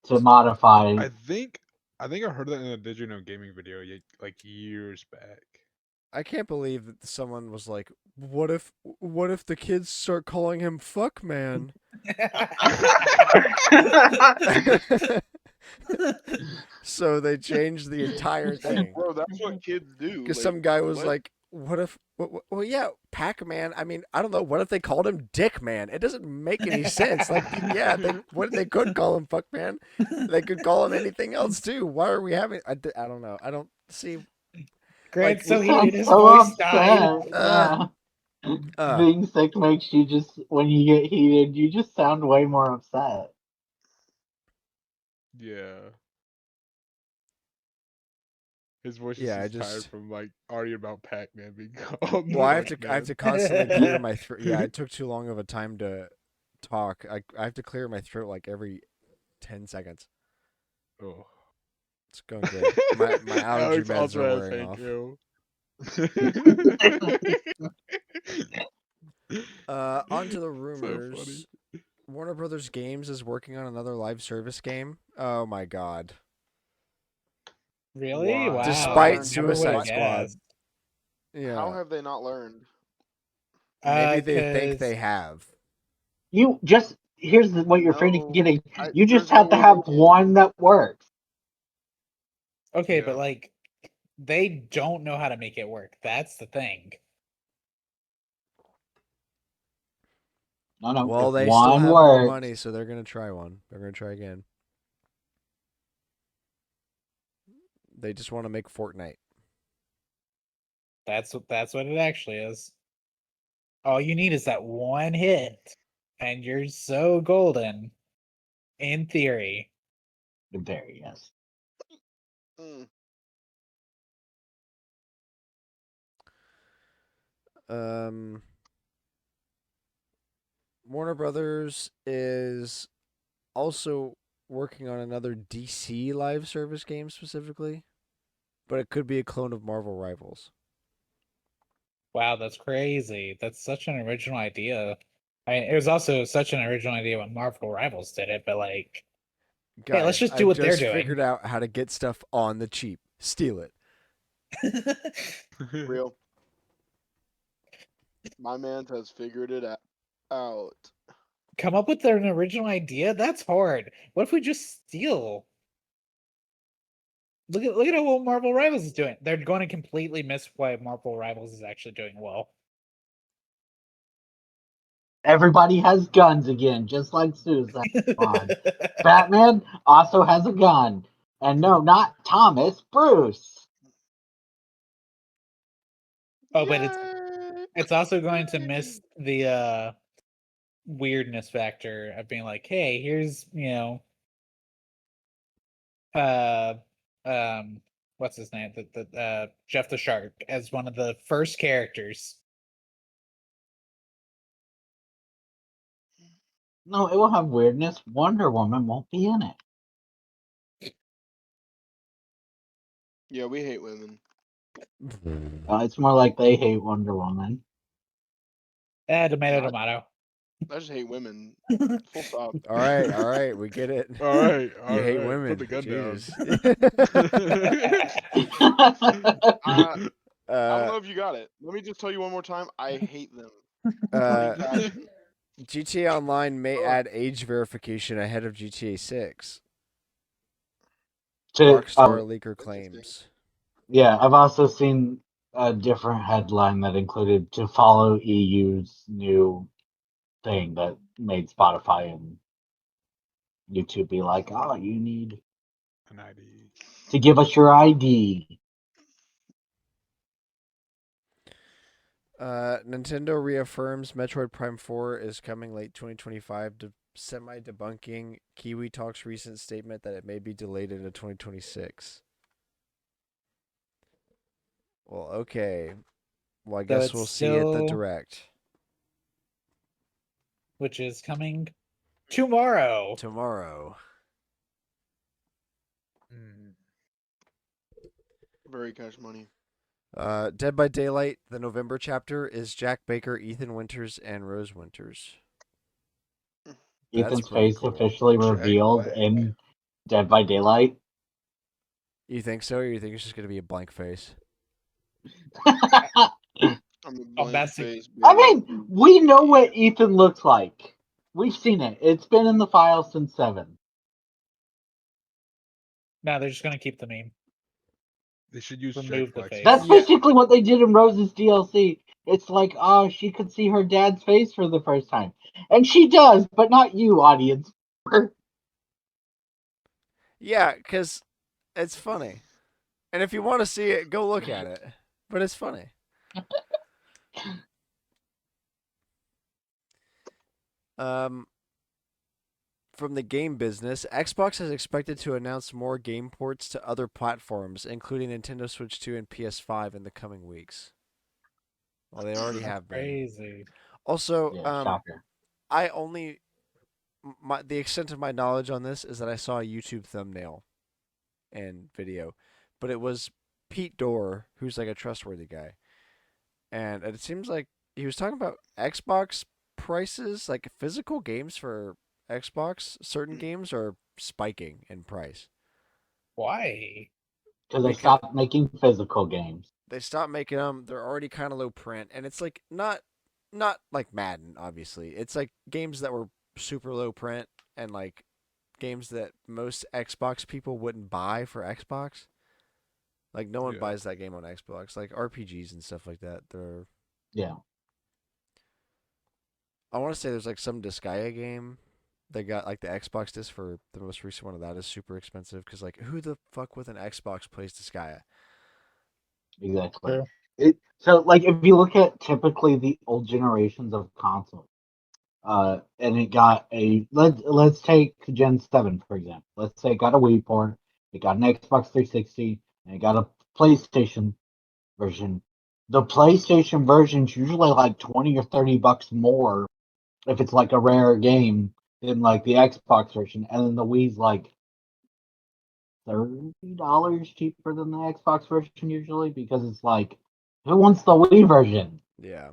to modify. I think I heard that in a Did You Know Gaming video like years back. I can't believe that someone was like, what if the kids start calling him fuck man? So they changed the entire thing. Bro, that's what kids do. Because Like, some guy was what? like, what if, well, yeah, Pac Man. I mean, I don't know. What if they called him Dick Man? It doesn't make any sense. Like, yeah, they could call him Fuck Man. They could call him anything else too. Why are we having, I don't know. I don't see, Grant's like, You so sound heated, his so voice died. upset. uh, Yeah. uh, Being sick makes you just, when you get heated, you just sound way more upset. Yeah. His voice is yeah, I just tired just, from like arguing about Pac-Man being called well, I have Fuckman. to constantly clear my throat. Yeah, it took too long of a time to talk. I have to clear my throat like every 10 seconds. Oh. It's going great. My allergy Alex meds are also has wearing hate off. mail. On to the So funny. rumors. Warner Brothers Games is working on another live service game. Oh my god. Really? Why? Wow. Despite I never would have Suicide Squad. guessed. How Yeah. have they not learned? Maybe they think 'Cause they have. You just, here's what you're No, forgetting. You just there's no have to way have they can. one that works. okay, Yeah. but like they don't know how to make it work. That's the thing. No, Well, if they still one have more works, money, so they're gonna try one. They're gonna try again. They just want to make Fortnite. That's what it actually is. All you need is that one hit, and you're so golden. In theory. There, yes. Mm. Warner Brothers is also working on another DC live service game specifically, but it could be a clone of Marvel Rivals. Wow, that's crazy. That's such an original idea. I mean, it was also such an original idea when Marvel Rivals did it, but like, hey, let's Guys, just do I've what they're just doing. figured out how to get stuff on the cheap. Steal it. Real. My man has figured it out. Come up with an original idea? That's hard. What if we just steal? Look at what Marvel Rivals is doing. They're going to completely miss why Marvel Rivals is actually doing well. Everybody has guns again, just like Suicide Squad. Batman also has a gun. And no, not Thomas, Bruce. Oh, but Yay! it's also going to miss the weirdness factor of being like, hey, here's, uh what's his name? The Jeff the Shark as one of the first characters. No, it will have weirdness. Wonder Woman won't be in it. Yeah, we hate women. It's more like they hate Wonder Woman. Tomato, Not- tomato. I just hate women. Full stop. All right, we get it. All right, You hate put women. the gun Jesus. I don't know uh, if you got it. Let me just tell you one more time. I hate them. uh, Burning passion. GTA Online may Ugh. add age verification ahead of GTA 6. To, Rockstar leaker Interesting. claims. yeah, I've also seen a different headline that included to follow EU's new thing that made Spotify and YouTube be like, oh, you need An ID. to give us your ID. Nintendo reaffirms Metroid Prime 4 is coming late 2025, semi-debunking Kiwi Talk's recent statement that it may be delayed into 2026. Well, okay. Well, I guess it's we'll see at the still- Direct. Which is coming tomorrow. Tomorrow. Very cash money. Dead by Daylight, the November chapter, is Jack Baker, Ethan Winters, and Rose Winters. That's Ethan's pretty face cool. officially Jack revealed Black. in Dead by Daylight. You think so, or you think it's just going to be a blank face? I'm a Oh, blank that's face. I baby. mean, we know what Ethan looks like. We've seen it. It's been in the file since 7. No, they're just gonna keep the meme. They should use Remove Jack the Black's face. That's face. Yeah. basically what they did in Rose's DLC. It's like, oh, she could see her dad's face for the first time. And she does, but not you, audience. Yeah, because it's funny. And if you want to see it, go look at it. But it's funny. From the game business, Xbox is expected to announce more game ports to other platforms, including Nintendo Switch 2 and PS5 in the coming weeks. Well, they already have been. Crazy. Also, Yeah, shocker. I only the extent of my knowledge on this is that I saw a YouTube thumbnail and video, but it was Pete Dorr, who's like a trustworthy guy, and it seems like he was talking about Xbox prices, like physical games for Xbox. Certain games are spiking in price. Why? Because they Because stopped making physical games. they stopped making them. They're already kind of low print, and it's like not like Madden. Obviously, it's like games that were super low print and like games that most Xbox people wouldn't buy for Xbox. Like no one Yeah. buys that game on Xbox. Like RPGs and stuff like that. They're Yeah. I want to say there's like some Disgaea game. They got like the Xbox disc for the most recent one of that is super expensive because like who the fuck with an Xbox plays Disgaea? Exactly. True. So like if you look at typically the old generations of consoles, and it got a let's take Gen 7 for example. Let's say it got a Wii port, it got an Xbox 360, and it got a PlayStation version. The PlayStation version's usually like $20 or $30 more if it's like a rare game than like the Xbox version, and then the Wii's like $30 cheaper than the Xbox version usually because it's like who wants the Wii version? Yeah.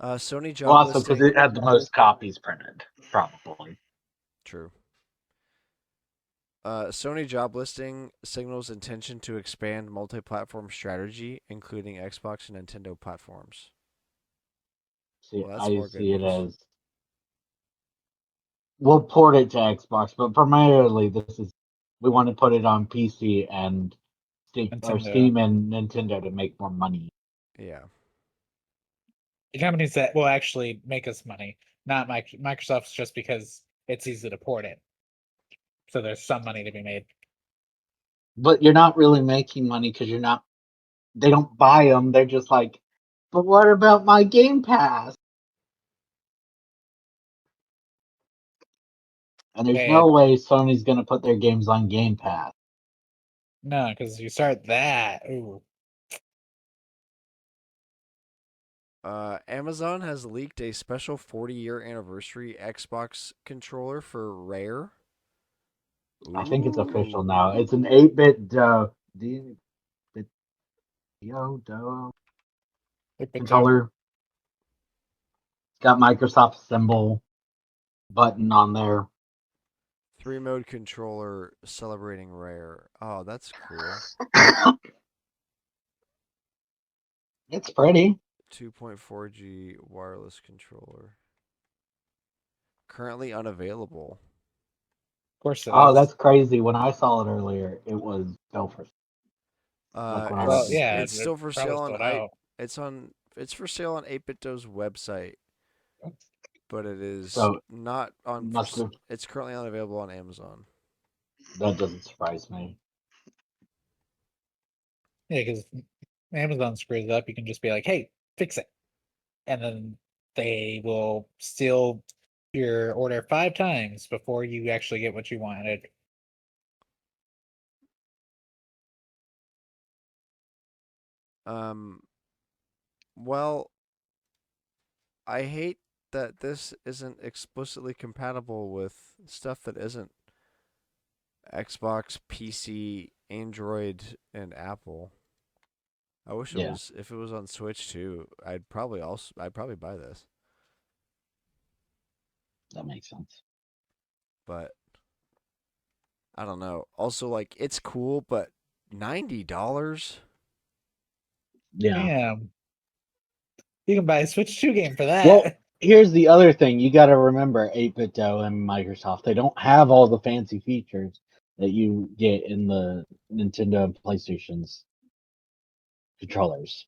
Sony Well, job also because listing. it had the most copies printed, probably. True. Sony job listing signals intention to expand multi-platform strategy, including Xbox and Nintendo platforms. See, Well, that's I more good see it news. as we'll port it to Xbox, but primarily this is we want to put it on PC and Nintendo. Steam and Nintendo to make more money. Yeah. The companies that will actually make us money, not Microsoft's, just because it's easy to port it. So there's some money to be made. But you're not really making money because you're not. They don't buy them. They're just like, but what about my Game Pass? And there's no And way Sony's gonna put their games on Game Pass. no, because you start that. Ooh. Amazon has leaked a special 40-year anniversary Xbox controller for Rare. I think it's official Ooh. now. It's an 8-bit controller. It's got Microsoft symbol button on there. 3-mode controller celebrating Rare. Oh, that's cool. It's pretty. 2.4G wireless controller. Currently unavailable. Of course it Oh, is. that's crazy. When I saw it earlier, it was Belfast. Like when I Well, read the yeah, story. it's it still for probably sale on sold out. it's for sale on 8BitDo's website, but it is So not on must have it's currently unavailable on Amazon. that doesn't surprise me. Yeah, because Amazon screws it up. You can just be like, "Hey, fix it," and then they will steal your order 5 times before you actually get what you wanted. Um well, I hate that this isn't explicitly compatible with stuff that isn't Xbox, PC, Android, and Apple. I wish it Yeah, was if it was on Switch too. I'd probably buy this. that makes sense. But I don't know. Also like it's cool, but $90? Yeah. Damn, you can buy a Switch 2 game for Well, that. here's the other thing. You got to remember 8BitDo and Microsoft. They don't have all the fancy features that you get in the Nintendo and PlayStation's controllers.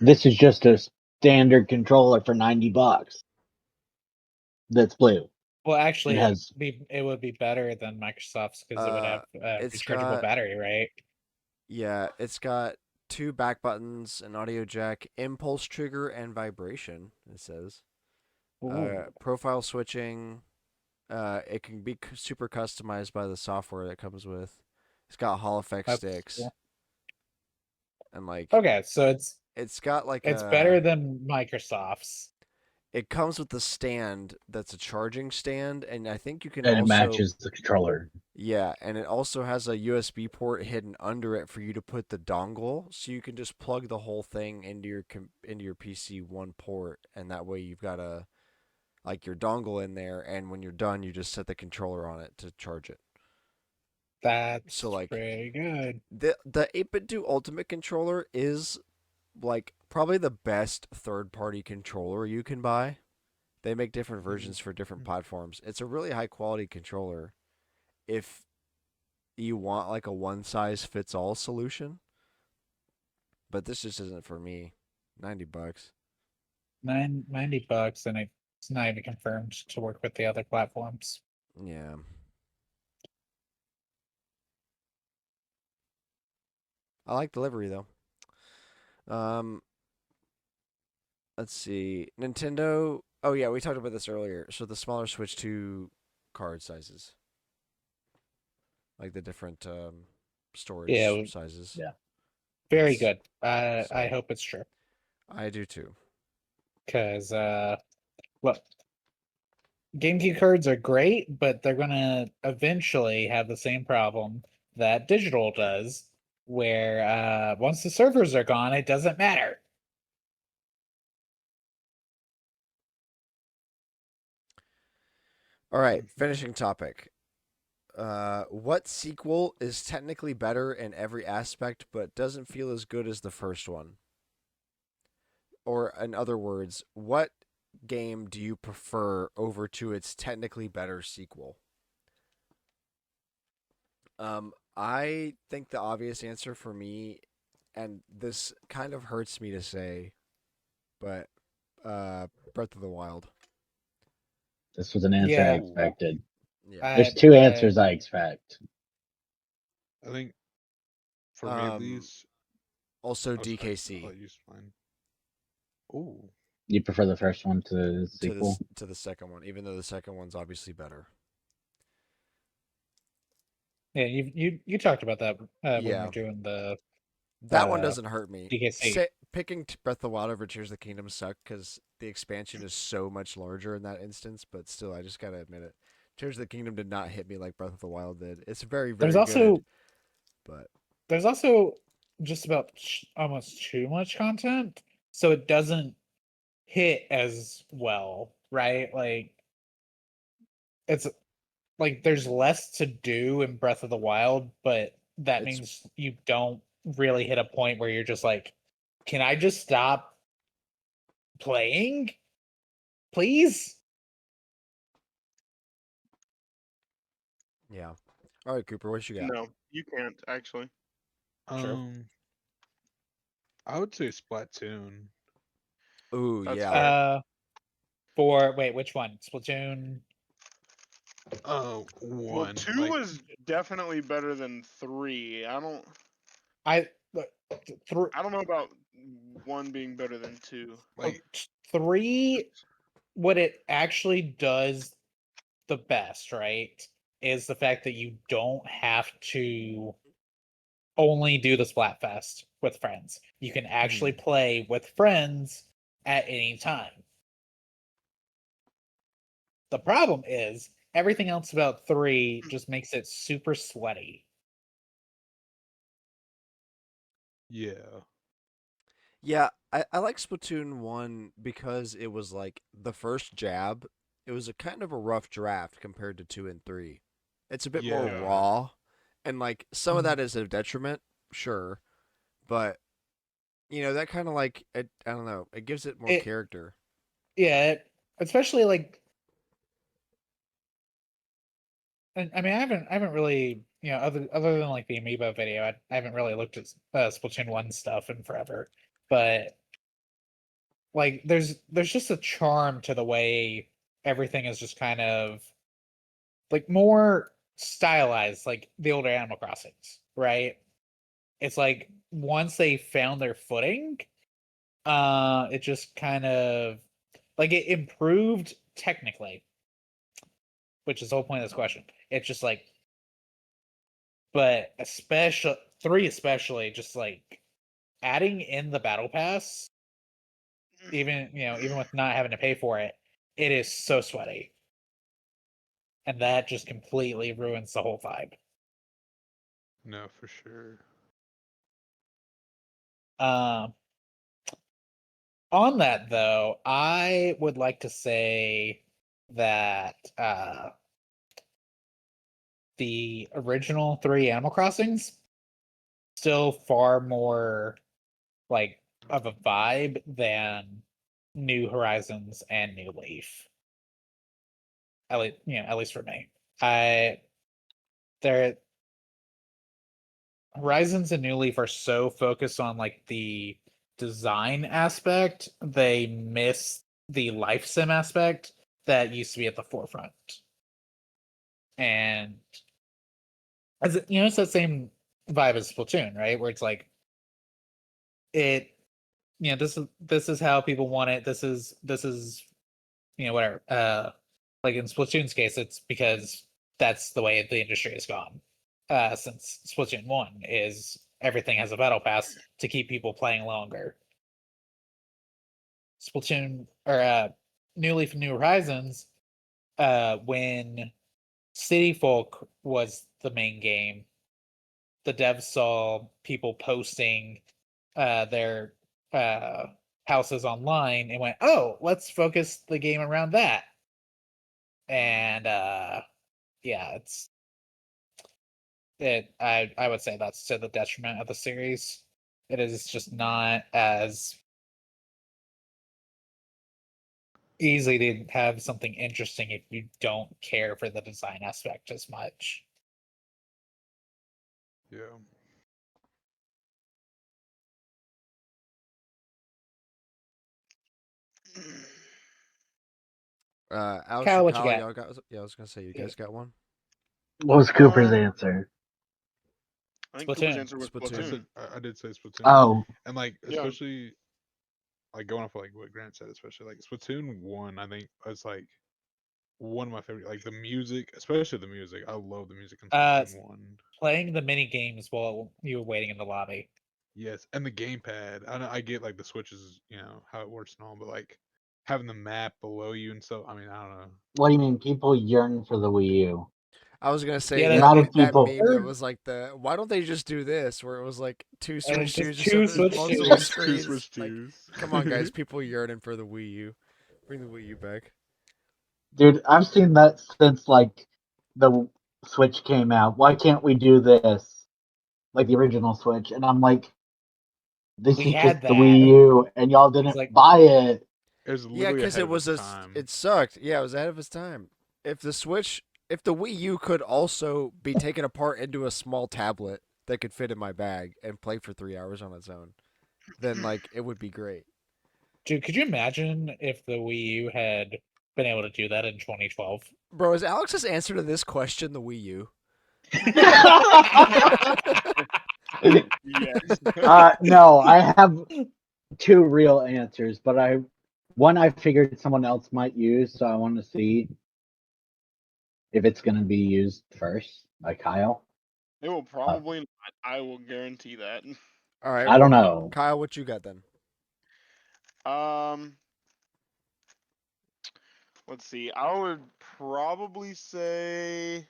This is just a standard controller for $90. That's blue. Well, It actually, has it would be better than Microsoft's because it would Uh have a it's rechargeable got battery, right? yeah, it's got two back buttons, an audio jack, impulse trigger and vibration, it says. Ooh, Profile switching. It can be super customized by the software that comes with. It's got Hall effect that's sticks cool. and like Okay, so it's got like it's better a than Microsoft's. it comes with the stand that's a charging stand, and I think you can and it also matches the controller. yeah, and it also has a USB port hidden under it for you to put the dongle, so you can just plug the whole thing into your PC one port, and that way you've got a like your dongle in there, and when you're done, you just set the controller on it to charge it. So That's like pretty good. the 8-bit do Ultimate controller is like probably the best third party controller you can buy. They make different versions for different platforms. It's a really high quality controller. If you want like a one size fits all solution, but this just isn't for me. $90. $90, and it's not even confirmed to work with the other platforms. Yeah. I like delivery though. Um, let's see. Nintendo. Oh yeah, we talked about this earlier. So the smaller Switch 2 card sizes, like the different storage Yeah, sizes. Yeah. very That's good. I so. hope it's true. I do too. Because well, GameCube cards are great, but they're gonna eventually have the same problem that digital does, where once the servers are gone, it doesn't matter. All right, Mhm. finishing topic. What sequel is technically better in every aspect but doesn't feel as good as the first one? Or, in other words, what game do you prefer over to its technically better sequel? I think the obvious answer for me, and this kind of hurts me to say, but Breath of the Wild. This was an answer I Yeah, Ooh, expected. Yeah. There's I, two I answers I expect. I think for me at Um. least. Also, Oh, sorry. I'll DKC let you explain. Ooh. You prefer the first one to the to sequel? the second one, even though the second one's obviously better. yeah, you talked about that when we Yeah, were doing the that one doesn't hurt me. DKC. Picking Breath of the Wild over Tears of the Kingdom sucked because the expansion is so much larger in that instance. But still, I just gotta admit it. Tears of the Kingdom did not hit me like Breath of the Wild did. It's very, There's very good, also but there's also just about almost too much content, so it doesn't hit as well, right? Like it's like there's less to do in Breath of the Wild, but that it's means you don't really hit a point where you're just like, can I just stop playing, please? yeah. All right, Cooper, what you got? No, you can't actually. True. Um, I would say Splatoon. Ooh, That's yeah. fair. For wait, which one? Splatoon. Well, One two like was definitely better than three. I three. I don't know about one being better than two. like Three. What it actually does the best, right, is the fact that you don't have to only do the Splatfest with friends. You can actually Mhm. play with friends at any time. The problem is everything else about three just makes it super sweaty. yeah. Yeah, I like Splatoon 1 because it was like the first jab. It was a kind of a rough draft compared to 2 and 3. It's a bit more Yeah. Yeah. raw, and like some of Mm. that is a detriment, sure, but that kind of like I don't know, it gives it more It character. yeah, especially like I mean I haven't really other than like the amiibo video I haven't really looked at Splatoon 1 stuff in forever, but like there's just a charm to the way everything is just kind of like more stylized like the older Animal Crossings, right? It's like once they found their footing, it just kind of like it improved technically, which is the whole point of this question. It's just like, but especially three, especially just like adding in the battle pass, even with not having to pay for it, it is so sweaty, and that just completely ruins the whole vibe. No, for sure. Um, on that though, I would like to say that the original three Animal Crossings still far more like of a vibe than New Horizons and New Leaf. At least for me. I there Horizons and New Leaf are so focused on like the design aspect, they miss the life sim aspect that used to be at the forefront. And it's that same vibe as Splatoon, right? Where it's like this is how people want it. This is whatever. Like in Splatoon's case, it's because that's the way the industry has gone. Since Splatoon 1 is everything has a battle pass to keep people playing longer. Splatoon or New Leaf and New Horizons, when City Folk was the main game, the devs saw people posting their houses online and went, "Oh, let's focus the game around that." And yeah, I would say that's to the detriment of the series. It is just not as easy to have something interesting if you don't care for the design aspect as much. Yeah. Alex Kyle, and what you Kyle, got? y'all got? Yeah, I was gonna say, you guys got one. What was Cooper's Um, answer? I think Cooper's Splatoon. answer was Splatoon. Splatoon. I did say Splatoon, Oh, and like Yeah. especially like going off of, like what Grant said, especially like Splatoon 1, I think is like one of my favorite. Like the music, especially the music. I love the music in Uh, Splatoon 1. Playing the mini games while you were waiting in the lobby. Yes, and the gamepad. I get like the switches, how it works and all, but like having the map below you and stuff. I mean, I don't know. what do you mean? People yearn for the Wii U. I was gonna say Yeah, The that amount of that people. meme that was like why don't they just do this? Where it was like two And Switch it's just twos just two have Switch multiple twos. Two screens. Switch Like, twos. come on, guys, people yearning for the Wii U. Bring the Wii U back. Dude, I've seen that since like the Switch came out. Why can't we do this? Like the original Switch. And I'm like, this We is just had the that. Wii U and y'all It's didn't like, buy it. It was Yeah, literally because ahead it of was its time. it sucked. Yeah, it was ahead of its time. If the Wii U could also be taken apart into a small tablet that could fit in my bag and play for 3 hours on its own, then like it would be great. dude, could you imagine if the Wii U had been able to do that in 2012? Bro, is Alex's answer to this question the Wii U? Yes. No, I have two real answers, but one I figured someone else might use, so I want to see if it's going to be used first by Kyle. It will Uh, probably not. I will guarantee that. All right, I don't know. Kyle, what you got then? Um, let's see. I would probably say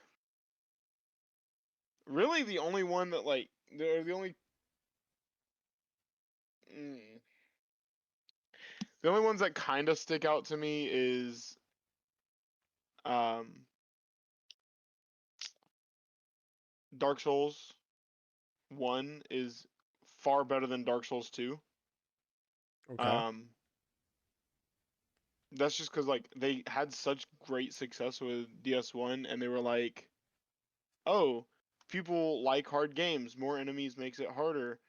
really the only one that like the only mm, the only ones that kind of stick out to me is um Dark Souls 1 is far better than Dark Souls 2. Okay. Um that's just cuz like they had such great success with DS1 and they were like, "Oh, people like hard games. More enemies makes it harder.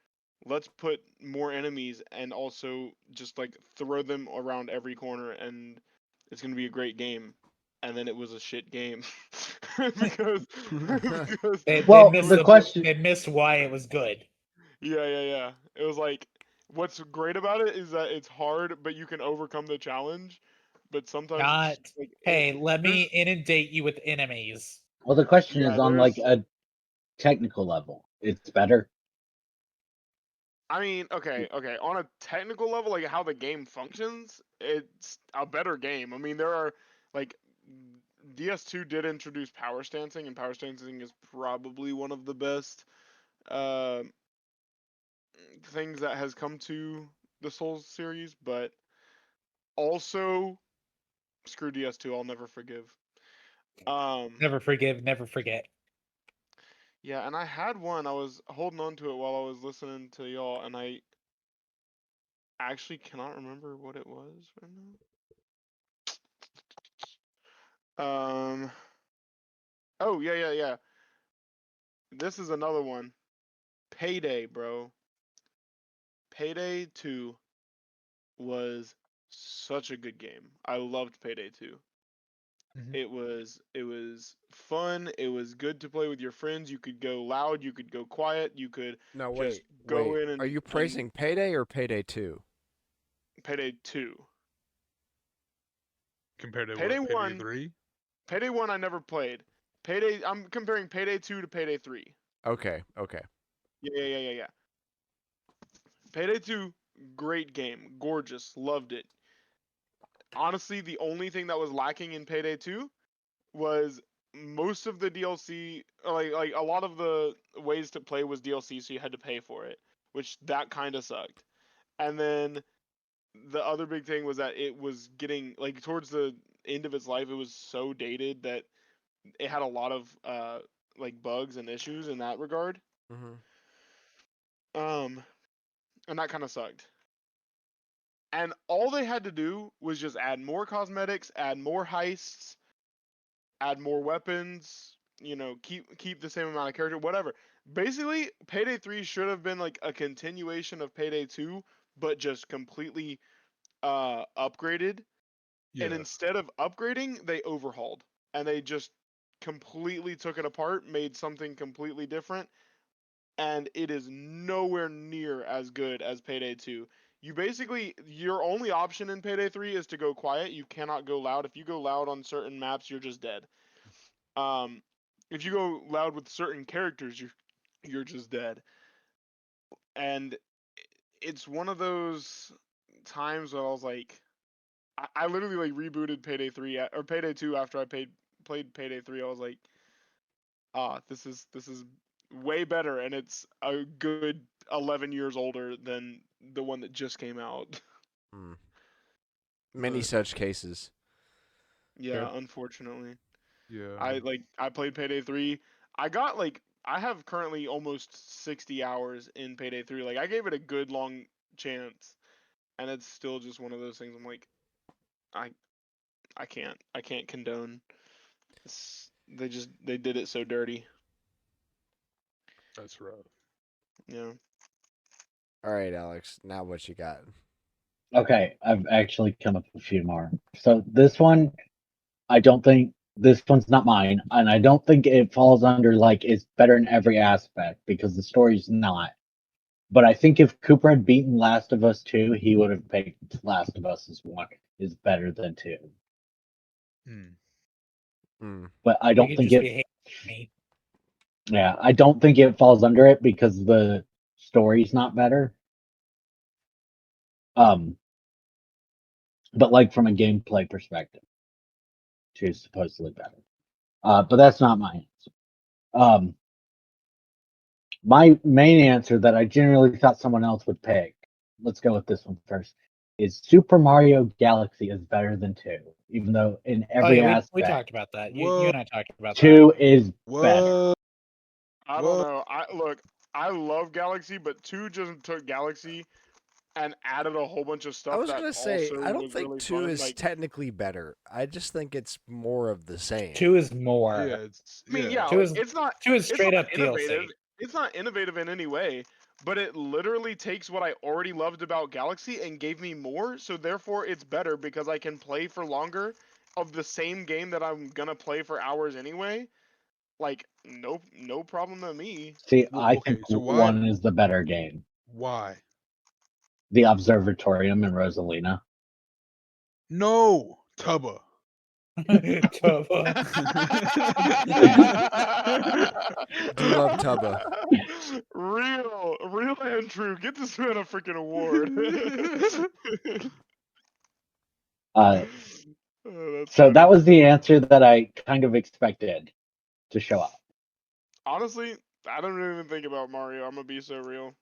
Let's put more enemies and also just like throw them around every corner and it's going to be a great game." And then it was a shit game because because Well, it the was question, They missed why it was good. yeah. It was like what's great about it is that it's hard, but you can overcome the challenge. But sometimes it's Not, just, like hey, let me there's inundate you with enemies. well, the question yeah is on like there's a technical level. It's better. I mean, okay. On a technical level, like how the game functions, it's a better game. I mean, there are like DS2 did introduce power stancing, and power stancing is probably one of the best uh, things that has come to the Souls series. But also, screw DS2, I'll never forgive. Um, Never forgive, never forget. yeah, and I had one. I was holding on to it while I was listening to y'all, and I actually cannot remember what it was right now. Oh yeah. This is another one. Payday, bro. Payday 2 was such a good game. I loved Payday 2. Mhm. It was fun. It was good to play with your friends. You could go loud. You could go quiet. You could No, just wait, go wait. in Are you and praising Payday or Payday 2? Payday 2. Compared to Payday what? Payday 1. 3? Payday 1 I never played. Payday I'm comparing Payday 2 to Payday 3. Okay, okay. Yeah. Payday 2, great game. Gorgeous. Loved it. Honestly, the only thing that was lacking in Payday 2 was most of the DLC, like a lot of the ways to play was DLC, so you had to pay for it, which that kind of sucked. And then the other big thing was that it was getting like towards the end of its life, it was so dated that it had a lot of like bugs and issues in that regard. Mm-hmm. Um, and that kind of sucked. And all they had to do was just add more cosmetics, add more heists, add more weapons, keep the same amount of character, whatever. Basically, Payday 3 should have been like a continuation of Payday 2, but just completely upgraded. And Yeah. instead of upgrading, they overhauled. And they just completely took it apart, made something completely different, and it is nowhere near as good as Payday 2. Your only option in Payday 3 is to go quiet. You cannot go loud. If you go loud on certain maps, you're just dead. Um, if you go loud with certain characters, you're just dead. And it's one of those times where I was like, I literally like rebooted Payday 3 or Payday 2 after I played Payday 3. I was like, this is way better, and it's a good 11 years older than the one that just came out. Mm. Many But such cases. yeah, unfortunately, Yeah. I played Payday 3. I have currently almost 60 hours in Payday 3. Like I gave it a good long chance, and it's still just one of those things. I'm like, I I can't condone. They did it so dirty. That's rough. Yeah. All right, Alex. Now what you got? Okay, I've actually come up with a few more. So this one, I don't think this one's not mine, and I don't think it falls under like it's better in every aspect because the story's not. But I think if Cooper had beaten Last of Us 2, he would have picked Last of Us as 1 is better than 2. Hmm. Mm. But I You don't could think just it be hating me. yeah, I don't think it falls under it because the story's not better. Um but like from a gameplay perspective, 2 is supposedly better. But that's not my answer. Um My main answer that I generally thought someone else would pick, let's go with this one first, is Super Mario Galaxy is better than 2, even though in Oh every yeah, we aspect, talked about that. You Whoa. and I talked about that. 2 is better. What? I don't Whoa. know. I love Galaxy, but 2 just took Galaxy and added a whole bunch of I stuff was that gonna say also I don't was think really 2 fun. is Like, technically better. I just think it's more of the same. 2 is Yeah, more. I mean, yeah, Two like is it's not 2 is it's not straight up innovative. DLC. It's not innovative in any way, but it literally takes what I already loved about Galaxy and gave me more. So therefore, it's better because I can play for longer of the same game that I'm gonna play for hours anyway. Like, no problem to me. See, Well, I think okay, so why? 1 is the better game. Why? The Observatorium in Rosalina. No, Tubba. Tubba. Do love Tubba. Real and true. Get this man a freaking award. Uh, Oh, that's so that funny. was the answer that I kind of expected to show up. Honestly, I don't even think about Mario. I'm gonna be so real.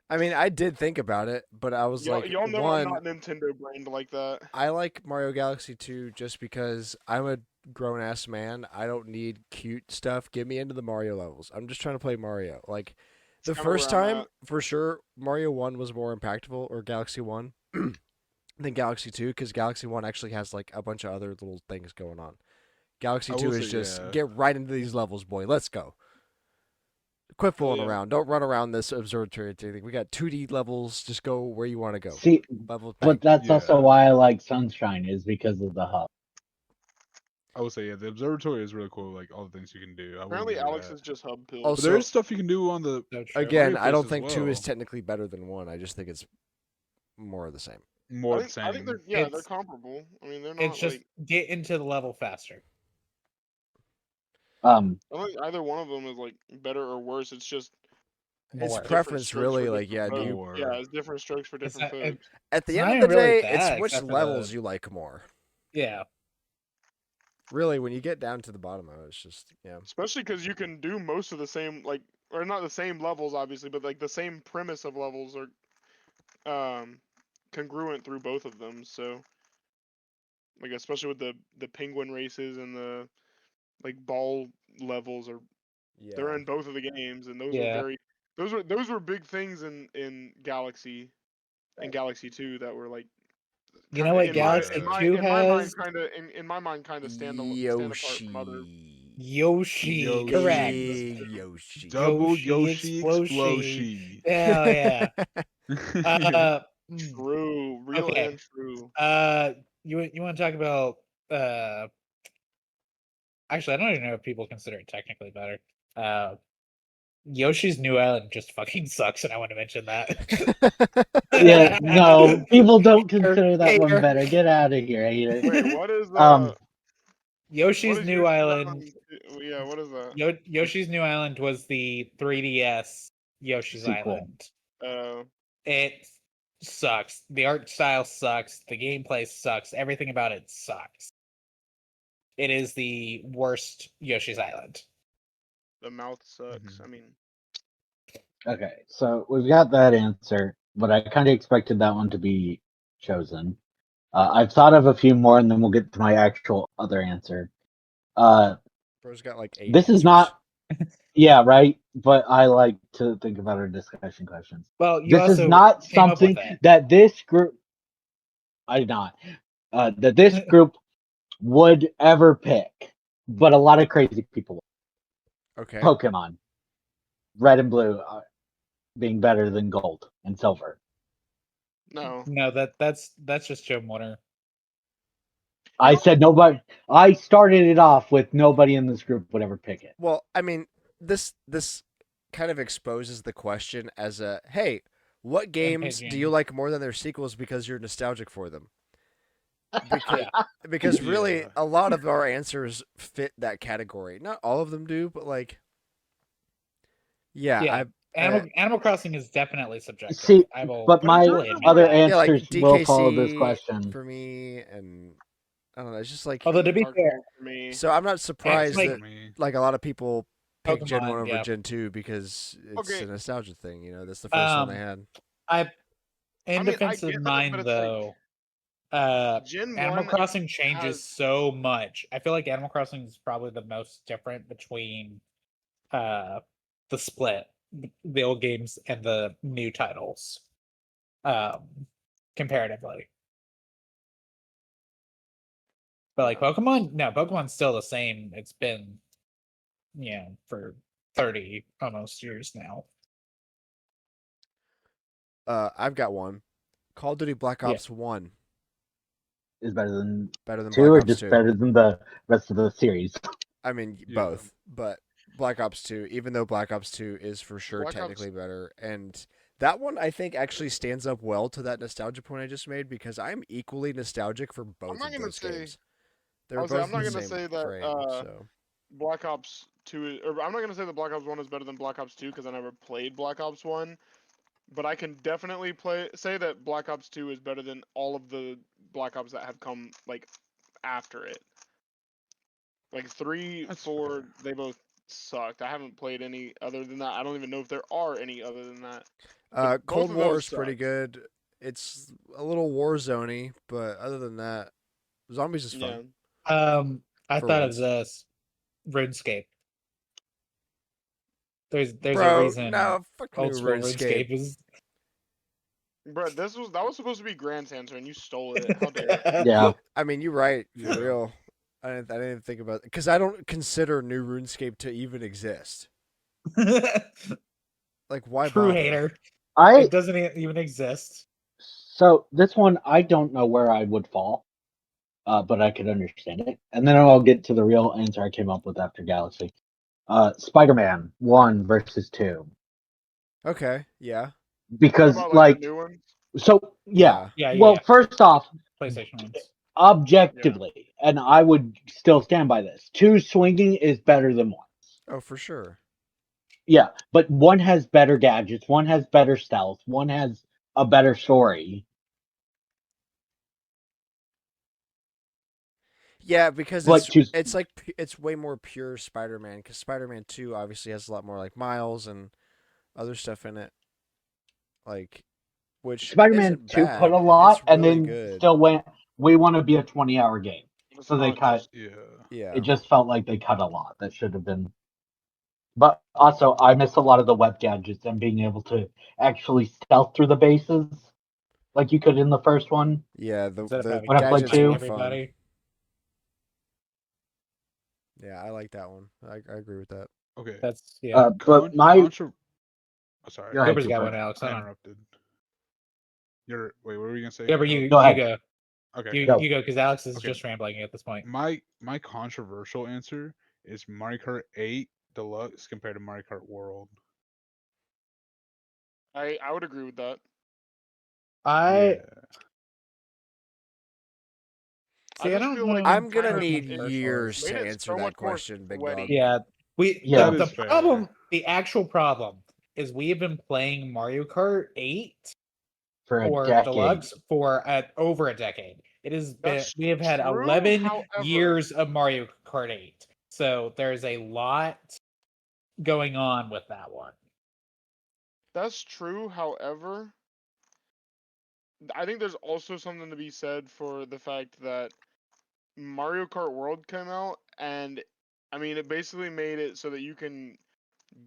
I mean, I did think about it, but I was like, Y'all know I'm one, not Nintendo brained like that. I like Mario Galaxy 2 just because I'm a grown ass man. I don't need cute stuff. Get me into the Mario levels. I'm just trying to play Mario. Like It's the kind of first where I'm time, at. for sure, Mario 1 was more impactful, or Galaxy 1, than Galaxy 2, because Galaxy 1 actually has like a bunch of other little things going on. Galaxy I will 2 say, is just yeah. get right into these levels, boy. Let's go. Quit fooling Yeah. around. Don't run around this observatory thing. We got 2D levels. Just go where you want to go. See, Level bang. but that's also Yeah. why I like Sunshine is because of the hub. I would say, yeah, the observatory is really cool. Like all the things you can do. I will Apparently, give you Alex that. is just hub pill. But Also, there is stuff you can do on the So true. again, I marketplace don't as think 2 is well. technically better than 1. I just think it's more of the same. More the I think they're same. they're comparable. I mean, they're It's not just like get into the level faster. I don't think either one of them is like better or worse. It's just It's More. different preference, strokes for really. Like, different yeah, do you? folks. Yeah, More. it's different strokes for different folks. At the It's end not of the even really day, it's that, which except for levels the- you like more. Yeah. Really, when you get down to the bottom of it, it's just Especially because you can do most of the same or not the same levels, obviously, but like the same premise of levels are congruent through both of them. So like especially with the penguin races and the like ball levels are they're yeah. in both of the games, and Yeah. those were big things in Galaxy and Galaxy 2 that were like You know kind of what in Galaxy 2 my mind has? in my mind kind of stand apart from other. Yoshi. Correct. Big Yoshi. Double Yoshi Yoshi Explosion. Explosion. Hell yeah. True, real Okay. and true. You want to talk about actually I don't even know if people consider it technically better. Yoshi's New Island just fucking sucks, and I want to mention that. Yeah, no, people don't consider that one Hater. better. Get out of here, hater. Wait, what is Um, what Yoshi's is New Yoshi's Island. Yeah, what is that? Yoshi's New Island was the 3DS Yoshi's Sequel. Island. Uh, It sucks. The art style sucks. The gameplay sucks. Everything about it sucks. It is the worst Yoshi's Island. the mouth sucks. Mhm. I mean, Okay, so we've got that answer, but I kind of expected that one to be chosen. I've thought of a few more, and then we'll get to my actual other answer. Bro's got like 8 This answers. is not, yeah, right. But I like to think about our discussion questions. Well, you This is also not came up with something it. that this group, I did not, that this group would ever pick, but a lot of crazy people. Okay. Pokemon, Red and Blue, being better than Gold and Silver. no. No, that's just Joe Warner. I know- said nobody. I started it off with nobody in this group would ever pick it. Well, I mean, this kind of exposes the question as a hey, what games do you Opinion. like more than their sequels because you're nostalgic for them? Because really, Yeah. a lot of our answers fit that category. Not all of them do, but like, Yeah. Animal Crossing is definitely subjective. See, I will but my fully admit other that. yeah, like answers will follow this DKC question. for me, and I don't know. It's just like Although to be Dark fair, Souls for me. so. I'm not surprised like- that like a lot of people pick Gen 1 Pokemon, over yeah. Gen 2 because it's Okay. a nostalgia thing. You know, that's the first one they had. In I mean, I defense get of that, mine but it's like though, Gen Animal 1 Crossing changes has- so much. I feel like Animal Crossing is probably the most different between the split, the old games and the new titles, comparatively. But like Pokemon, no, Pokemon's still the same. It's been, for 30 almost years now. I've got one. Call of Duty Black Yeah. Ops 1 Is better than better than 2 Black or Ops just 2. better than the rest of the series? I mean, Yeah. both, but Black Ops 2, even though Black Ops 2 is for sure Black Ops- technically better, and that one I think actually stands up well to that nostalgia point I just made because I'm equally nostalgic for both not of gonna those say- games. They're I'll say, both I'm not in the gonna same say that, frame, so Black Ops 2 or I'm not gonna say that Black Ops 1 is better than Black Ops 2 because I never played Black Ops 1, but I can definitely say that Black Ops 2 is better than all of the Black Ops that have come like after it. Like 3, That's 4, fair. they both sucked. I haven't played any other than that. I don't even know if there are any other than that. both Cold of War those is pretty sucked. good. It's a little Warzone-y, but other than that, Zombies is fun. Yeah. I For thought once. of this RuneScape. There's Bro, a reason no, fuck new old school RuneScape. RuneScape is. Bro, that was supposed to be Grant's answer and you stole it. How dare you? Yeah. I mean, you're right, for Yeah. real. I didn't think about it because I don't consider new RuneScape to even exist. Like, why True bother? hater. I It doesn't even exist. So this one I don't know where I would fall. but I could understand it. And then I'll get to the real answer I came up with after Galaxy. Spider-Man 1 versus 2. Okay, yeah, What Because, about like like, the new ones? so, yeah. Yeah, yeah, Well, yeah. first off, PlayStation ones. objectively, and I would still stand by this, 2 swinging is better than 1. oh for sure. Yeah, but 1 has better gadgets, 1 has better stealth, 1 has a better story. Yeah, because Like, it's like it's way more pure Spider-Man. Because Spider-Man 2 obviously has a lot more like Miles and other stuff in it, like which Spider-Man isn't 2 cut bad. a It's lot and really then good. still went, we want to be a 20-hour game. It's So they not cut, just Yeah. Yeah, it just felt like they cut a lot. That should have been. But also, I miss a lot of the web gadgets and being able to actually stealth through the bases like you could in the first one. yeah. Instead of The having When I to played gadgets fight two? were fun. everybody. Yeah, I like that one. I agree with that. Okay. That's yeah. But my. Oh, sorry. Go ahead, Cooper's got Cooper. one, Alex. I Hold on. interrupted. Wait, what were you gonna say? Cooper, Oh, you Go you ahead. go. okay. You Go. you go because Alex is Okay. just rambling at this point. My controversial answer is Mario Kart 8 Deluxe compared to Mario Kart World. I would agree with that. I I see. I just don't feel like know. it I'm gonna kind of need it years made to it answer so that much more question, Big Dog. sweaty. Yeah, Yeah. That the is fair. problem, the actual problem, is we have been playing Mario Kart 8 For a or decade. Deluxe for over a decade. It has been That's we have had true, 11 however- years of Mario Kart 8. So there's a lot going on with that one. That's true. However, I think there's also something to be said for the fact that Mario Kart World came out, and I mean, it basically made it so that you can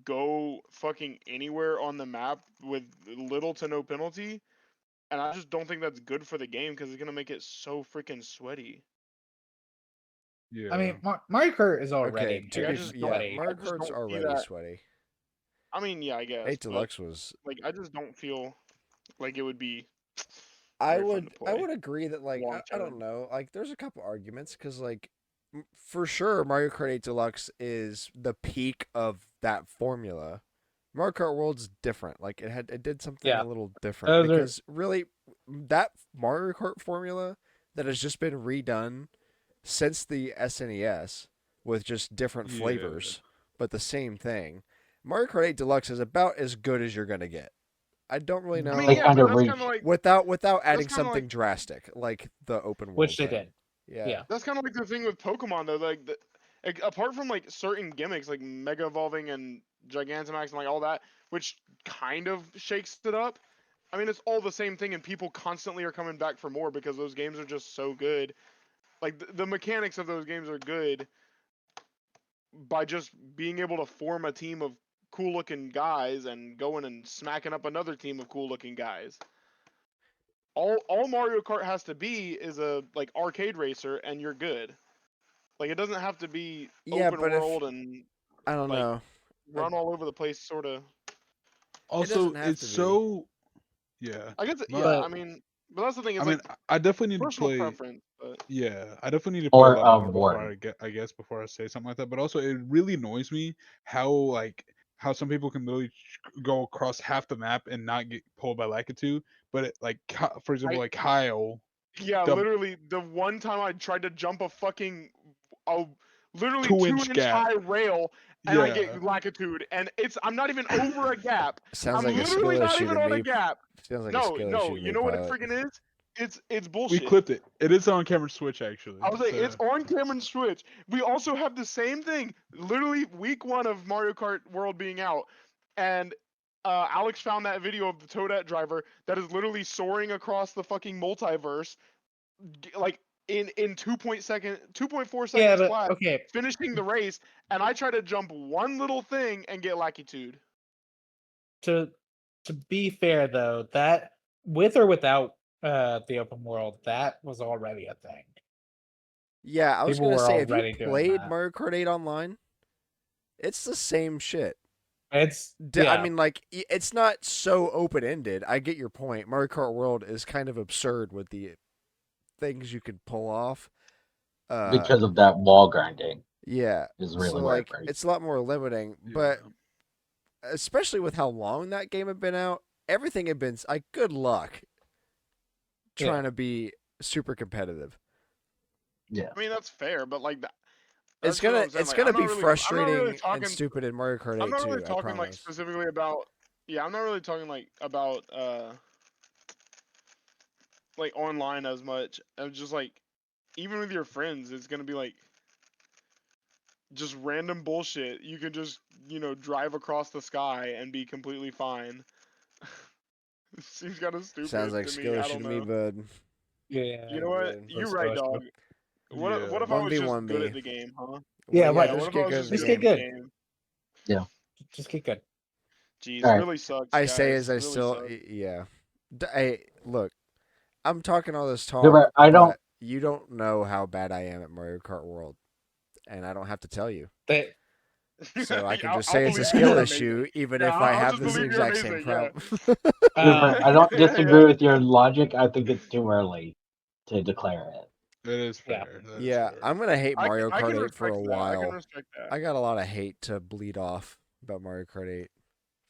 go fucking anywhere on the map with little to no penalty. And I just don't think that's good for the game because it's gonna make it so freaking sweaty. Yeah. I mean, Mario Kart is already Okay, to Like, I be just yeah, don't. sweaty. Mario I just Kart's don't see already that. sweaty. I mean, yeah, I guess, 8 but Deluxe was. like, I just don't feel like it would be I very fun to would I play would agree that like long I don't term. know, like there's a couple arguments because like for sure Mario Kart 8 Deluxe is the peak of that formula. Mario Kart World's different. Like it did something Yeah. a little different Those are because really that Mario Kart formula that has just been redone since the SNES with just different Yeah. flavors but the same thing. Mario Kart 8 Deluxe is about as good as you're gonna get. I don't really know I mean, They yeah, kind but of that's reached. kind of like without adding kinda something like drastic like the open world which they thing. did. Yeah. Yeah. that's kind of like the thing with Pokemon though. Like apart from like certain gimmicks like Mega Evolving and Gigantamax and like all that, which kind of shakes it up. I mean, it's all the same thing, and people constantly are coming back for more because those games are just so good. Like the mechanics of those games are good by just being able to form a team of cool looking guys and going and smacking up another team of cool looking guys. All Mario Kart has to be is a like arcade racer and you're good. Like it doesn't have to be Yeah, open but if world and I don't like know, run all over the place sort of. it Also, doesn't have it's to be. so yeah. I guess yeah, My, I mean, but that's the thing. I It's mean, like I definitely need to personal play. preference, but Yeah, I definitely need to play a Or lot of more before Warden. I guess before I say something like that. But also, it really annoys me how how some people can literally go across half the map and not get pulled by Lakitu. But for example, I like Kyle, yeah, the literally the one time I tried to jump a literally 2 inch 2 inch gap. high rail and I get Yeah, latitude and I'm not even over a gap. Sounds I'm like a literally skill not issue even to on a me. gap. Sounds like a No, skill no, issue to you me, know what it pilot. freaking is? It's we bullshit. clipped it. It is on camera switch actually. I was like, it's So on camera switch. We also have the same thing. Literally week 1 of Mario Kart World being out, and Alex found that video of the Toadette driver that is literally soaring across the fucking multiverse, like in 2.4 Yeah, seconds but flat, okay. finishing the race, and I try to jump one little thing and get Lakitud. To be fair though, that with or without the open world, that was already a thing. Yeah, I was People gonna were say, have you already doing played that. Mario Kart 8 online? It's the same shit. It's I yeah. mean, like it's not so open ended. I get your point. Mario Kart World is kind of absurd with the things you could pull off, because of that wall grinding Yeah. is really So where it like breaks. it's a lot more limiting, but especially with how long that game had been out, everything had been like good luck trying to be super competitive. Yeah. I mean, that's fair, but like that. It's That's just what gonna I'm saying. it's Like, gonna be I'm not really frustrating and talking. stupid in Mario Kart I'm 8 not really too, I talking like promise. specifically about. Yeah, I'm not really talking about like online as much. I'm just like even with your friends, it's gonna be like just random bullshit. You can just drive across the sky and be completely fine. It seems kind of Sounds stupid like to skill me. I issue don't to me, know. bud. Yeah. You know what? Good. You're Let's right, go. dog. What if I was just 1v1 good me. at the game, huh? Yeah, Yeah, what? Yeah, what just if I get was good in just the Just good get at the game. good. game? Just get good. Jeez, All it right. really sucks, I guys. say as It I really still sucks. yeah. Hey, look, I'm talking all this talk, Remember, I don't. but you don't know how bad I am at Mario Kart World, and I don't have to tell you. They, So I can I'll, just I'll say it's a believe you. skill You're issue, amazing. even Yeah, if I I'll have just this believe you're exact same amazing. Yeah. problem. Cooper, I don't Yeah, disagree yeah. with your logic. I think it's too early to declare it. It is Yeah. fair. That is Yeah, fair. I'm gonna hate Mario I Kart can 8 for respect a that. I can while. respect that. I got a lot of hate to bleed off about Mario Kart 8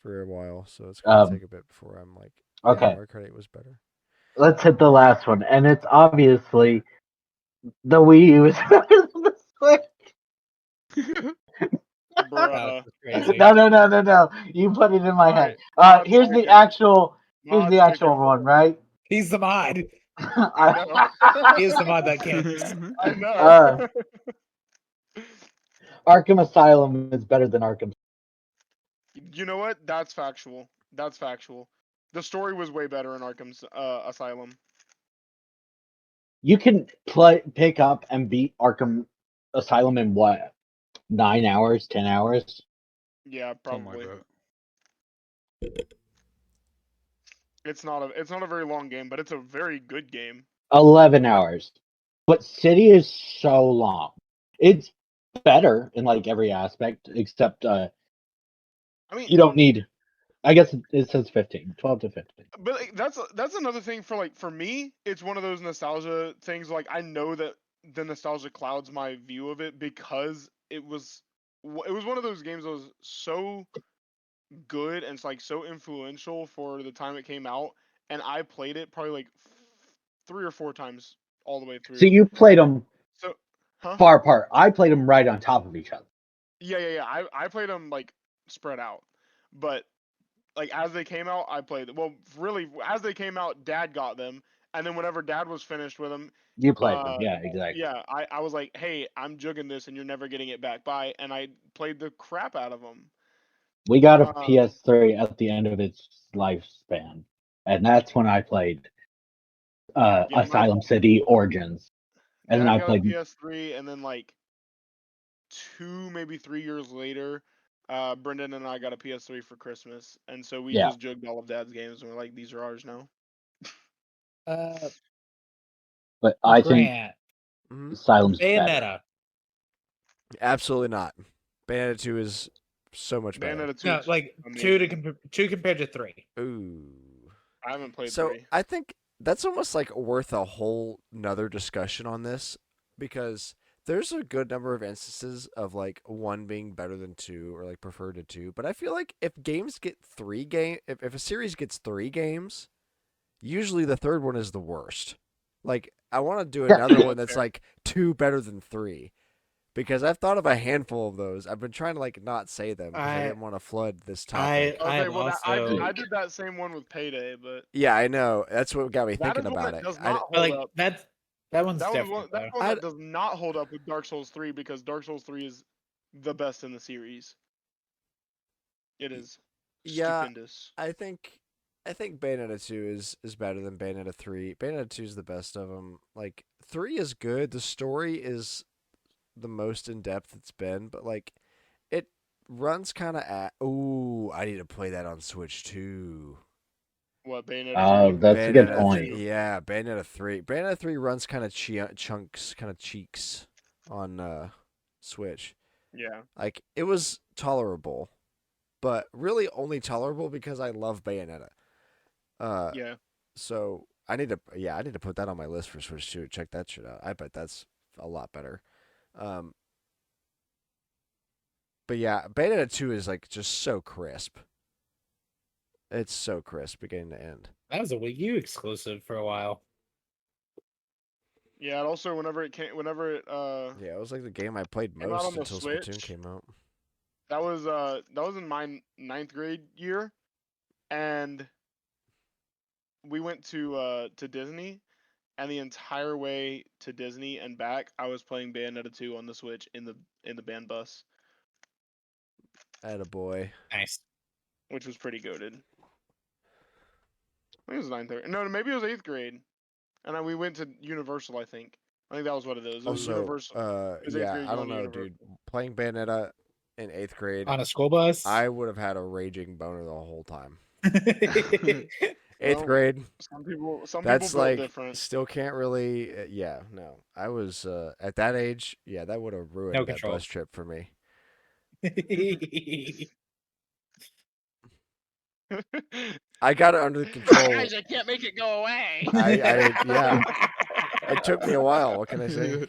for a while, so it's gonna Um, take a bit before I'm like, yeah, okay, Mario Kart 8 was better. let's hit the last one, and it's obviously the Wii U is better than the Switch. that Bruh. was crazy. No. You put it in my All right. head. Mod Here's the taken. actual. Here's Mod the actual taken. one, right? He's the mod. I know. He is the mod that cares. I know. uh, Arkham Asylum is better than Arkham. You know what? That's factual. That's factual. The story was way better in Arkham's Asylum. You can pick up and beat Arkham Asylum in what? 9 hours, 10 hours? Yeah, Something like probably. that. It's not a very long game, but it's a very good game. 11 hours. But City is so long. It's better in like every aspect, except I mean, you don't need. I guess it says 15, 12 to 15. but like, that's another thing for me. It's one of those nostalgia things. Like I know that the nostalgia clouds my view of it because it was one of those games that was so good and it's like so influential for the time it came out, and I played it probably like 3 or 4 times all the way So through. you played them So, huh? far apart. I played them right on top of each other. Yeah. I played them like spread out, but like as they came out, I played them. Well, really, as they came out, Dad got them, and then whenever Dad was finished with them, You played them, uh, yeah, exactly. yeah, I was like, hey, I'm jugging this, and you're never getting it back. Bye, and I played the crap out of them. We got a Um, PS3 at the end of its lifespan, and that's when I played yeah, Asylum City Origins, and then Dad I got a played. PS3, and then like 2, maybe 3 years later, Brendan and I got a PS3 for Christmas, and so we Yeah, just jugged all of Dad's games, and we're like, these are ours now. Uh, but I think Grant. Mhm. Asylum's better. Bayonetta. Absolutely not. Bayonetta 2 is so much better. Bayonetta 2 No, is like amazing. two compared to 3. Ooh. I haven't played So 3. I think that's almost like worth a whole nother discussion on this because there's a good number of instances of like one being better than two or like preferred to two. But I feel like if games get if a series gets 3 games, usually the third one is the worst. Like I want to do Yeah. another one That's that's fair. like 2 better than 3. Because I've thought of a handful of those. I've been trying to like not say them because I didn't want to flood this topic. Okay, I've well, I also did that same one with Payday, but Yeah, I know. That's what got me that thinking is one about that it. does I, not hold like up. that one's different That's though. one I, that does not hold up with Dark Souls 3 because Dark Souls 3 is the best in the series. It is yeah, stupendous. I think Bayonetta 2 is better than Bayonetta 3. Bayonetta 2 is the best of them. Like 3 is good. The story is the most in depth it's been, but like it runs kind of at. Ooh, I need to play that on Switch too. What, Bayonetta 3? That's a good Bayonetta, point. yeah, Bayonetta 3. Bayonetta 3 runs kind of chunks, kind of cheeks on Switch. Yeah. Like it was tolerable, but really only tolerable because I love Bayonetta. Yeah. So I need to put that on my list for Switch 2. Check that shit out. I bet that's a lot better. But yeah, Bayonetta 2 is like just so crisp. It's so crisp beginning to end. That was a Wii U exclusive for a while. Yeah, and also whenever it Yeah, it was like the game I played came out most on the until Splatoon Switch, came out. that was in my 9th grade year, and we went to Disney, and the entire way to Disney and back, I was playing Bayonetta 2 on the Switch in the band bus, Attaboy. Nice. which was pretty goated. I think it was 9th grade. No, maybe it was 8th grade, and then we went to Universal. I think that was what it is. It was Also, Universal. It was 8th yeah, grade I going don't to know, dude. Universal. Playing Bayonetta in 8th grade, On a school bus. I would have had a raging boner the whole time. 8th Well, grade. Some people That's built like different. still can't really. Yeah, no. I was at that age. Yeah, that would have ruined No that control. bus trip for me. I got it under control. Guys, I can't make it go away. Yeah. It took me a while. What can I say?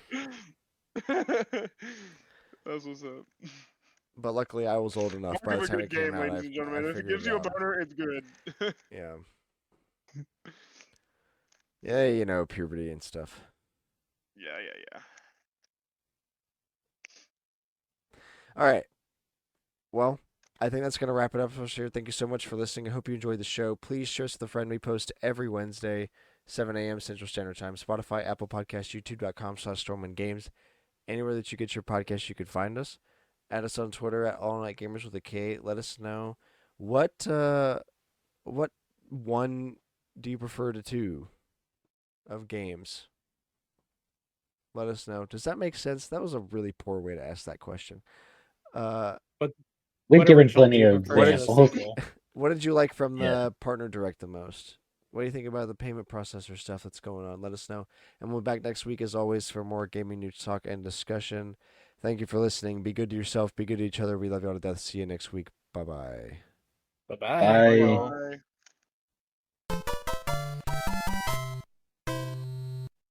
That's what's up. But luckily, I was old enough. By Mark the of a time good it came game, out, ladies and I gentlemen. If it figured gives it you a out. boner, it's good. Yeah. Yeah, you know, puberty and stuff. Yeah. All right. Well, I think that's going to wrap it up for us here. Thank you so much for listening. I hope you enjoyed the show. Please share us with a friend. We post every Wednesday, 7 a.m. Central Standard Time. Spotify, Apple Podcasts, YouTube.com/StormwindGames. Anywhere that you get your podcast, you can find us. Add us on Twitter at AllNightGamers with a K. Let us know what one do you prefer to two of games? Let us know. Does that make sense? That was a really poor way to ask that question. We've What given original do plenty you of prefer to the examples. sequel? What did you like from Yeah. the partner direct the most? What do you think about the payment processor stuff that's going on? Let us know. And we'll be back next week, as always, for more gaming news talk and discussion. Thank you for listening. Be good to yourself. Be good to each other. We love you all to death. See you next week. Bye-bye. Bye Bye. bye. Bye.